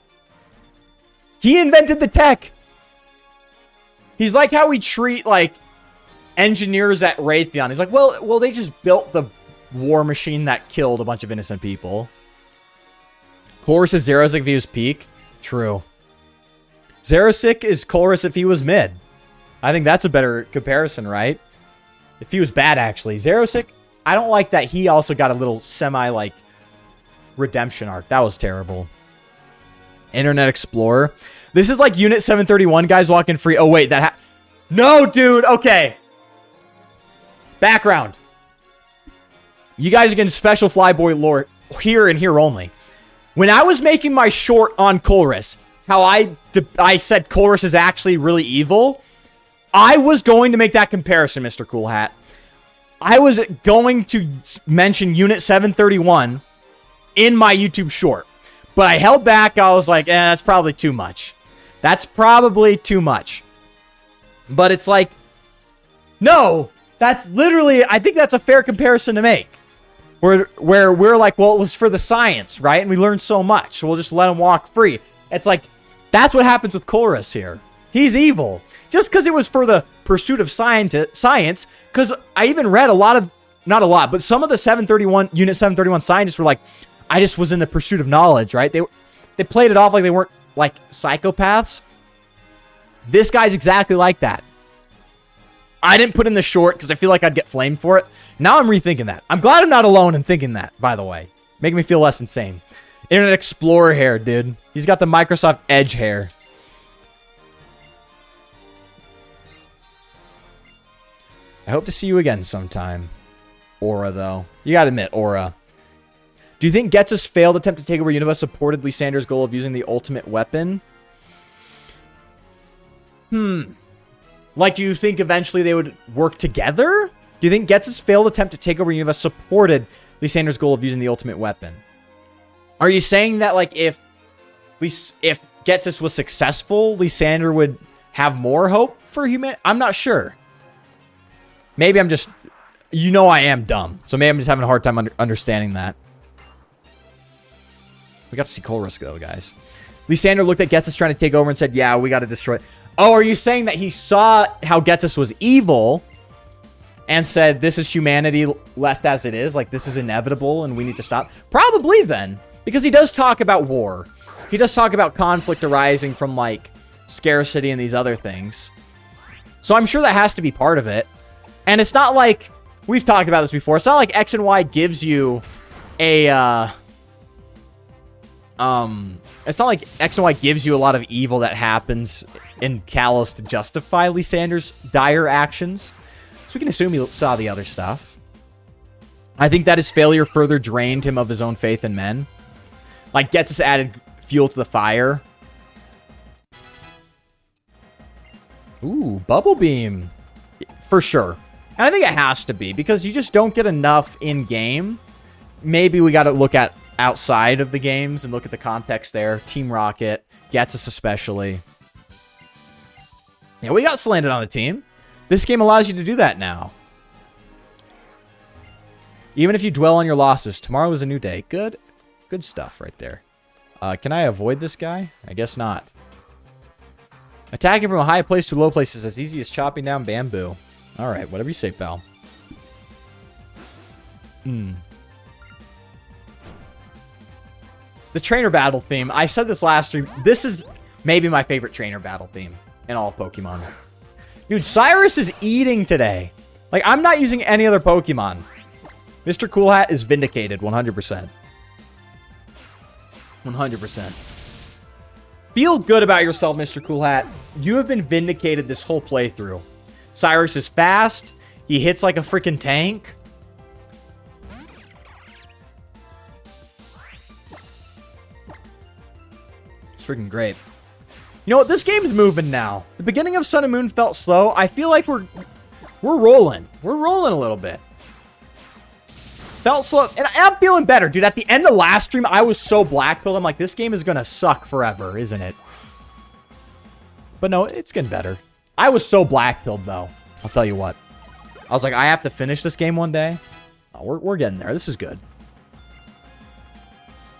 He invented the tech. He's like how we treat, like, engineers at Raytheon. He's like, well, they just built the war machine that killed a bunch of innocent people. Chorus is Xerosic if he was peak. True. Xerosic is Chorus if he was mid. I think that's a better comparison, right? If he was bad, actually. Xerosic, I don't like that he also got a little semi, like, redemption arc. That was terrible. Internet Explorer. This is like Unit 731 guys walking free. Oh, wait. No, dude. Okay. Background. You guys are getting special FLYBOY lore here and here only. When I was making my short on Chorus, how I said Chorus is actually really evil, I was going to make that comparison, Mr. Cool Hat. I was going to mention Unit 731 in my YouTube short. But I held back. I was like, that's probably too much. That's probably too much. But it's like, no, that's literally, I think that's a fair comparison to make. Where we're like, well, it was for the science, right? And we learned so much, so we'll just let him walk free. It's like, that's what happens with Chorus here. He's evil. Just because it was for the pursuit of science, because I even read a lot of, not a lot, but some of the Unit 731 scientists were like, I just was in the pursuit of knowledge, right? They played it off like they weren't, like, psychopaths. This guy's exactly like that. I didn't put in the short because I feel like I'd get flamed for it. Now I'm rethinking that. I'm glad I'm not alone in thinking that, by the way. Making me feel less insane. Internet Explorer hair, dude. He's got the Microsoft Edge hair. I hope to see you again sometime. Aura, though. You gotta admit, Aura. Do you think Ghetsis' failed attempt to take over Unova supported Lysander's goal of using the ultimate weapon? Like, do you think eventually they would work together? Do you think Ghetsis' failed attempt to take over Unova supported Lysander's goal of using the ultimate weapon? Are you saying that, like, if Ghetsis was successful, Lysander would have more hope for humanity? I'm not sure. Maybe I'm just... You know I am dumb. So maybe I'm just having a hard time understanding that. We got to see Colrisk, though, guys. Lysander looked at Ghetsis trying to take over and said, yeah, we got to destroy it. Oh, are you saying that he saw how Ghetsis was evil and said, this is humanity left as it is? Like, this is inevitable and we need to stop? Probably then. Because he does talk about war. He does talk about conflict arising from, like, scarcity and these other things. So I'm sure that has to be part of it. And it's not like... We've talked about this before. It's not like X and Y gives you a... It's not like X and Y gives you a lot of evil that happens in Kalos to justify Lysander's dire actions. So we can assume he saw the other stuff. I think that his failure further drained him of his own faith in men. Like, Ghetsis added fuel to the fire. Ooh, Bubble Beam. For sure. And I think it has to be, because you just don't get enough in-game. Maybe we got to look at outside of the games and look at the context there. Team Rocket, Ghetsis especially. Yeah, we got slanted on the team. This game allows you to do that now. Even if you dwell on your losses, tomorrow is a new day. Good stuff right there. Can I avoid this guy? I guess not. Attacking from a high place to a low place is as easy as chopping down bamboo. Alright, whatever you say, pal. The trainer battle theme. I said this last stream. This is maybe my favorite trainer battle theme in all of Pokemon. Dude, Cyrus is eating today. Like, I'm not using any other Pokemon. Mr. Cool Hat is vindicated 100%. 100%. Feel good about yourself, Mr. Cool Hat. You have been vindicated this whole playthrough. Cyrus is fast. He hits like a freaking tank. It's freaking great. You know what? This game's moving now. The beginning of Sun and Moon felt slow. I feel like we're rolling. We're rolling a little bit. Felt slow. And I'm feeling better, dude. At the end of last stream, I was so blackpilled. I'm like, this game is going to suck forever, isn't it? But no, it's getting better. I was so blackpilled, though. I'll tell you what. I was like, I have to finish this game one day. Oh, we're getting there. This is good.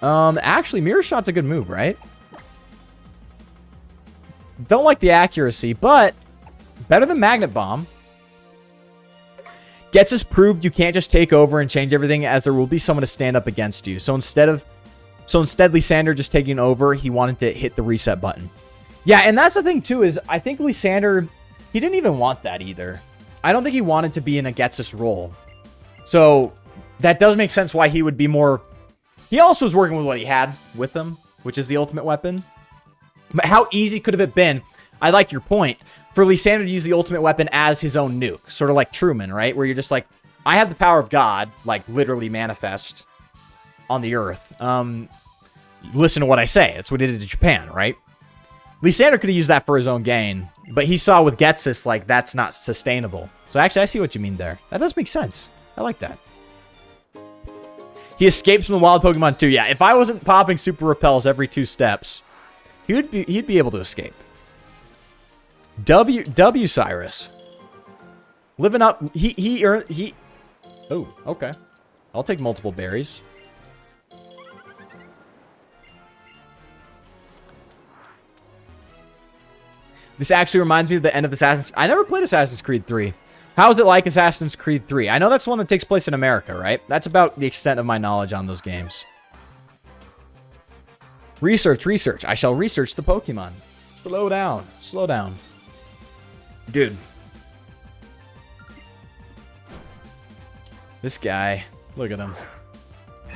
Actually, Mirror Shot's a good move, right? Don't like the accuracy, but Better than Magnet Bomb. Gets us proved you can't just take over and change everything, as there will be someone to stand up against you. So instead Lysander just taking over, he wanted to hit the reset button. Yeah, and that's the thing too, is I think Lysander, he didn't even want that either. I don't think he wanted to be in a Getsus role. So that does make sense why he would be more... He also was working with what he had with him, which is the ultimate weapon. But how easy could have it been? I like your point. For Lysander to use the ultimate weapon as his own nuke. Sort of like Truman, right? Where you're just like, I have the power of God, like literally manifest on the earth. Listen to what I say. That's what he did to Japan, right? Lysander could have used that for his own gain. But he saw with Getsus, like, that's not sustainable. So actually, I see what you mean there. That does make sense. I like that. He escapes from the wild Pokemon too. Yeah, if I wasn't popping Super Repels every 2 steps, he'd be able to escape. W Cyrus. Living up. He. Oh, okay. I'll take multiple berries. This actually reminds me of the end of Assassin's... I never played Assassin's Creed 3. How is it like Assassin's Creed 3? I know that's one that takes place in America, right? That's about the extent of my knowledge on those games. Research. I shall research the Pokemon. Slow down. Slow down. Dude. This guy. Look at him.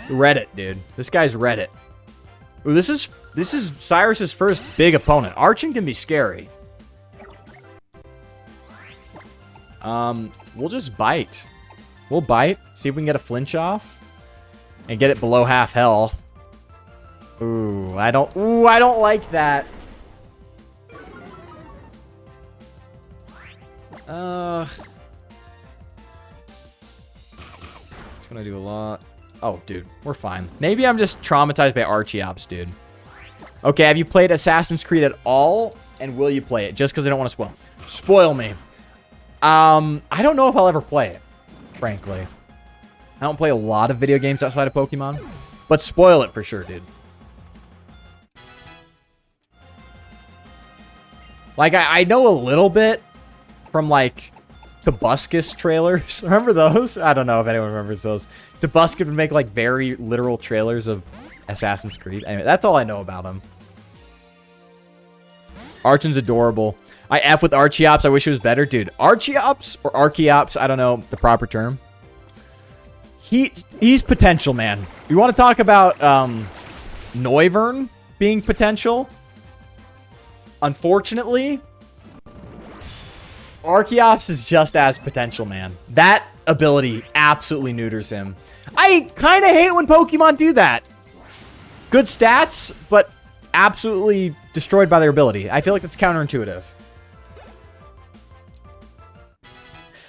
Reddit, dude. This guy's Reddit. Ooh, this is Cyrus's first big opponent. Archon can be scary. We'll just bite. We'll bite. See if we can get a flinch off. And get it below half health. Ooh, I don't like that. It's gonna do a lot. Oh, dude, we're fine. Maybe I'm just traumatized by Archeops, dude. Okay, have you played Assassin's Creed at all? And will you play it? Just because I don't want to spoil. Spoil me. I don't know if I'll ever play it, frankly. I don't play a lot of video games outside of Pokemon. But spoil it for sure, dude. Like, I know a little bit from, like, Tobuscus trailers. Remember those? I don't know if anyone remembers those. Tobuscus would make, like, very literal trailers of Assassin's Creed. Anyway, that's all I know about him. Archon's adorable. I F with Archeops. I wish it was better. Dude, Archeops or Archeops, I don't know the proper term. He's potential, man. You want to talk about Noivern being potential? Unfortunately, Archeops is just as potential, man. That ability absolutely neuters him. I kind of hate when Pokemon do that. Good stats, but absolutely destroyed by their ability. I feel like that's counterintuitive.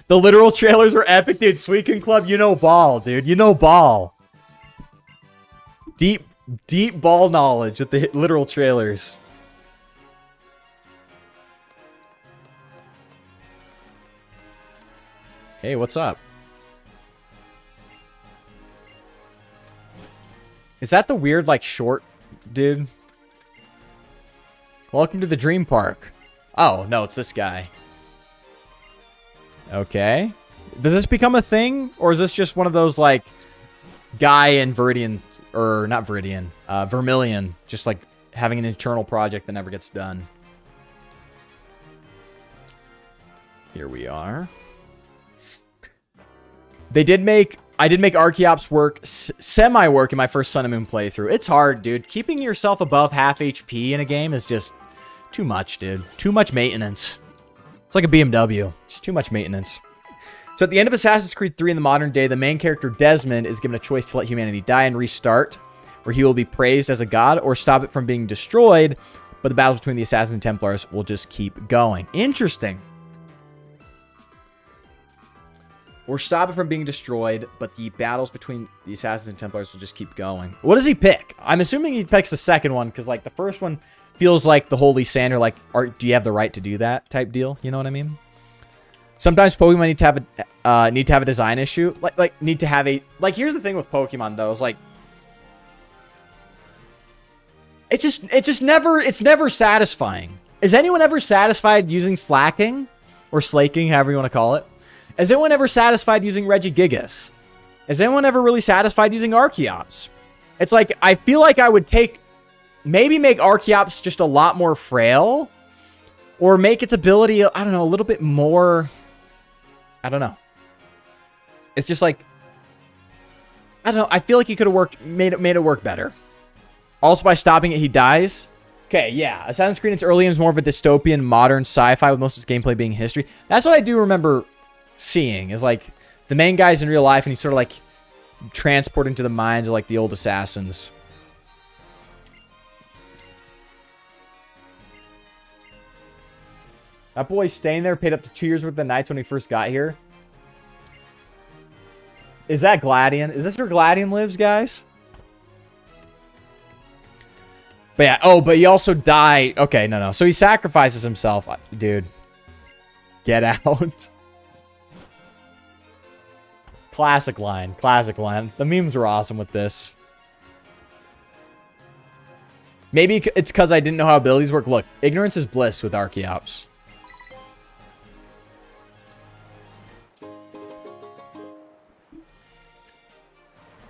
The literal trailers were epic, dude. Suicune Club, you know ball, dude. You know ball. Deep ball knowledge with the literal trailers. Hey, what's up? Is that the weird, like, short dude? Welcome to the Dream Park. Oh, no, it's this guy. Okay. Does this become a thing? Or is this just one of those, like, guy in Viridian, or not Viridian, Vermilion, just, like, having an internal project that never gets done? Here we are. I did make Archeops work, semi-work in my first Sun and Moon playthrough. It's hard, dude. Keeping yourself above half HP in a game is just too much, dude. Too much maintenance. It's like a BMW. It's too much maintenance. So at the end of Assassin's Creed 3 in the modern day, the main character Desmond is given a choice to let humanity die and restart, where he will be praised as a god, or stop it from being destroyed, but the battles between the Assassins and Templars will just keep going. Interesting. Or stop it from being destroyed, but the battles between the Assassins and Templars will just keep going. What does he pick? I'm assuming he picks the second one, because, like, the first one feels like the Holy Sander, like, do you have the right to do that type deal? You know what I mean? Sometimes Pokemon need to have a design issue. Need to have a... Like, here's the thing with Pokemon, though, is, like... It's never satisfying. Is anyone ever satisfied using slacking? or slaking, however you want to call it. Is anyone ever satisfied using Regigigas? Is anyone ever really satisfied using Archeops? It's like, I feel like I would maybe make Archeops just a lot more frail, or make its ability, I don't know, a little bit more, I don't know. It's just like, I don't know, I feel like he could have made it work better. Also, by stopping it, he dies. Okay, yeah. Assassin's Creed in its early is more of a dystopian, modern sci-fi with most of its gameplay being history. That's what I do remember seeing, is like the main guy's in real life and he's sort of like transporting to the minds of like the old assassins. That boy's staying there, paid up to 2 years worth of nights when he first got here. Is that Gladian? Is this where Gladian lives, guys? But yeah, oh, but he also died. Okay, no. So he sacrifices himself. Dude. Get out. Classic line. Classic line. The memes were awesome with this. Maybe it's because I didn't know how abilities work. Look, ignorance is bliss with Archeops.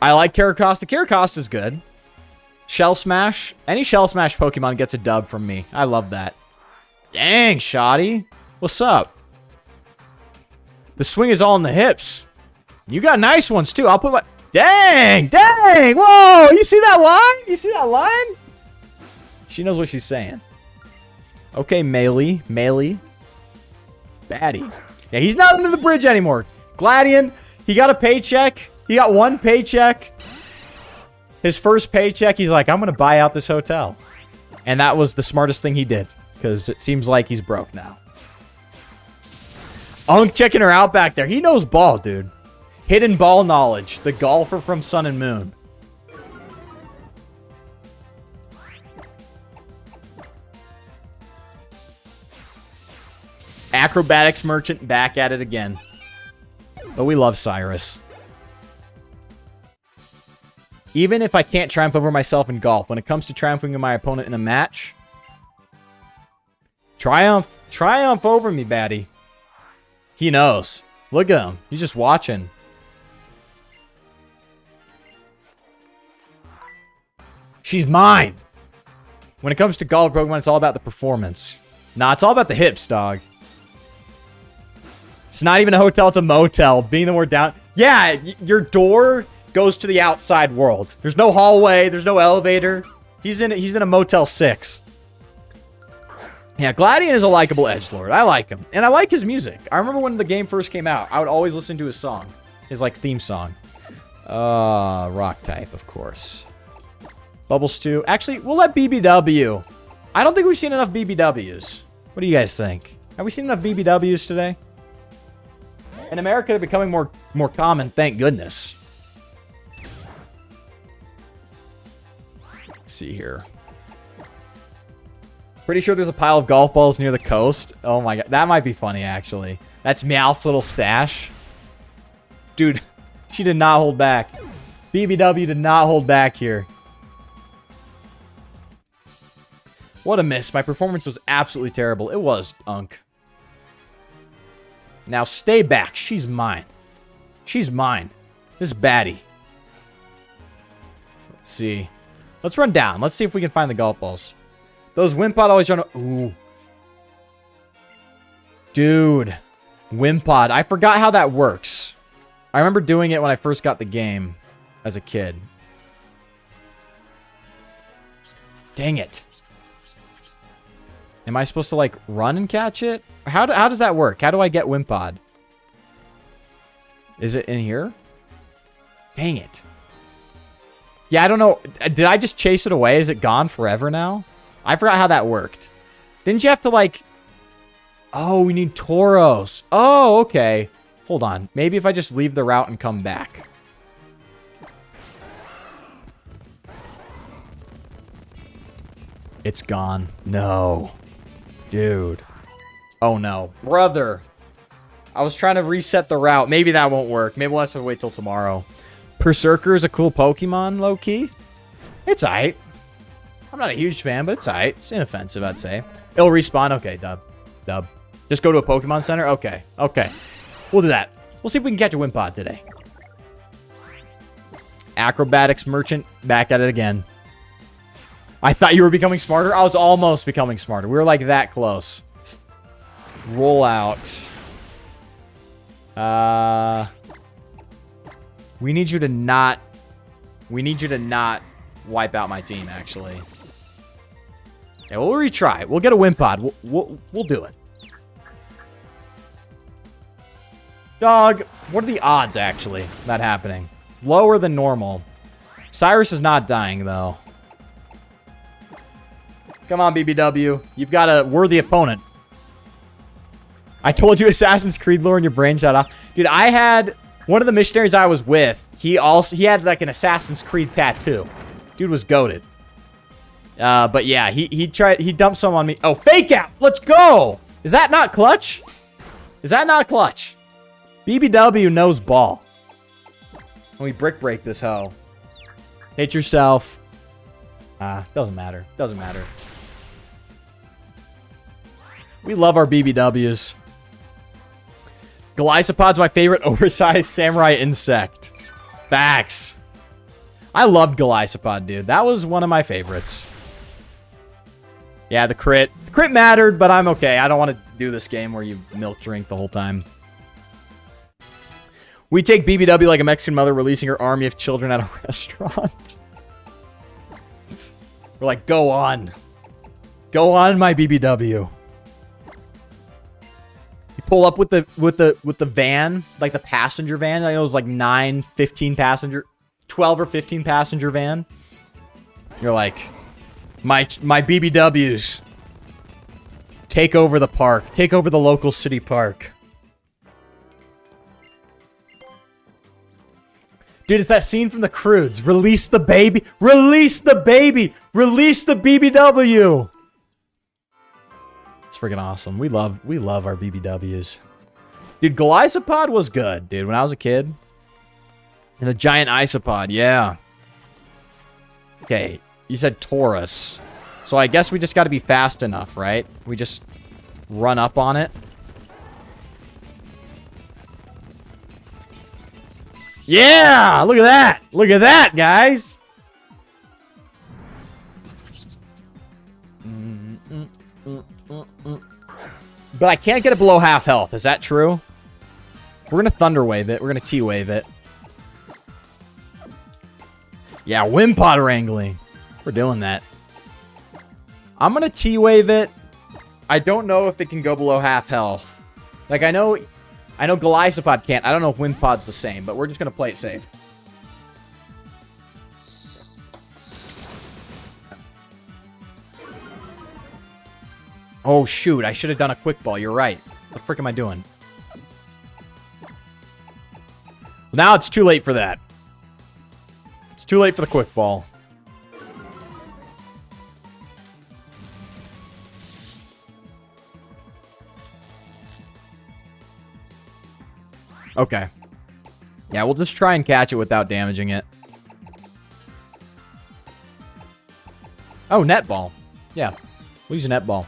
I like Caracosta. Caracosta is good. Shell Smash. Any Shell Smash Pokemon gets a dub from me. I love that. Dang, Shoddy. What's up? The swing is all in the hips. You got nice ones, too. I'll put my... Dang! Dang! Whoa! You see that line? You see that line? She knows what she's saying. Okay, Melee. Melee. Baddie. Yeah, he's not under the bridge anymore. Gladian, he got a paycheck. He got one paycheck. His first paycheck, he's like, I'm going to buy out this hotel. And that was the smartest thing he did. Because it seems like he's broke now. Unk checking her out back there. He knows ball, dude. Hidden ball knowledge. The golfer from Sun and Moon. Acrobatics merchant back at it again. But we love Cyrus. Even if I can't triumph over myself in golf, when it comes to triumphing over my opponent in a match, triumph over me, baddie. He knows. Look at him. He's just watching. She's mine. When it comes to golf Pokemon, it's all about the performance. Nah, it's all about the hips, dog. It's not even a hotel, it's a motel. Being the word down. Yeah, your door goes to the outside world. There's no hallway. There's no elevator. He's in a Motel 6. Yeah, Gladian is a likable edgelord. I like him. And I like his music. I remember when the game first came out, I would always listen to his song. His, like, theme song. Rock type, of course. Bubble Stew. Actually, we'll let BBW. I don't think we've seen enough BBWs. What do you guys think? Have we seen enough BBWs today? In America, they're becoming more common, thank goodness. Let's see here. Pretty sure there's a pile of golf balls near the coast. Oh my god. That might be funny, actually. That's Meowth's little stash. Dude, she did not hold back. BBW did not hold back here. What a miss. My performance was absolutely terrible. It was, Unk. Now stay back. She's mine. She's mine. This baddie. Let's see. Let's run down. Let's see if we can find the golf balls. Those Wimpod always run... Ooh. Dude. Wimpod. I forgot how that works. I remember doing it when I first got the game as a kid. Dang it. Am I supposed to, like, run and catch it? How does that work? How do I get Wimpod? Is it in here? Dang it. Yeah, I don't know. Did I just chase it away? Is it gone forever now? I forgot how that worked. Didn't you have to, like... Oh, we need Tauros. Oh, okay. Hold on. Maybe if I just leave the route and come back. It's gone. No. Dude. Oh, no. Brother. I was trying to reset the route. Maybe that won't work. Maybe we'll have to wait till tomorrow. Berserker is a cool Pokemon, low-key. It's aight. I'm not a huge fan, but it's aight. It's inoffensive, I'd say. It'll respawn. Okay, dub. Dub. Just go to a Pokemon Center? Okay. Okay. We'll do that. We'll see if we can catch a Wimpod today. Acrobatics Merchant. Back at it again. I thought you were becoming smarter. I was almost becoming smarter. We were like that close. Roll out. We need you to not... We need you to not wipe out my team, actually. Yeah, we'll retry. We'll get a Wimpod. We'll do it. Dog, what are the odds, actually, of that happening? It's lower than normal. Cyrus is not dying, though. Come on, BBW. You've got a worthy opponent. I told you Assassin's Creed lore in your brain shut off. Dude, I had... One of the missionaries I was with, he had, like, an Assassin's Creed tattoo. Dude was goated. But yeah, he dumped some on me. Oh, fake out! Let's go! Is that not clutch? Is that not clutch? BBW knows ball. And we brick break this hoe. Hit yourself. Doesn't matter. Doesn't matter. We love our BBWs. Golisopod's my favorite oversized samurai insect. Facts. I loved Golisopod, dude. That was one of my favorites. Yeah, the crit. The crit mattered, but I'm okay. I don't want to do this game where you milk drink the whole time. We take BBW like a Mexican mother releasing her army of children at a restaurant. We're like, go on. Go on, my BBW. You pull up with the van, like the passenger van. I know it was like 15 passenger, 12 or 15 passenger van. You're like, my BBWs. Take over the park. Take over the local city park. Dude, it's that scene from The Croods. Release the baby. Release the baby. Release the BBW. It's freaking awesome. We love our BBWs. Dude, Golisopod was good, dude, when I was a kid. And the giant isopod, yeah. Okay, you said Taurus. So I guess we just got to be fast enough, right? We just run up on it. Yeah! Look at that! Look at that, guys! But I can't get it below half health. Is that true? We're going to Thunder Wave it. We're going to T-Wave it. Yeah, Wimpod wrangling. We're doing that. I'm going to T-Wave it. I don't know if it can go below half health. Like, I know Golisopod can't. I don't know if Wimpod's the same, but we're just going to play it safe. Oh, shoot. I should have done a quick ball. You're right. What the frick am I doing? Now it's too late for that. It's too late for the quick ball. Okay. Yeah, we'll just try and catch it without damaging it. Oh, netball. Yeah, we'll use a netball.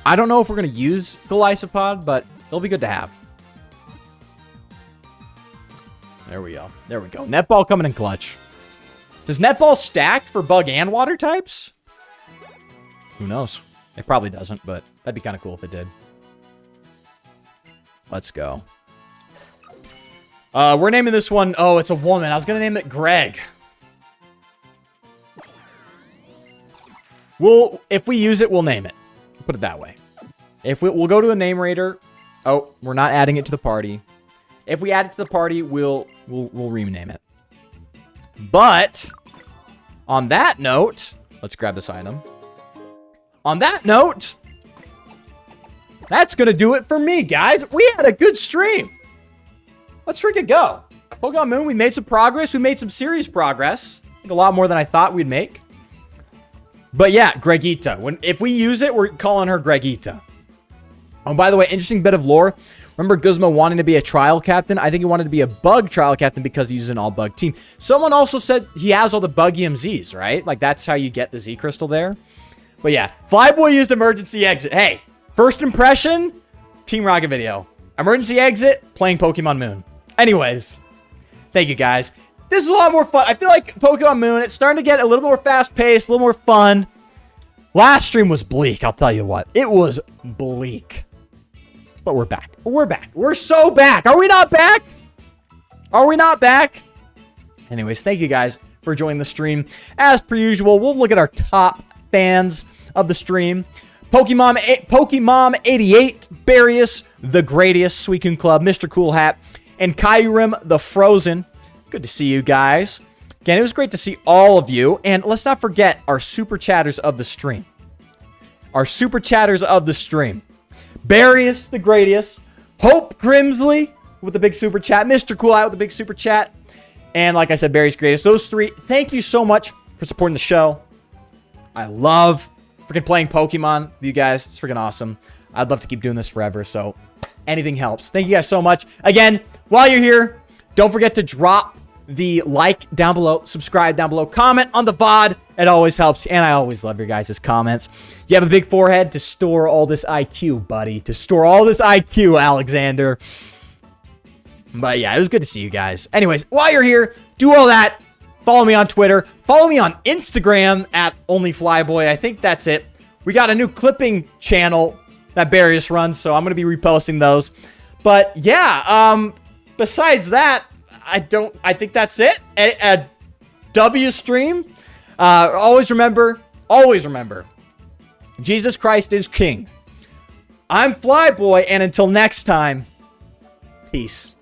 I don't know if we're going to use Golisopod, but it'll be good to have. There we go. There we go. Netball coming in clutch. Does netball stack for bug and water types? Who knows? It probably doesn't, but that'd be kind of cool if it did. Let's go. We're naming this one... Oh, it's a woman. I was going to name it Greg. If we use it, we'll name it. Put it that way. We'll go to the name raider. Oh, we're not adding it to the party. If we add it to the party, we'll rename it. But on that note, let's grab this item. On that note, that's going to do it for me, guys. We had a good stream. Let's freaking go. Pokemon Moon, we made some progress. We made some serious progress. I think a lot more than I thought we'd make. But yeah, Gregita. If we use it, we're calling her Gregita. Oh, by the way, interesting bit of lore. Remember Guzma wanting to be a trial captain? I think he wanted to be a bug trial captain because he uses an all-bug team. Someone also said he has all the bug EMZs, right? Like, that's how you get the Z Crystal there. But yeah, Flyboy used emergency exit. Hey, first impression, Team Rocket video. Emergency exit, playing Pokemon Moon. Anyways, thank you guys. This is a lot more fun. I feel like Pokemon Moon, it's starting to get a little more fast-paced, a little more fun. Last stream was bleak, I'll tell you what. It was bleak. But we're back. We're back. We're so back. Are we not back? Are we not back? Anyways, thank you guys for joining the stream. As per usual, we'll look at our top fans of the stream. Pokemon 88, Barius, the Greatest, Suicune Club, Mr. Cool Hat, and Kyurem the Frozen. Good to see you guys. Again, it was great to see all of you. And let's not forget our super chatters of the stream. Our super chatters of the stream. Barius, the Greatest. Hope Grimsley with the big super chat. Mr. Cool Hat with the big super chat. And like I said, Barius Greatest. Those three, thank you so much for supporting the show. I love freaking playing Pokemon with you guys. It's freaking awesome. I'd love to keep doing this forever, so anything helps. Thank you guys so much. Again, while you're here, don't forget to drop the like down below, subscribe down below, comment on the VOD. It always helps, and I always love your guys' comments. You have a big forehead to store all this IQ, buddy. To store all this IQ, Alexander. But yeah, it was good to see you guys. Anyways, while you're here, do all that. Follow me on Twitter. Follow me on Instagram at OnlyFlyBoy. I think that's it. We got a new clipping channel that Barius runs, so I'm going to be reposting those. But yeah, besides that, I think that's it. A W stream. Always remember, Jesus Christ is King. I'm Flyboy, and until next time, peace.